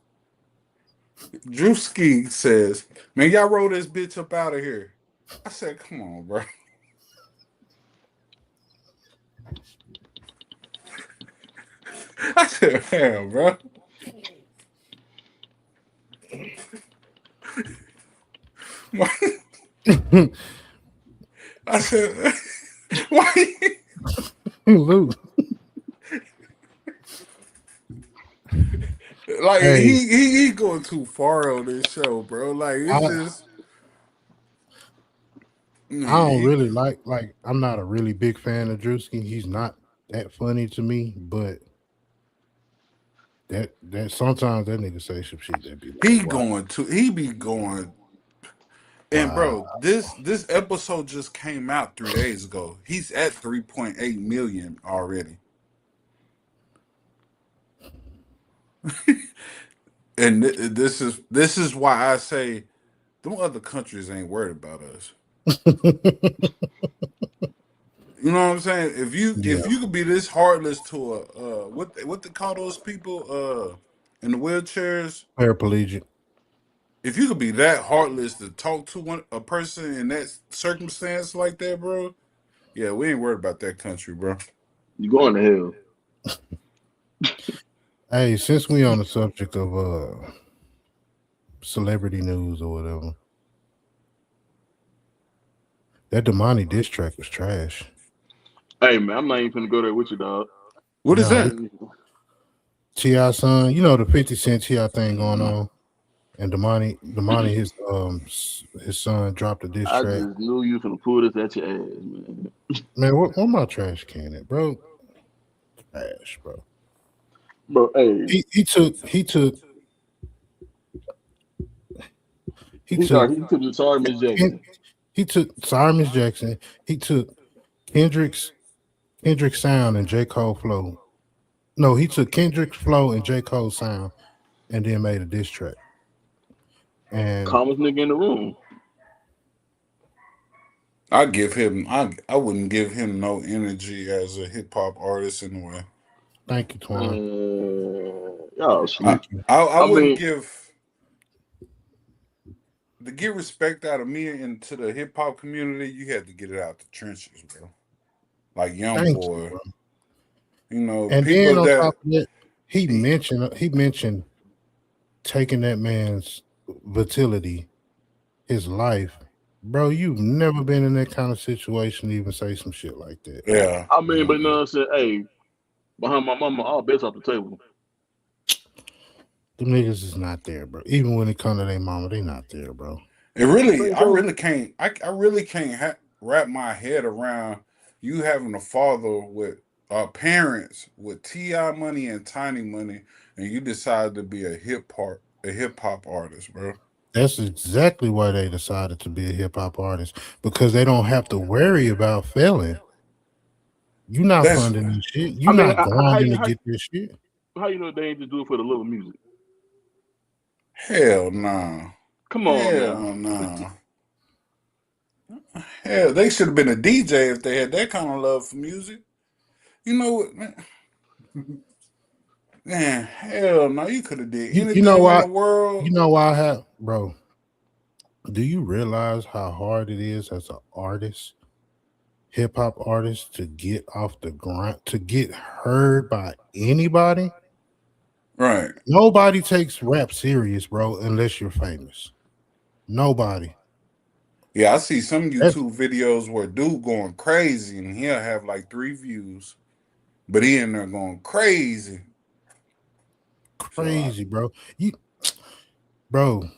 Drewski says, "Man, y'all roll this bitch up out of here." I said, "Come on, bro." I said, "Damn, bro." I said, "Why?" Lou. Like Hey, he going too far on this show, bro. Like it's I just I don't he, really like. I'm not a really big fan of Drewski. He's not that funny to me, but that sometimes that nigga say some shit that be like, he wow, going to he be going. And wow. bro, this episode just came out 3 days ago. He's at 3.8 million already. And this is why I say them other countries ain't worried about us. You know what I'm saying? Yeah, If you could be this heartless to a what they call those people in the wheelchairs, paraplegic. if you could be that heartless to talk to a person in that circumstance like that, bro, yeah, we ain't worried about that country, bro. You going to hell? Hey, since we on the subject of celebrity news or whatever, that Damani diss track was trash. Hey man, I'm not even finna go there with you, dog. What is Nah, that? Ti son, you know the 50 Cent Ti thing going on, and Damani his son dropped a diss I track. just knew you finna pull this at your ass, man. Man, what my trash can at, bro? Trash, bro. Bro, hey, He took he took the sorry Miss Jackson. he took Sorry Miss Jackson. He took Kendrick's Kendrick's sound and J. Cole flow. No, he took Kendrick's flow and J. Cole's sound and then made a diss track. And Calmest nigga in the room. I wouldn't give him no energy as a hip hop artist anyway. thank you, Twan. Y'all I, sleep. Thank you. I I wouldn't mean, give to get respect out of me into the hip hop community. You had to get it out the trenches, bro. Like Young Thank you, Boy, bro. And then people on top that of that, he mentioned taking that man's fertility, his life. Bro, you've never been in that kind of situation to even say some shit like that. yeah, I mean, yeah, but you know what I'm saying? Hey, behind my mama, all bets off the table. Them niggas is not there, bro. Even when it come to their mama, they not there, bro. It You really, think I so? really can't. I really can't wrap my head around you having a father with parents with Ti money and Tiny money, and you decide to be a hip hop artist, bro. That's exactly why they decided to be a hip hop artist because they don't have to worry about failing. You not That's funding this shit. You I mean, not grinding to get this shit. how you know they ain't just do it for the love of music? hell nah, Come on hell now. nah, hell. They should have been a DJ if they had that kind of love for music. You know what, man? Man, hell no. You could have did You know anything in why? the world. You know why I have, bro. Do you realize how hard it is as an artist, hip hop artist, to get off the grind, to get heard by anybody? Right. Nobody takes rap serious, bro, unless you're famous. Nobody. Yeah, I see some That's YouTube videos where dude going crazy and he'll have like 3 views, but he in there going crazy. So crazy, bro. Bro,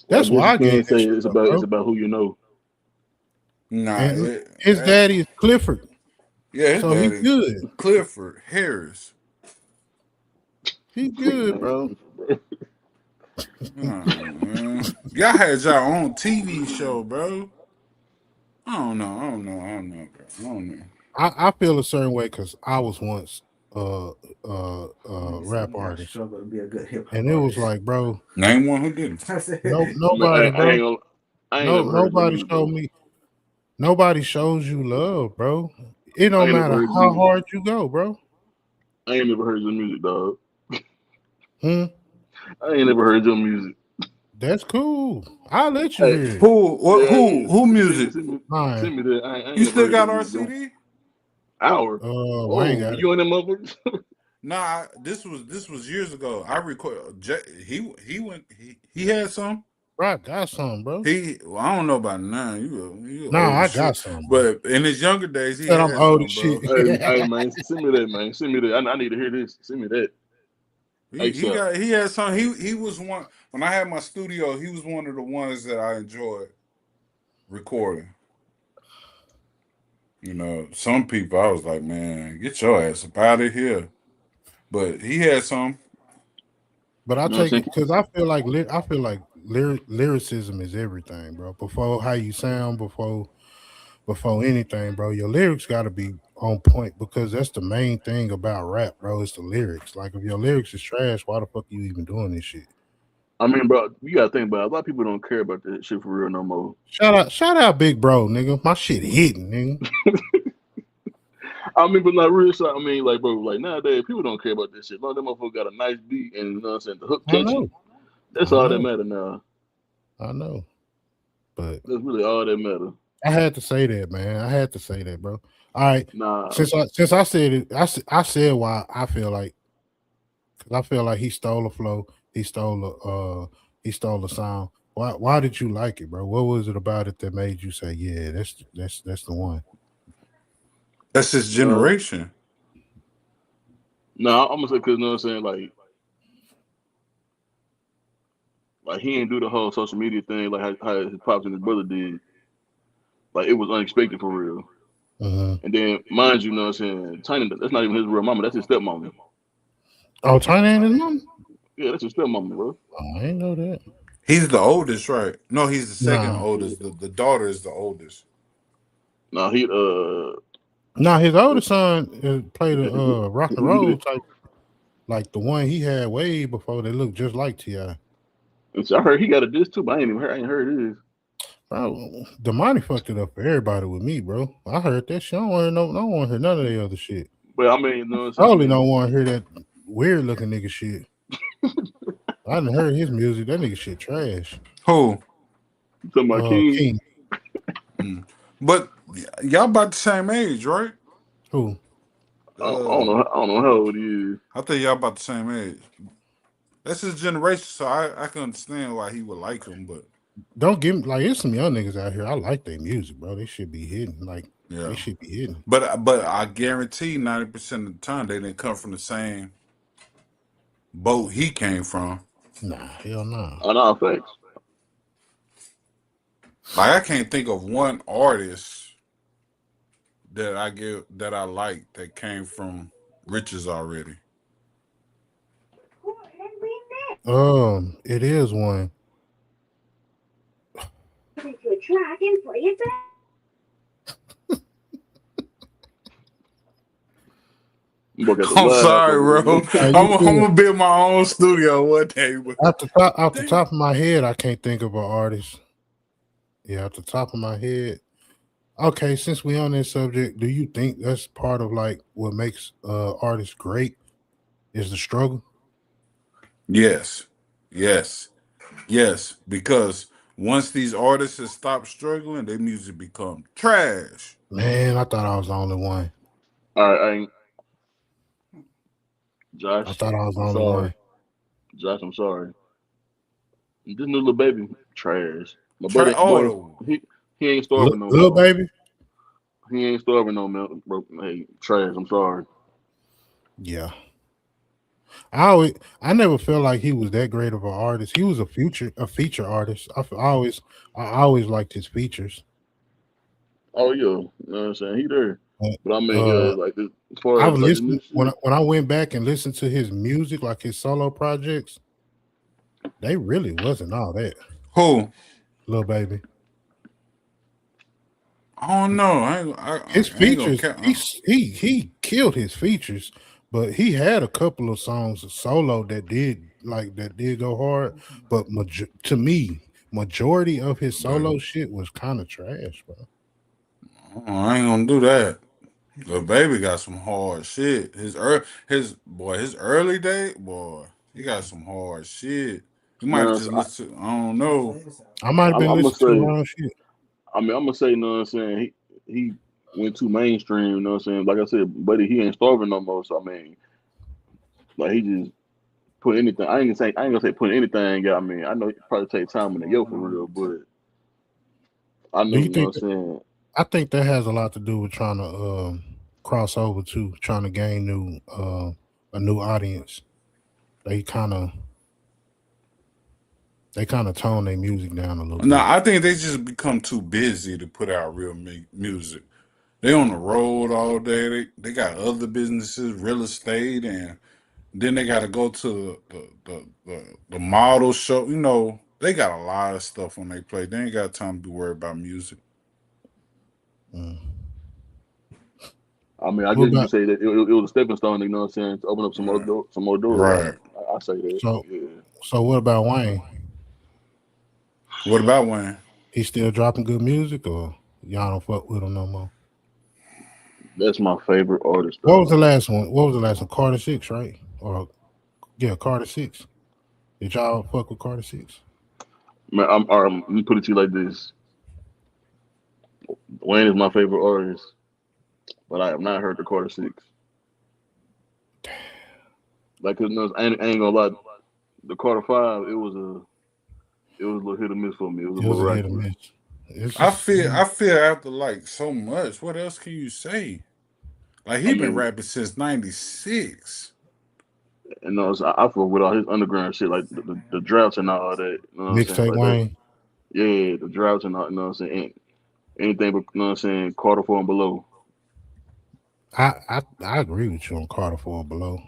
Well, I that's guess why you I gave can that say shit up, it's bro. about who you know. nah, And his daddy is Clifford, yeah, his so he daddy good. Clifford Harris. He good, bro. Oh, man. Y'all had your own TV show, bro. Bro. I don't know. I feel a certain way because I was once Man, so rap you gotta artist, struggle to be a good hip hop and it was artist. like, bro, Name one who didn't. I said, I mean, nobody, I bro, ain't gonna, I ain't never heard your nobody music showed though. me. Nobody shows you love, bro. It I don't ain't never matter heard your how music. hard you go, bro. I ain't never heard your music, dog. Hmm? I ain't never heard your music. That's cool. I'll let you Hey, hear it. Who? What? yeah, Who music? Mine. send me that. I ain't You never still heard your got our music. Though. CD? Hour. Wayne Oh, got it. you and them motherfuckers? Nah, this was years ago. I record. He went. He had some. Bro, I got some, bro. I don't know about now. You Nah, old I as shit. got some, bro. But in his younger days, he Said I'm had old as some, shit. bro. Hey, man, send me that, man. Send me that. I need to hear this. Send me that. ASAP. He had some. He was one when I had my studio. He was one of the ones that I enjoyed recording. You know, some people I was like, man, get your ass up out of here. But he had some. But I You know what take I'm it saying? because I feel like lyricism is everything, bro. Before how you sound, before anything, bro. Your lyrics got to be on point because that's the main thing about rap, bro. It's the lyrics. Like if your lyrics is trash, why the fuck you even doing this shit? I mean, bro, you gotta think about it. A lot of people don't care about that shit for real no more. Shout out, big bro, nigga. My shit hitting, nigga. I mean, but like real shit. I mean, like, bro, like nowadays people don't care about this shit. Long as them motherfucker got a nice beat and you know what I'm saying, the hook I catchy. know, That's I all that know, matter now. I know. But That's really all that matter. I had to say that, man. I had to say that, bro. All right, Nah, since I said it, I said why I feel like because I feel like he stole the flow, he stole the sound. Why did you like it, bro? What was it about it that made you say, yeah, that's the one? That's his uh, generation. nah, I'm gonna say because you know what I'm saying, like he ain't do the whole social media thing like how his pops and his brother did. Like it was unexpected for real. Mm-hmm. And then mind you, know what I'm saying, Tiny, that's not even his real mama. That's his stepmama. Oh, Tiny and his mom. Yeah, that's his stepmama, bro. Oh, I didn't know that. He's the oldest, right? No, he's the second Nah, oldest. The daughter is the oldest. Nah, he nah. His older son played a rock and he roll did. type, like the one he had way before. They looked just like Ti. And so I heard he got a diss too, but I ain't heard his. Bro, the money fucked it up for everybody with me, bro. I heard that shit. I don't want to know. I don't want to hear none of the other shit. But I mean, you know what I'm I saying? I only mean, don't want to hear that weird looking nigga shit. I didn't heard his music. That nigga shit trash. Who? you talking about King? King. Mm. But y'all about the same age, right? Who? Uh, I don't know how old he is. I think y'all about the same age. That's his generation, so I can understand why he would like him. But Don't give me like it's some young niggas out here. I like their music, bro. They should be hidden. Like they yeah, should be hidden. but I guarantee 90% of the time they didn't come from the same boat he came from. Nah, hell no. Oh, no, facts. Like I can't think of one artist that I like that came from riches already. It is one. Boy got the I'm laugh sorry, over bro. there. You I'm good? gonna build my own studio one day. But Off the damn. top of my head, I can't think of an artist. Yeah, off the top of my head. Okay, since we on this subject, do you think that's part of like what makes artists great is the struggle? Yes, yes, yes. Because once these artists stop struggling, their music become trash. Man, I thought I was the only one. All right, I ain't I Josh. thought I was the I'm only sorry, one. Josh. I'm sorry. This new little baby trash. My buddy, Oh, he ain't starving no Little more. baby. He ain't starving no man, bro. Hey, trash. I'm sorry. Yeah. I never felt like he was that great of an artist. He was a feature artist. I always liked his features. Oh yeah, you know what I'm saying? He there. But, But I mean, uh, yeah, like this, as far I've as like the listened new shit. when I went back and listened to his music, like his solo projects. They really wasn't all that, who? little baby. I don't know. His I ain't gonna features, count. he killed his features, but he had a couple of songs solo that did go hard. But to me, majority of his solo shit was kind of trash, bro. I ain't gonna do that. The baby got some hard shit. His early day, boy, he got some hard shit. You might have Man, just listened to, I don't know. I might have been I'm gonna listening to the say. wrong shit. I mean, I'm gonna say, you know what I'm saying? He went too mainstream. You know what I'm saying? Like I said, buddy, he ain't starving no more. So I mean, like he just put anything. I ain't gonna say put anything. Yeah, I mean, I know it probably take time in the yo for real, but I Do know, you you know think what I'm saying. I think that has a lot to do with trying to cross over to trying to gain a new audience. They kind of tone their music down a little No, bit. I think they just become too busy to put out real music. They on the road all day. They got other businesses, real estate, and then they got to go to the model show. You know, they got a lot of stuff on their plate. They ain't got time to be worried about music. Mm. I mean, I What guess you about could say that it was a stepping stone. You know what I'm saying? To open up Right. some more doors. Right. I say that. so Yeah. so what about Wayne? What about Wayne? He still dropping good music, or y'all don't fuck with him no more? That's my favorite artist, What was the dog. last one? What was the last one? Carter Six, right? Or yeah, Carter Six. Did y'all fuck with Carter Six? Man, let me put it to you like this: Wayne is my favorite artist, but I have not heard the Carter Six. Like, 'cause, you know, I ain't gonna lie, the Carter 5, it was a little hit or miss for me. It was a It little was a hit or rocky. miss. It's I just feel I feel after like so much. What else can you say? Like I he been mean, rapping since '96. you know, I fuck with all his underground shit, like the droughts and all that. You know what I'm saying? mixtape Like that. Wayne. Yeah, the droughts and all. You know what I'm saying? Anything but, you know what I'm saying? Carter 4 and below. I agree with you on Carter Four below.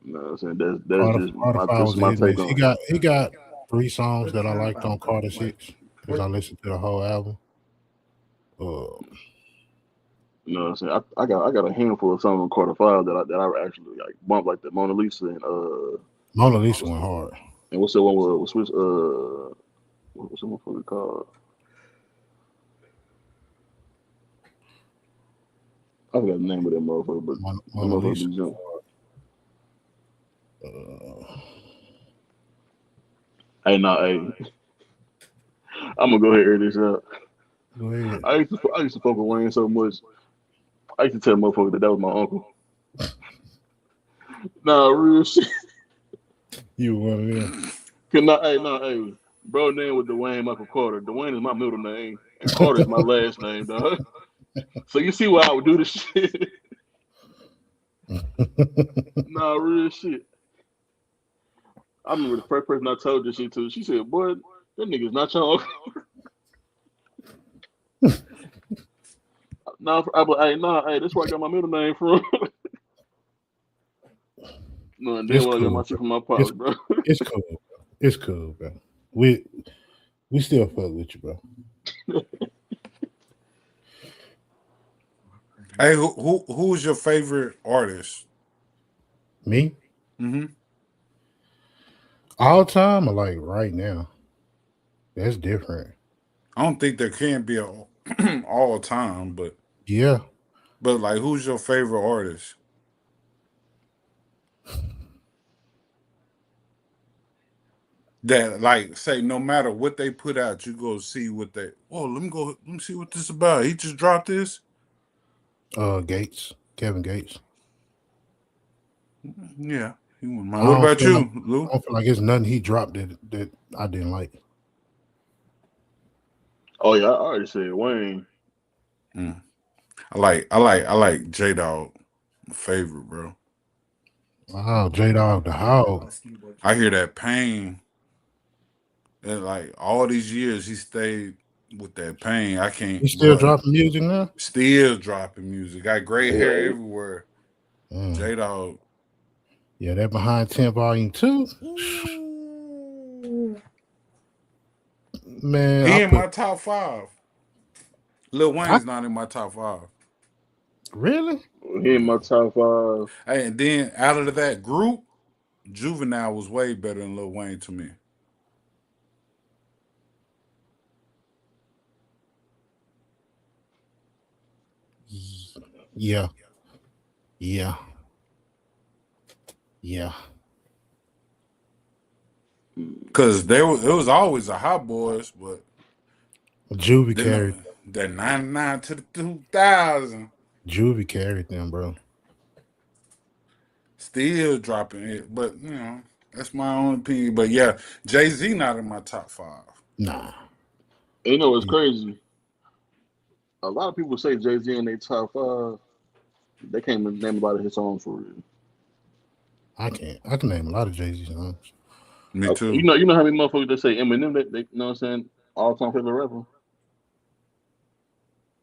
You know what I'm saying? That's just Carter Five this is was a my hit and take miss. on it. He got three songs that I liked on Carter Six because I listened to the whole album. Uh, You know what I'm saying? I got a handful of songs on Carter 5 that I actually like bump, like the Mona Lisa Mona Lisa went hard. and what's the one with Swiss what's the one called? I forgot the name of that motherfucker, but the Mona motherfucker Lisa be jump. went hard. Hey, nah, hey, I'm gonna go ahead and air this out. Go ahead. I used to fuck with Wayne so much. I used to tell motherfuckers that was my uncle. Nah, real shit. You were one of them. Can not, hey, nah, hey. Bro, name was Dwayne Michael Carter. Dwayne is my middle name, and Carter is my last name, dog. So you see why I would do this shit? Nah, real shit. I remember the first person I told this shit to. She said, "Boy, that nigga's not your uncle." Nah, I be like, hey, nah, hey, that's where I got my middle name from. No, and then It's when I got cool, my bro. shit from my It's pops, bro. it's cool. It's cool, bro. We we still fuck with you, bro. Hey, who's your favorite artist? Me Mm-hmm. all time or like right now? That's different. I don't think there can be a all time, Yeah. but like, who's your favorite artist? That like say no matter what they put out, you go see what they. Oh, let me see what this about. He just dropped this. Gates, Kevin Gates. Yeah, he wouldn't mind. I What don't about feel like you, Lou? it's nothing he dropped that I didn't like. Oh yeah, I already said Wayne. Mm. I like J Dog, my favorite, bro. Wow, J Dog the Hog. I hear that pain, and like all these years he stayed with that pain. I He can't, still bro. dropping music now? Still dropping music. Got gray hair Yeah, everywhere. Mm. J Dog. Yeah, that Behind 10 Volume 2. Man, He in my top five. Lil I Wayne's not in my top five. really? he in my top five. Hey, and then out of that group, Juvenile was way better than Lil Wayne to me. Yeah, yeah, yeah. Cause it was always a Hot Boys, but Juvie then carried. that 99 to the 2000 Juvie carried them, bro. still dropping it. But that's my own opinion. But yeah, Jay-Z not in my top five. Nah, And you know what's crazy? A lot of people say Jay Z in their top five. They can't even name a lot of his songs for real. I can't. I can name a lot of Jay Z songs. Me too. You know how many motherfuckers they say Eminem? They you know what I'm saying? All time favorite rapper.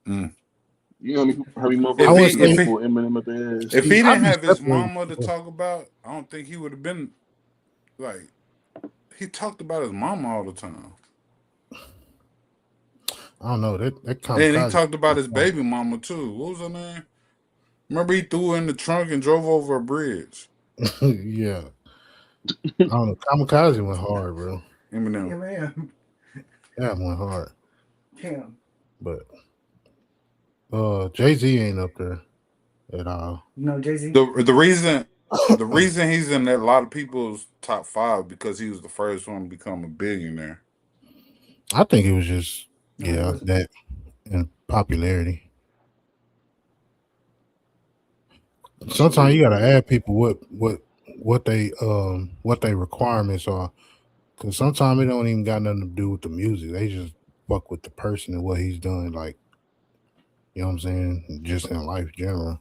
Mm. You know how many I If motherfuckers he would be looking if say, he for Eminem at the ass? if see, he I didn't be have his separating. mama to talk about, I don't think he would have been like he talked about his mama all the time. I don't know that And he kamikaze. talked about his baby mama too. What was her name? Remember he threw her in the trunk and drove over a bridge. Yeah, I don't know. Kamikaze went hard, bro. Eminem. Yeah, man. That went hard. Damn. But Jay Z ain't up there at all. No, Jay Z. The reason he's in a lot of people's top five because he was the first one to become a billionaire. I think it was just No, he wasn't. that and popularity. Sometimes you Shit. gotta ask people what they requirements are, because sometimes it don't even got nothing to do with the music. They just fuck with the person and what he's done. Like, you know what I'm saying, just in life general.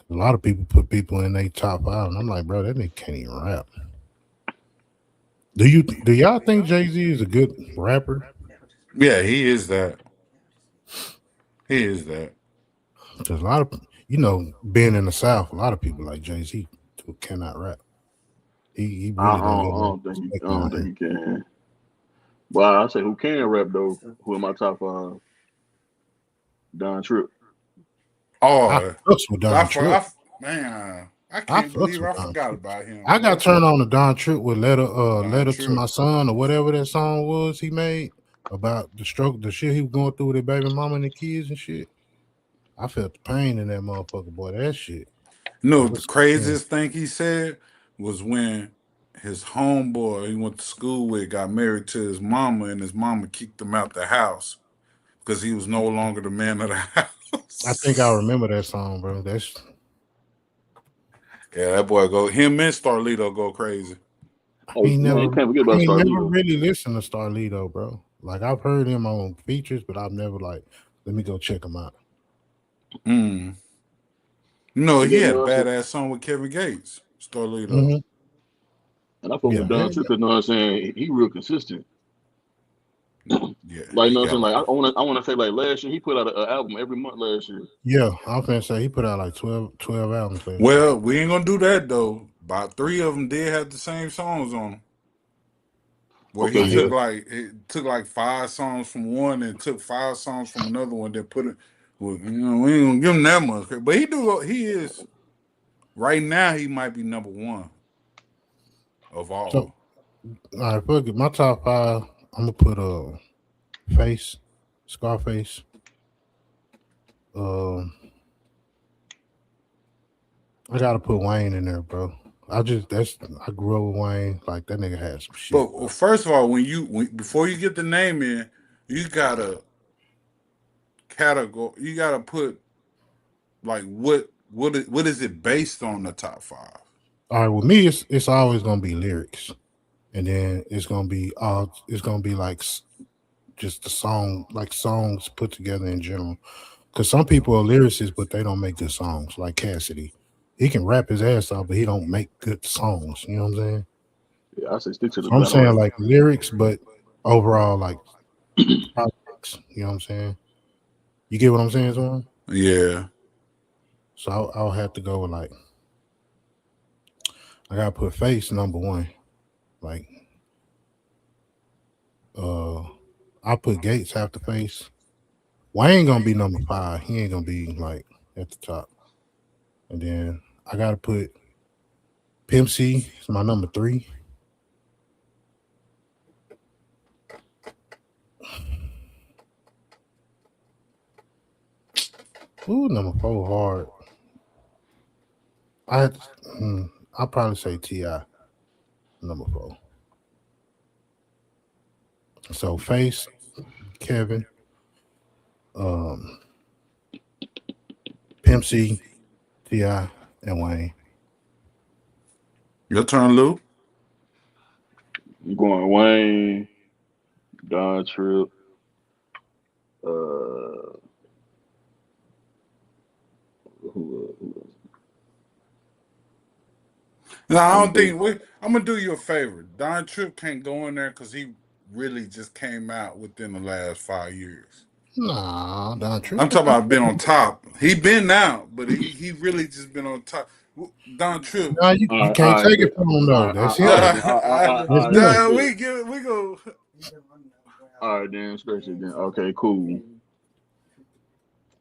A lot of people put people in their top five, and I'm like, bro, that nigga can't even rap. Do y'all think Jay Z is a good rapper? Yeah, he is that. He is that. Because a lot of being in the South, a lot of people like Jay Z cannot rap. He really don't get I no don't think he, I respect don't down think here. he can. Well, I say who can rap though? Who in my top five? Don Trip. I Oh, fucks with I, Don for, Trip. I man, I I can't fucks believe with I Don forgot Trip. about him, I got bro. turned on to Don Trip with Don letter to Trip. my son or whatever that song was he made about the shit he was going through with his baby mama and the kids and shit. I felt the pain in that motherfucker, boy. That shit. No, I the was saying, craziest thing he said was when his homeboy he went to school with got married to his mama, and his mama kicked him out the house because he was no longer the man of the I think I house. remember that song, bro. That's Yeah, that boy him and Starlito go crazy. I Oh ain't man, never you can't forget I about ain't never Starlito. really listened to Starlito, bro. Like I've heard him on features, but I've never like let me go check him out. Mm. No, And he then you had a know, I said, badass song with Kevin Gates, Starlito. Hmm. and I fuck Yeah, with Don Trip because you know what I'm saying. He real consistent. Yeah, Like you he know what I'm got saying. Like like I wanna say like last year he put out an album every month last year. yeah. I'm finna say he put out like 12 albums last year. well, we ain't gonna do that though. About three of them did have the same songs on them. Where Okay, he Like, took yeah. like 5 songs from one and took 5 songs from another one, then put it. Well, we ain't gonna give him that much, but he is right now. He might be number one of so, all. all right, fuck it. My top five. I'm gonna put Face, Scarface. Um, I gotta put Wayne in there, bro. I grew up with Wayne. Like that nigga had some But shit, bro. first of all, before you get the name in, you gotta category. You gotta put like what is it based on the top five? All right, with me, it's always gonna be lyrics, and then it's gonna be like just the song, like songs put together in general. Because some people are lyricists, but they don't make good songs. Like Cassidy, he can rap his ass off, but he don't make good songs. You know what I'm saying? Yeah, I say stick to the So I'm battle saying rap. like lyrics, but overall like projects. You know what I'm saying? You get what I'm saying, Swan? Yeah. So I'll have to go with like I gotta put Face number one. Like uh, I put Gates after Face. Wayne gonna be number five. He ain't gonna be like at the top. And then I gotta put Pimp C is my number three. Ooh, number four hard. I had to, I'll probably say Ti number four. So Face, Kevin, um, Pimp C, Ti, and Wayne. Your turn, Lou. I'm going Wayne, Don Trip, uh, who else? No, I I'm don't gonna think I'm gonna do you a favor. Don Tripp can't go in there because he really just came out within the last 5 years. Nah, Don I'm Triple. talking about been on top. He been out, but he really just been on top. Don Tripp. Nah, you all can't right, take it bet. from him All though. right, That's all right, him. then. That's All right, then. him. We Bet. give we go. All right, then. Scratch it then. Okay, cool.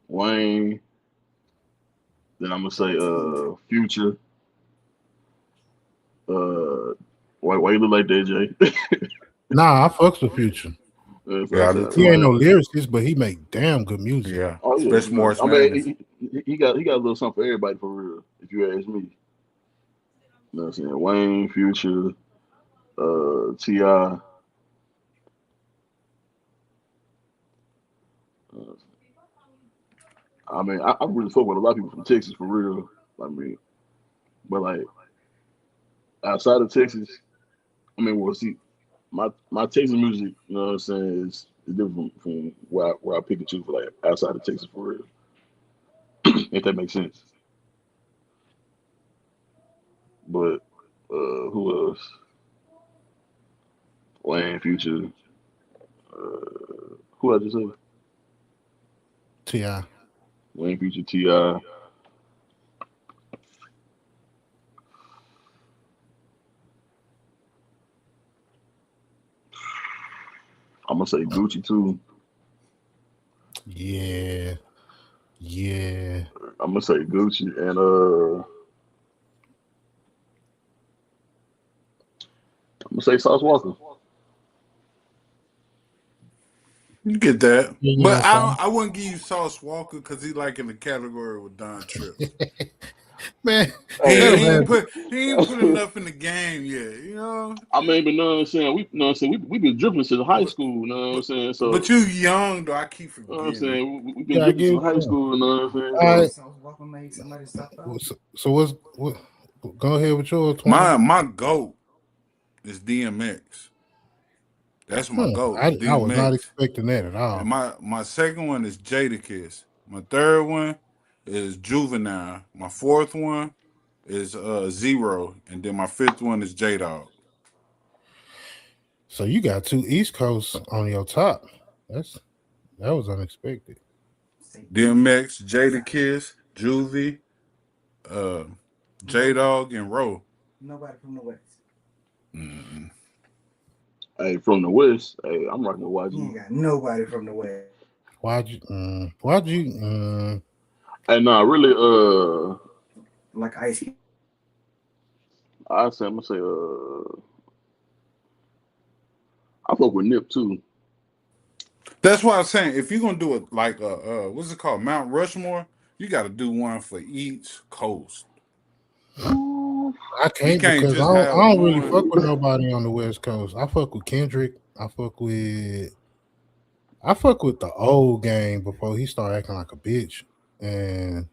Wayne. Then I'm gonna say Future. Why you look like that, Jay? Nah, I fucks with Future. So I Yeah, I do said He too. ain't no Wayne. lyricist, but he make damn good music. Yeah, Oh yeah, especially no. Morris I mean Madness. he got a little something for everybody for real. If you ask me, you know what I'm saying? Wayne, Future, Ti. I mean, I really fuck with a lot of people from Texas for real. I mean, but like outside of Texas, I mean, well, see, my Texas music, you know what I'm saying, is different from where I pick and choose for like outside of Texas for real. If that makes sense. But who else? Wayne, Future, who I just said? Ti. Wayne, Future, Ti. I'm gonna say Gucci too. Yeah, yeah. I'm gonna say Gucci and I'm gonna say Sauce Walker. You get that, You but know, so I wouldn't give you Sauce Walker because he like in the category with Don Tripp. man, He Hey, that he man. ain't put he ain't put enough in the game yet. You know. I mean, but know what I'm saying? We know what I'm saying? We been dripping since high But school, you know what I'm but saying? but So you young though. I keep you know what I'm forgetting. saying? We've been Yeah, I dripping give since it to high him. school, you know what I'm saying? All Did right. So Sauce Walker make somebody stop out? So what? Go ahead with yours, Twan. My goat is DMX. That's my goat, I was not DMX. expecting that at And all. my second one is Jadakiss. My third one is Juvenile. My fourth one is Zero, and then my fifth one is J Dog. So you got two East Coast on your top. That was unexpected. Say DMX, South. Jadakiss, Juvie, uh, J Dog, and Ro. Nobody from the West. Mm. hey, from the West, hey, I'm rocking with You YG. ain't got nobody from the West. Why'd you? Hey, nah, really, Like Ice Cube. I'm gonna say, I fuck with Nip too. That's why I'm saying if you're gonna do it like what's it called, Mount Rushmore, you got to do one for each coast. Ooh, I You can't can't because just I have don't really one. fuck with nobody on the West Coast. I fuck with Kendrick. I fuck with the old game before he started acting like a bitch. And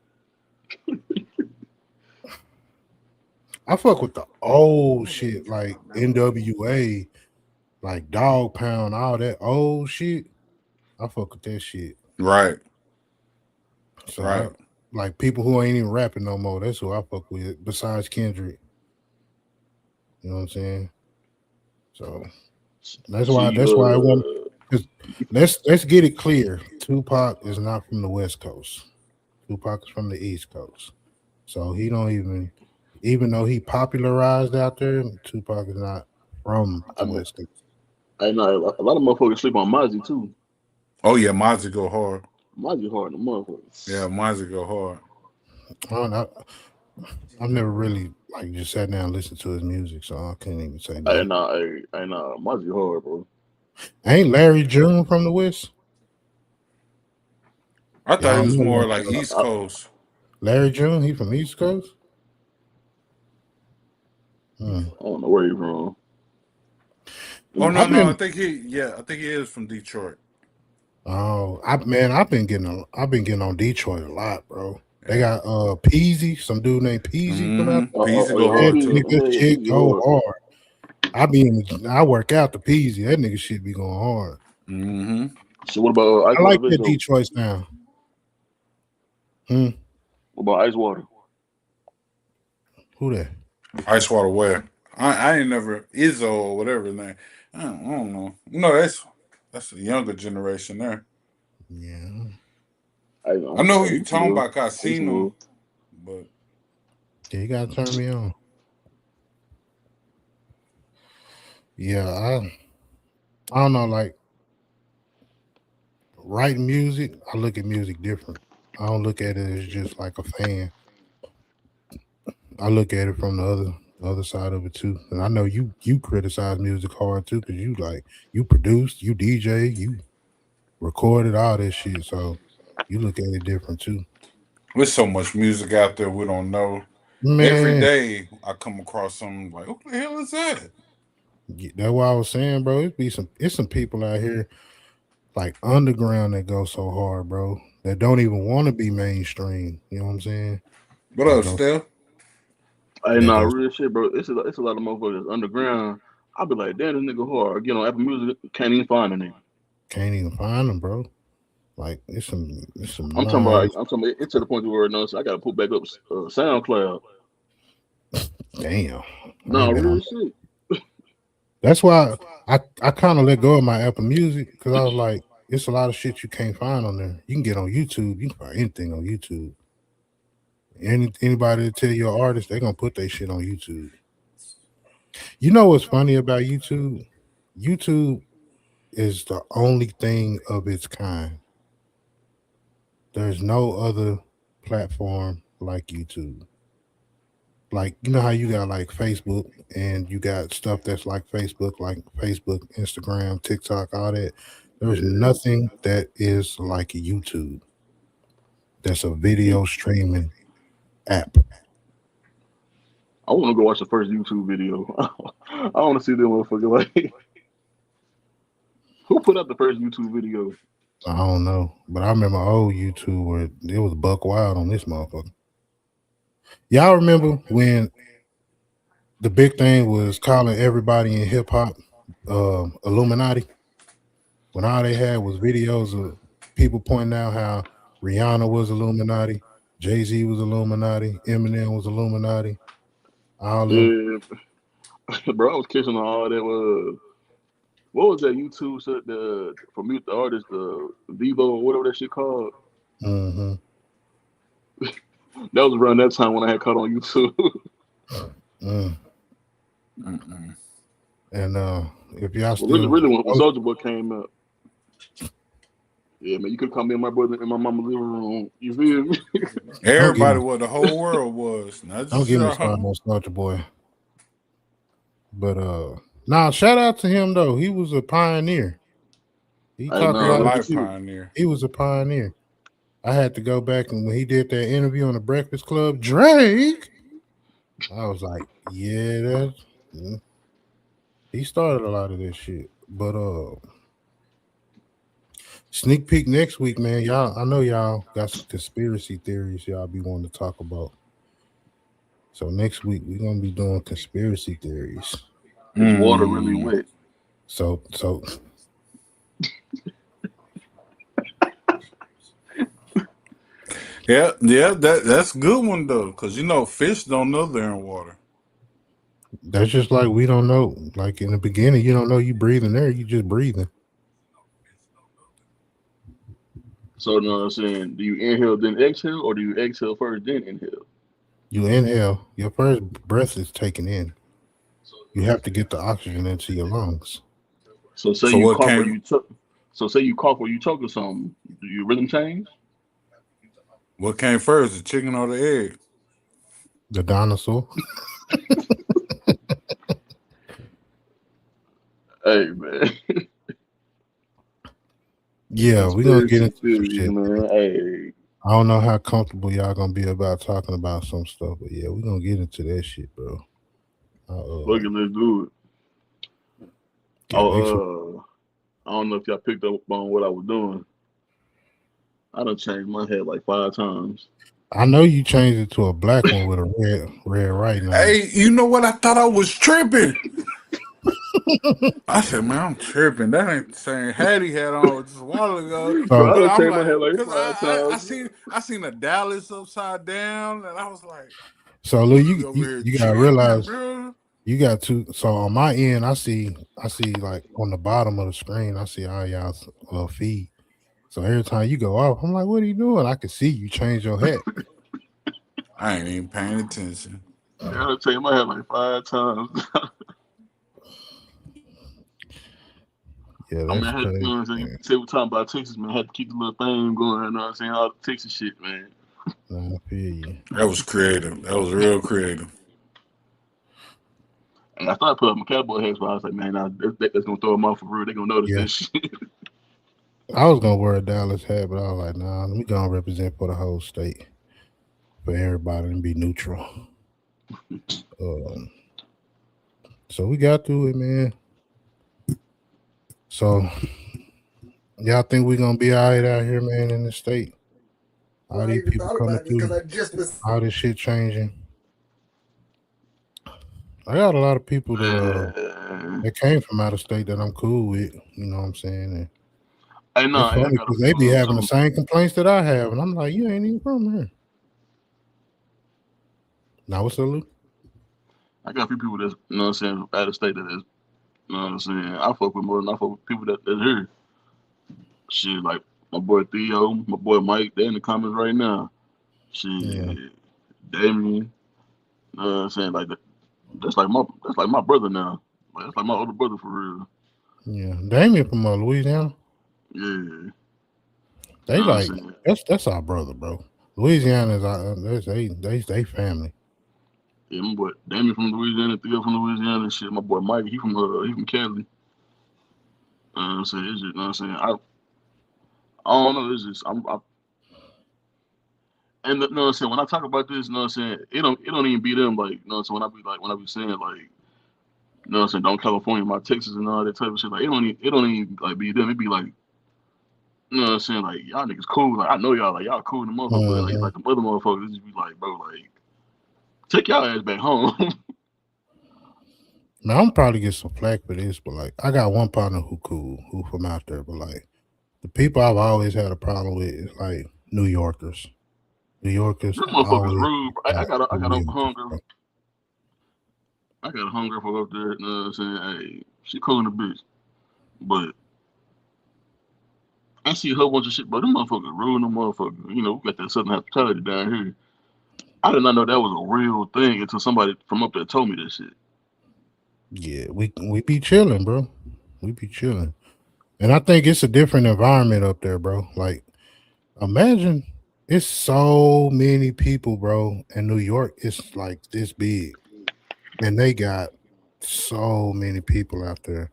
I fuck with the old Nobody shit talking like about no. NWA, like Dog Pound, all that old shit. I fuck with that shit. Right. So I Right. like people who ain't even rapping no more. That's who I fuck with. Besides Kendrick, you know what I'm saying? So that's why. See, That's why I want. Cause let's get it clear. Tupac is not from the West Coast. Tupac is from the East Coast. So he don't even though he popularized out there, Tupac is not from I the mean, West Coast. I know a lot of motherfuckers sleep on Mozzie too. Oh yeah, Mozzie go hard. Mozzie hard, the Yeah, motherfucker. Mozzie go hard. I don't know. I've never really like just sat down and listened to his music, so I can't even say I nothing. know, I know, Mozzie hard, bro. Ain't Larry June from the West? I thought he Y'all was know more that. like East I Coast. Larry June, he from East Coast? Hmm. don't know where he from. Oh no, I've no, been I think he is from Detroit. I've been getting on Detroit a lot, bro. They Yeah. got Peasy, some dude named Peasy from out Mm-hmm. Peasy Oh go yeah, yeah, there. That hard Peasy, too. nigga yeah, shit Peasy go hard. hard. I work out the Peasy. That nigga shit be going hard. Mm-hmm. So what about I like Icewater that Visual? Detroit sound. Hmm. What about Icewater? Who that? Icewater where? I ain't never Izzo or whatever his name. I don't know. No, that's a younger generation there. Yeah. I know, I know who you he's talking smooth. about. 'Cause I He's seen him, smooth. but Yeah, you gotta turn me on. Yeah, I don't know, like writing music, I look at music different. I don't look at it as just like a fan. I look at it from the other side of it too. And I know you criticize music hard too, because you produced, you DJ, you recorded all this shit. So you look at it different too. there's so much music out there we don't know. Every Man, day I come across something like, who the hell is that? that's what I was saying, bro. It's some people out here like underground that go so hard, bro. That don't even want to be mainstream. You know what I'm saying? What They up, go Steph? I they know, go real shit, bro. It's a lot of motherfuckers underground. I'll be like, damn, this nigga hard. Get on Apple Music, can't even find a nigga. can't even find them, bro. Like it's some I'm talking about it's to the point where I gotta put back up SoundCloud. damn. I No, ain't been on. real shit. That's why I kind of let go of my Apple Music because I was like, it's a lot of shit you can't find on there. You can get on YouTube. You can find anything on YouTube. Anybody that tell you an artist, they gonna put their shit on YouTube. You know what's funny about YouTube? YouTube is the only thing of its kind. There's no other platform like YouTube. Like you know how you got like Facebook and you got stuff that's like Facebook, Instagram, TikTok, all that. There's Yeah. nothing that is like YouTube. That's a video streaming app. I want to go watch the first YouTube video. I want to see them motherfucker like who put up the first YouTube video. I don't know, but I remember old YouTube where it was buck wild on this motherfucker. Y'all remember when the big thing was calling everybody in hip hop Illuminati? When all they had was videos of people pointing out how Rihanna was Illuminati, Jay Z was Illuminati, Eminem was Illuminati, all them. Yeah, bro, I was catching on all that. What was that YouTube shit for mute the artist, the Vivo or whatever that shit called? Hmm. That was around that time when I had caught on YouTube. Mm. Mm-mm. And if y'all Well, really, still, really, when Soldier Boy came out, yeah, man, you could come in my brother in my mama's living room. You feel me? don't get Everybody, me, what the whole world was, not don't just get me started y'all. on Soldier Boy. But nah, shout out to him though. He was a pioneer. He I talked a know Real lot of real life shit. shit. pioneer. He was a pioneer. I had to go back and when he did that interview on the Breakfast Club, Drake, I was like, yeah, he started a lot of this shit. But sneak peek next week, man. Y'all, I know y'all got some conspiracy theories y'all be wanting to talk about. So next week we're gonna be doing conspiracy theories. Is water really Mm. wet? So Yeah, that's a good one though, because fish don't know they're in water. That's just like we don't know. Like in the beginning, you don't know you breathing there. You just breathing. So you know what I'm saying? Do you inhale then exhale, or do you exhale first then inhale? You inhale. Your first breath is taken in. You have to get the oxygen into your lungs. So say So you what cough or came you choke. So say you cough or you choke or something. Do your rhythm change? what came first, the chicken or the egg? The dinosaur. Hey man, Yeah, we're gonna get conspiracy into some theories, shit. man. Hey, I don't know how comfortable y'all gonna be about talking about some stuff, but yeah, we're gonna get into that shit, bro. fuck it, let's do it. Yeah, thanks for. I don't know if y'all picked up on what I was doing. I done changed my head like 5 times. I know you changed it to a black one with a red writing on it. Hey, you know what? I thought I was tripping. I said, man, I'm tripping. That ain't the same hat he had on just a while ago. Bro, I So, Cause done I'm changed my head like, like cause five I times. seen a Dallas upside down, and I was like, so look, he you over you, here you gotta tripping, realize bro. you got to. So on my end, I see like on the bottom of the screen, I see all y'all's feed. So every time you go off, I'm like, what are you doing? I can see you change your hat. I ain't even paying attention. Yeah, I done changed my head like 5 times. Yeah, I mean, that's I had, you crazy, know what I'm saying? man. Say we're talking about Texas, man. I had to keep the little thing going, you know what I'm saying? All the Texas shit, man. Nah, I feel you. That was creative. That was real creative. And I started putting up my cowboy hats, but I was like, man, nah, that's going to throw them off for real. They're going to notice Yeah, this shit. I was gonna wear a Dallas hat, but I was like, nah, let me go and represent for the whole state, for everybody and be neutral. Um, so we got through it, man. So y'all think we gonna be all right out here, man, in the state? Well, All I these even people thought coming about this because through, I just was. all this shit changing. I got a lot of people Man. that came from out of state that I'm cool with. You know what I'm saying? And Hey, no, it's hey, I funny got a because few they be having the too. same complaints that I have, and I'm like, you ain't even from here. Now what's up, Lou? I got a few people that's, you know what I'm saying, out of state that is, you know what I'm saying? I fuck with more than I fuck with people that's here. Shit, like my boy Theo, my boy Mike, they in the comments right now. Yeah, Shit, Damien, you know what I'm saying? Like, that's like my brother now. Like, that's like my older brother for real. yeah. Damien from Louisiana. Yeah, you They know what I'm like saying? that's our brother, bro. Louisiana is our they family. Yeah, my boy Damien from Louisiana, Theo from Louisiana, and shit. My boy Mike, he from Cali. You know what I'm saying? It's just, you know what I'm saying? I don't know. It's just and you know what I'm saying. When I talk about this, you know what I'm saying, it don't even be them. Like, you know what I'm saying. When I be saying like, you know what I'm saying, don't California, my Texas and all that type of shit. Like, it don't even like be them. It be like, you know what I'm saying, like y'all niggas cool. Like I know y'all, like y'all cool in the motherfucker, but like it's Hmm. like the other motherfuckers just be like, bro, like take y'all ass back home. Now I'm probably get some flack for this, but like I got one partner who cool, who from out there, but like the people I've always had a problem with is like New Yorkers. New Yorkers Them motherfuckers always rude. Bro. got I got a New Yorkers, hunger. bro. I got a hunger for up there. You know what I'm saying? Hey, she cool in the bitch, but I see a whole bunch of shit. But them motherfuckers rude. Them motherfuckers. You know, we got that southern hospitality down here. I did not know that was a real thing until somebody from up there told me that shit. Yeah, we be chilling, bro. We be chilling. And I think it's a different environment up there, bro. Like imagine it's so many people, bro. In New York, it's like this big. And they got so many people out there.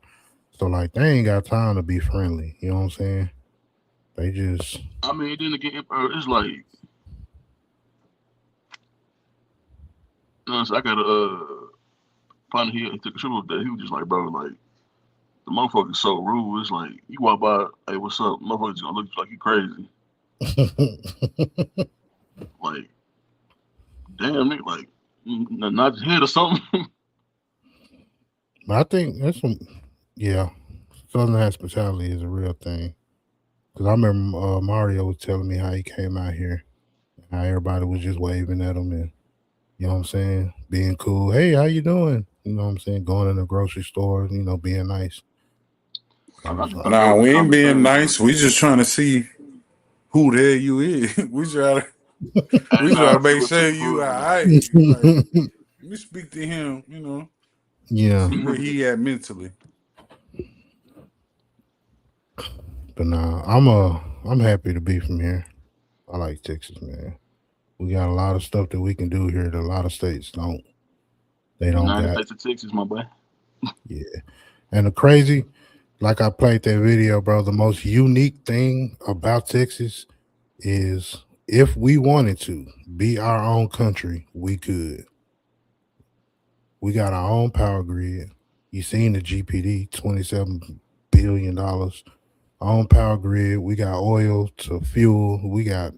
So like they ain't got time to be friendly. You know what I'm saying? They just I mean, then again, it's like, you know, so I got a partner here. He took a trip up there. He was just like, bro, like the motherfucker's so rude. It's like you walk by, hey, what's up? Motherfucker's gonna look like you crazy. Like, damn, nigga, like, not your head or something. But I think that's some yeah. Southern hospitality is a real thing. Cause I remember Mario was telling me how he came out here, how everybody was just waving at them and you know what I'm saying, being cool. Hey, how you doing? You know what I'm saying, going in the grocery store, being nice. I just thought that Nah, was a we ain't common being thing, nice. bro. We just trying to see who the hell you is. Hey, we try nah, to see make what sure super you for real. alright. Like, let me speak to him. Yeah, See where he at mentally. but nah, I'm happy to be from here. I like Texas, man. We got a lot of stuff that we can do here that a lot of states don't. They don't United got. States of Texas, my boy. Yeah. And the crazy, like I played that video, bro, the most unique thing about Texas is if we wanted to be our own country, we could. We got our own power grid. You seen the GPD, $27 billion. Our own power grid. We got oil to fuel. We got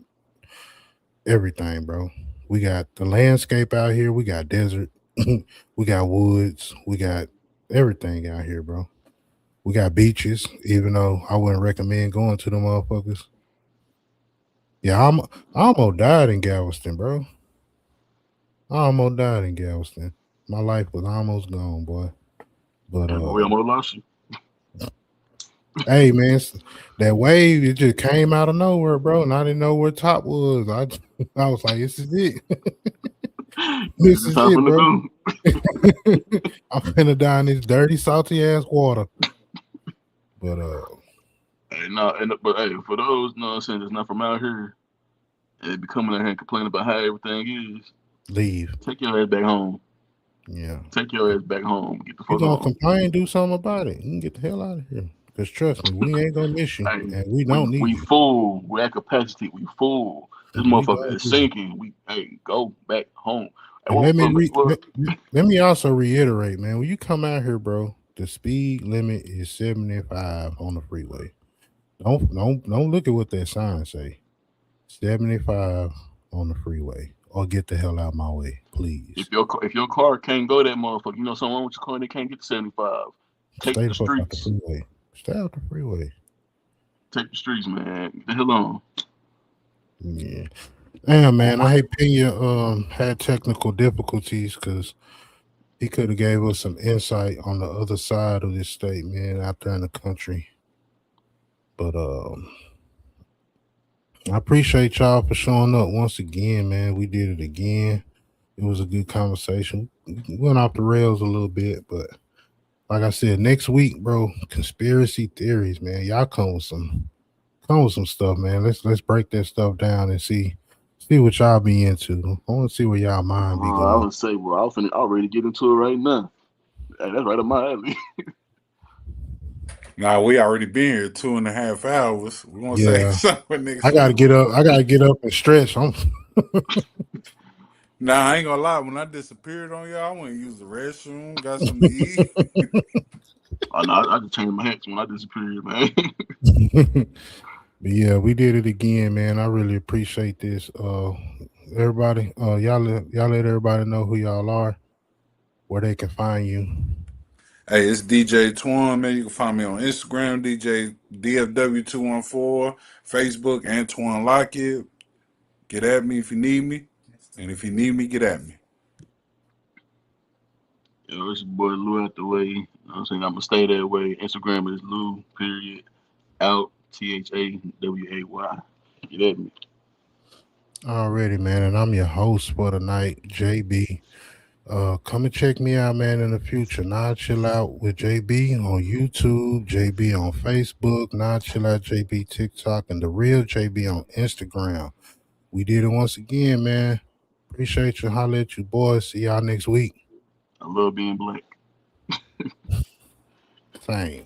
everything, bro. We got the landscape out here. We got desert. We got woods. We got everything out here, bro. We got beaches, even though I wouldn't recommend going to the motherfuckers. Yeah, I almost died in Galveston, bro. I almost died in Galveston. My life was almost gone, boy. But And we almost lost you. hey, man, that wave it just came out of nowhere, bro, and I didn't know where top was. I was like, this is it. This It's is time it, for the bro. go. I'm finna die in this dirty, salty ass water. But Hey, no, but hey, for those, you know what I'm saying, that's not from out here, and they be coming out here and complaining about how everything is, leave. take your ass back home. Yeah. Take your ass back home. Get the You fuck gonna on. complain, do something about it. You can get the hell out of here. Cause trust me, we ain't gonna miss you. Hey, And we we don't need we you. full. We at capacity. We full. This We motherfucker don't is need you. sinking. Hey, go back home. Hey, And let me well, let me also reiterate, man. When you come out here, bro, the speed limit is 75 on the freeway. Don't look at what that sign say. 75 on the freeway. Or get the hell out of my way, please. if your car can't go that motherfucker, you know something wrong with your car. They can't get to 75. Take Stay the the fuck out the streets. freeway. Stay out the freeway. Take the streets, man. Get the hell on. Yeah. Damn, man. I hate Pena had technical difficulties because he could have gave us some insight on the other side of this state, man, out there in the country. But I appreciate y'all for showing up once again, man. We did it again. It was a good conversation. We went off the rails a little bit, but like I said, next week, bro, conspiracy theories, man. Y'all come with some stuff, man. Let's break that stuff down and see what y'all be into. I want to see where y'all mind be I going. would say, well, I'll ready to get into it right now. Hey, that's right up my alley. Nah, we already been here 2.5 hours. We want to say Yeah, something next I gotta week. get up. I gotta get up and stretch. Nah, I ain't gonna lie. When I disappeared on y'all, I went and used the restroom, got something to eat. Oh no, I just changed my hats when I disappeared, man. But yeah, we did it again, man. I really appreciate this. Everybody, y'all let everybody know who y'all are, where they can find you. Hey, it's DJ Twan, man. You can find me on Instagram, DJ DFW214, Facebook, Antoine Lockett. Get at me if you need me. And if you need me, get at me. It's your boy Lou out the way. You know what I'm saying? I'm gonna stay that way. Instagram is Lou, period, out, THAWAY. Get at me. Already, man, and I'm your host for the night, Jae B. Come and check me out, man, in the future. Now chill out with JB on YouTube, JB on Facebook, now chill out JB TikTok, and the real JB on Instagram. We did it once again, man. Appreciate you. Holla at you, boys. See y'all next week. I love being black. Same.